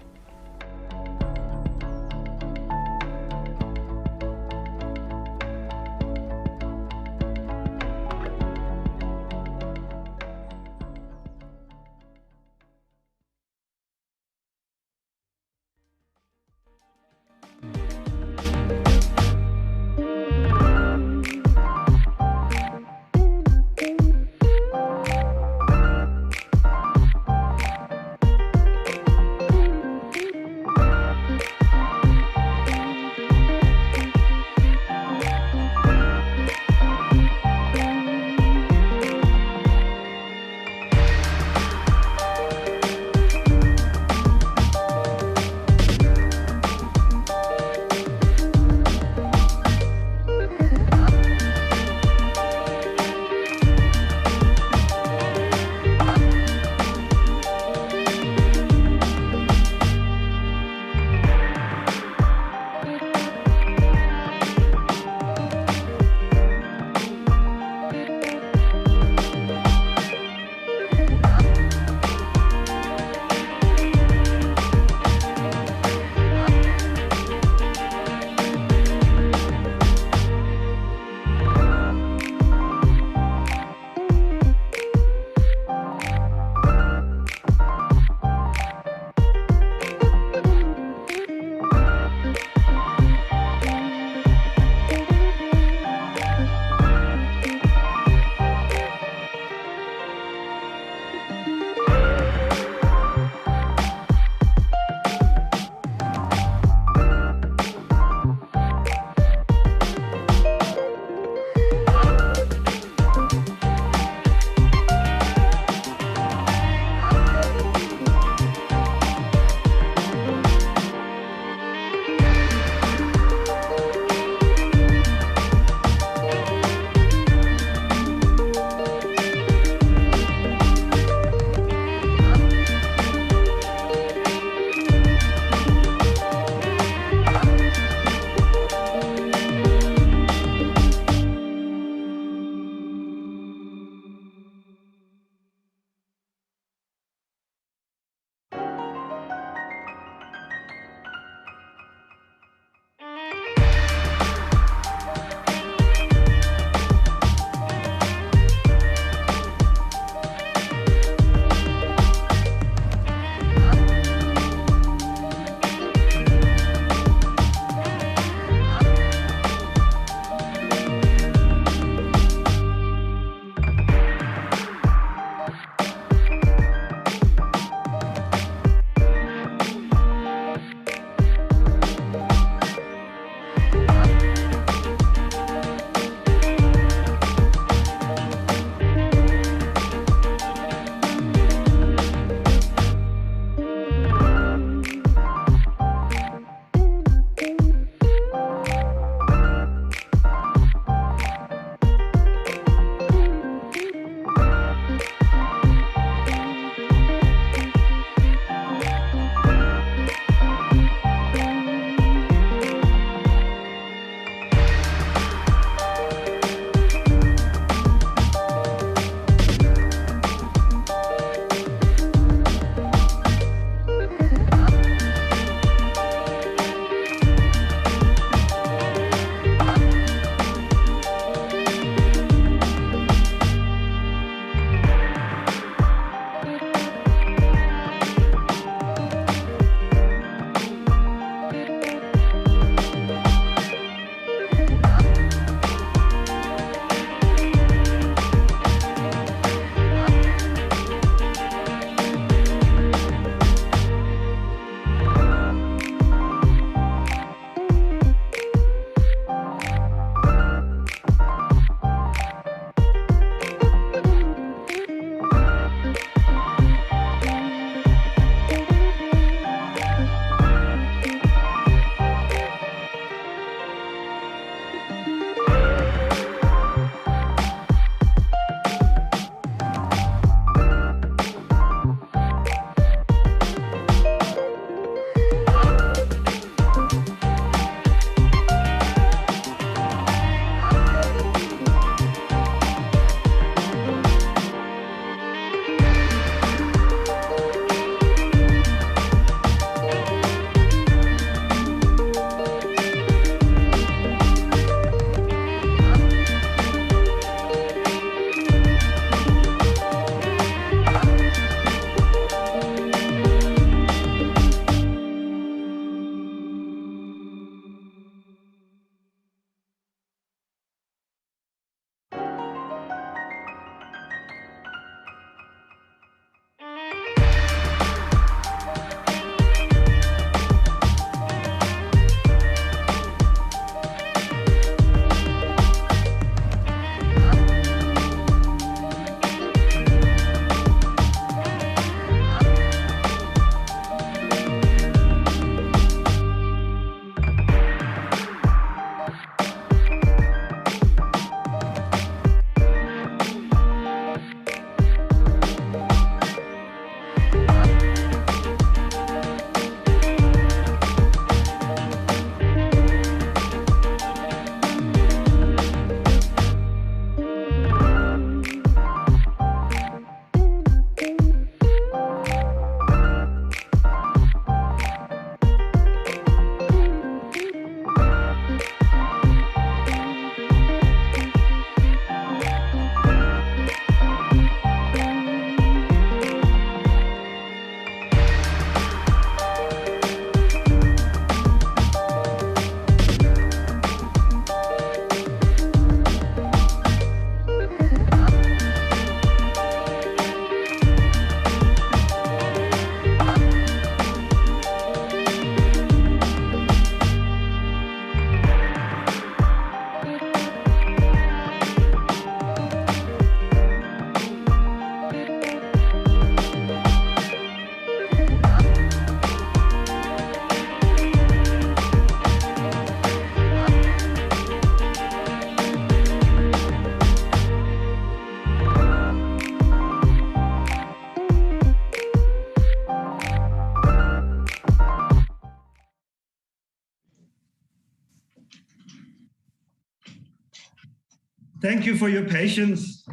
Thank you for your patience.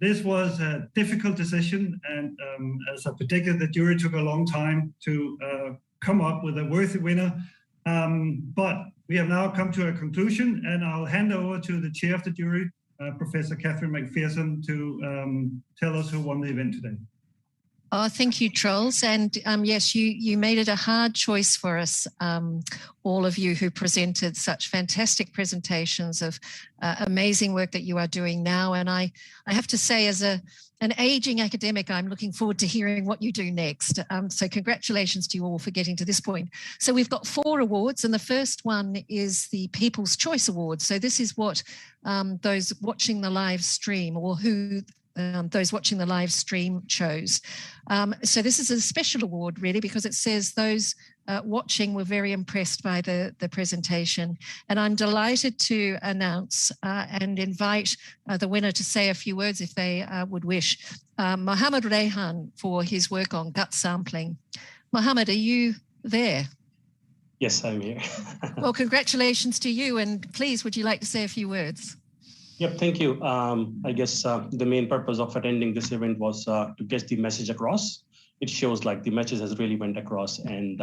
This was a difficult decision, and as I predicted, the jury took a long time to come up with a worthy winner. But we have now come to a conclusion, and I'll hand over to the chair of the jury, Professor Catherine McPherson, to tell us who won the event today. Oh, thank you, Trolls. And yes, you made it a hard choice for us, all of you who presented such fantastic presentations of amazing work that you are doing now. And I have to say, as an aging academic, I'm looking forward to hearing what you do next. So congratulations to you all for getting to this point. So we've got 4 awards, and the first one is the People's Choice Award. So this is what those watching the live stream, or who those watching the live stream chose. So this is a special award, really, because it says those watching were very impressed by the presentation. And I'm delighted to announce and invite the winner to say a few words, if they would wish. Mohammed Rehan, for his work on gut sampling. Mohammed, are you there? Yes, I'm here. Well, congratulations to you. And please, would you like to say a few words? Yep, thank you. I guess the main purpose of attending this event was to get the message across. It shows like the message has really went across, and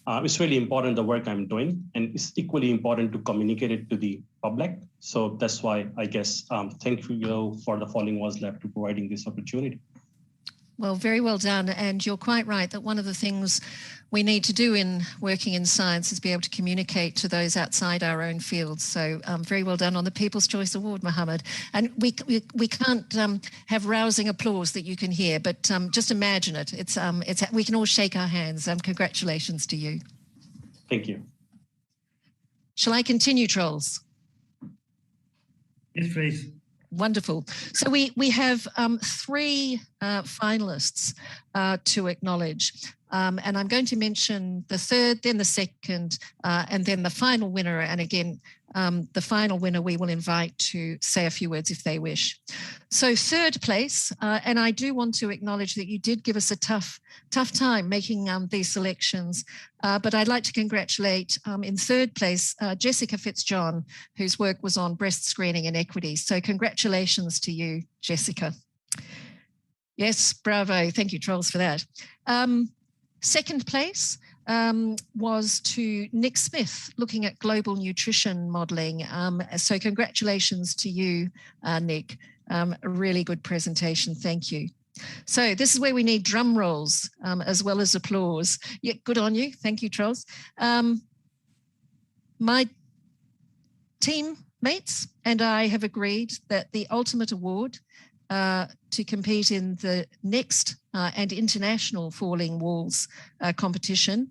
it's really important, the work I'm doing, and it's equally important to communicate it to the public. So that's why I guess thank you for the Falling Walls Lab to providing this opportunity. Well, very well done. And you're quite right that one of the things we need to do in working in science is be able to communicate to those outside our own fields. So very well done on the People's Choice Award, Mohammed. And we can't have rousing applause that you can hear, but just imagine it. We can all shake our hands. Congratulations to you. Thank you. Shall I continue, Trolls? Yes, please. Wonderful. So we have 3 finalists to acknowledge. And I'm going to mention the third, then the second, and then the final winner. And again, the final winner we will invite to say a few words if they wish. So third place, and I do want to acknowledge that you did give us a tough time making these selections, but I'd like to congratulate in third place, Jessica Fitzjohn, whose work was on breast screening and equity. So congratulations to you, Jessica. Yes, bravo. Thank you, Trolls, for that. Second place was to Nick Smith, looking at global nutrition modelling. So congratulations to you, Nick. A really good presentation. Thank you. So this is where we need drum rolls as well as applause. Yeah, good on you. Thank you, Trolls. My teammates and I have agreed that the ultimate award to compete in the next and international Falling Walls competition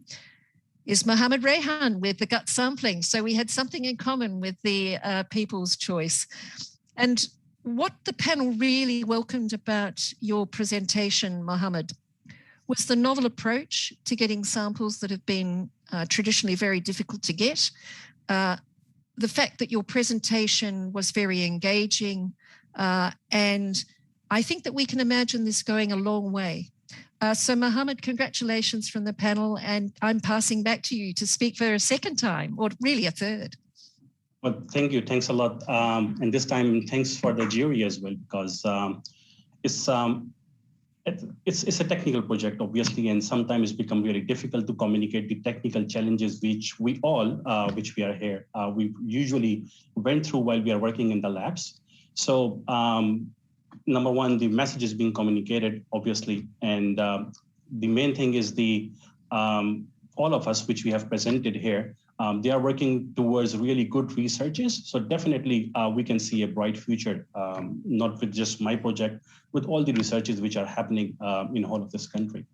is Mohammed Rehan with the gut sampling. So we had something in common with the People's Choice. And what the panel really welcomed about your presentation, Mohammed, was the novel approach to getting samples that have been traditionally very difficult to get. The fact that your presentation was very engaging, and I think that we can imagine this going a long way. So Mohammed, congratulations from the panel, and I'm passing back to you to speak for a second time, or really a third. Well, thank you. Thanks a lot. And this time, thanks for the jury as well, because it's a technical project, obviously, and sometimes it's become really difficult to communicate the technical challenges which we are here. We usually went through while we are working in the labs. So number one, the message is being communicated, obviously, and the main thing is all of us, which we have presented here, they are working towards really good researches. So definitely we can see a bright future, not with just my project, with all the researches which are happening in all of this country.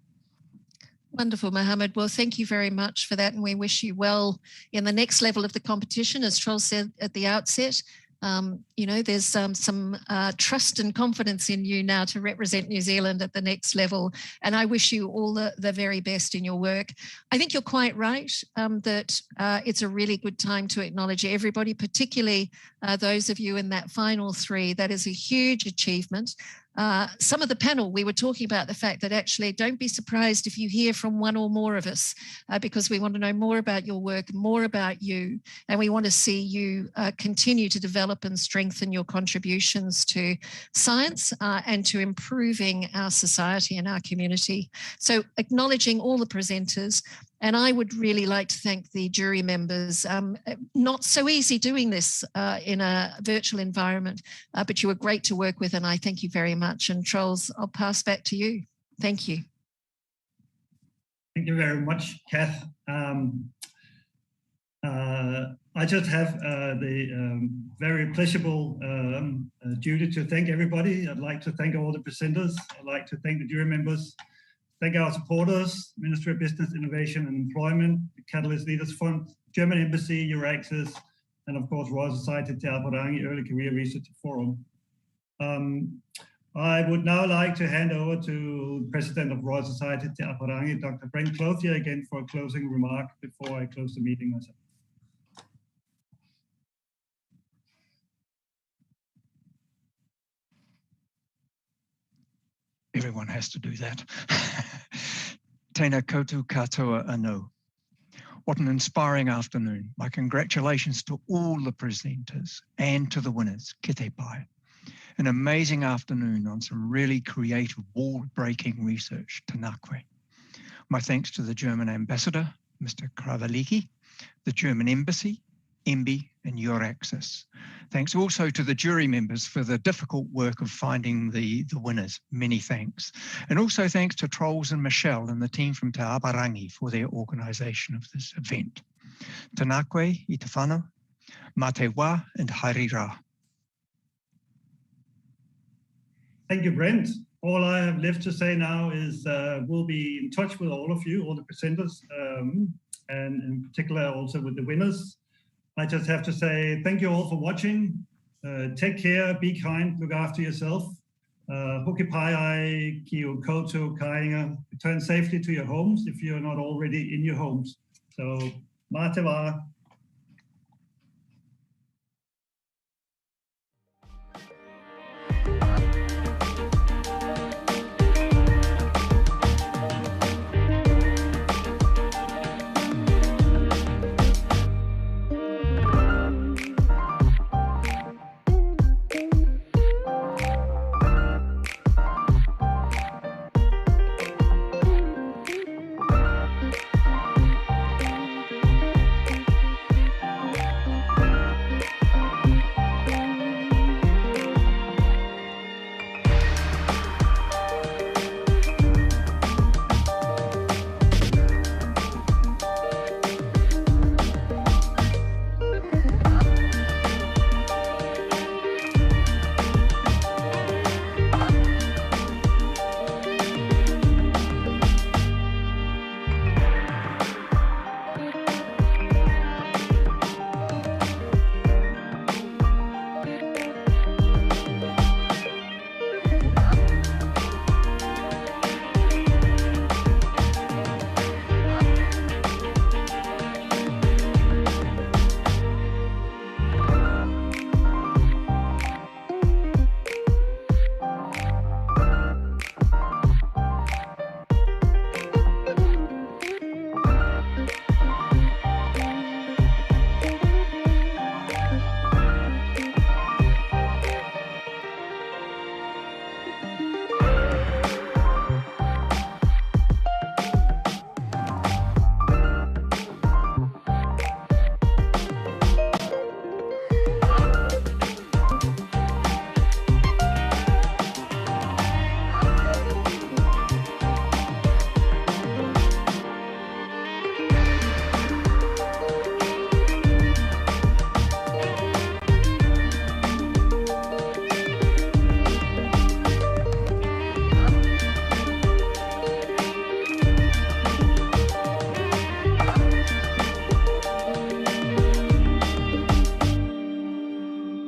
Wonderful, Mohammed. Well, thank you very much for that. And we wish you well in the next level of the competition. As Troll said at the outset, you know, there's some trust and confidence in you now to represent New Zealand at the next level. And I wish you all the very best in your work. I think you're quite right that it's a really good time to acknowledge everybody, particularly those of you in that final 3. That is a huge achievement. some of the panel, we were talking about the fact that actually don't be surprised if you hear from one or more of us, because we want to know more about your work, more about you, and we want to see you continue to develop and strengthen your contributions to science and to improving our society and our community. So acknowledging all the presenters. And I would really like to thank the jury members. Not so easy doing this in a virtual environment, but you were great to work with, and I thank you very much. And Trolls, I'll pass back to you. Thank you. Thank you very much, Kath. I just have the very pleasurable duty to thank everybody. I'd like to thank all the presenters. I'd like to thank the jury members. Thank our supporters, Ministry of Business, Innovation and Employment, the Catalyst Leaders Fund, German Embassy, Euraxess, and of course, Royal Society Te Apārangi Early Career Research Forum. I would now like to hand over to the President of Royal Society Te Apārangi, Dr. Brent Clothier, again for a closing remark before I close the meeting myself. Everyone has to do that. Tēnā koutou katoa anō. What an inspiring afternoon. My congratulations to all the presenters and to the winners, ki te pai. An amazing afternoon on some really creative, wall-breaking research, tēnā koe. My thanks to the German Ambassador, Mr. Kravaliki, the German Embassy, EMBI and Euraxess. Thanks also to the jury members for the difficult work of finding the winners. Many thanks. And also thanks to Trolls and Michelle and the team from Te Apārangi for their organisation of this event. Tēnā koe i te whānau, mā te wā and haere rā. Thank you, Brent. All I have left to say now is we'll be in touch with all of you, all the presenters, and in particular also with the winners. I just have to say thank you all for watching. Take care, be kind, look after yourself. Hoki pai ai ki o koutou kāinga. Return safely to your homes if you're not already in your homes. So, mā te wā.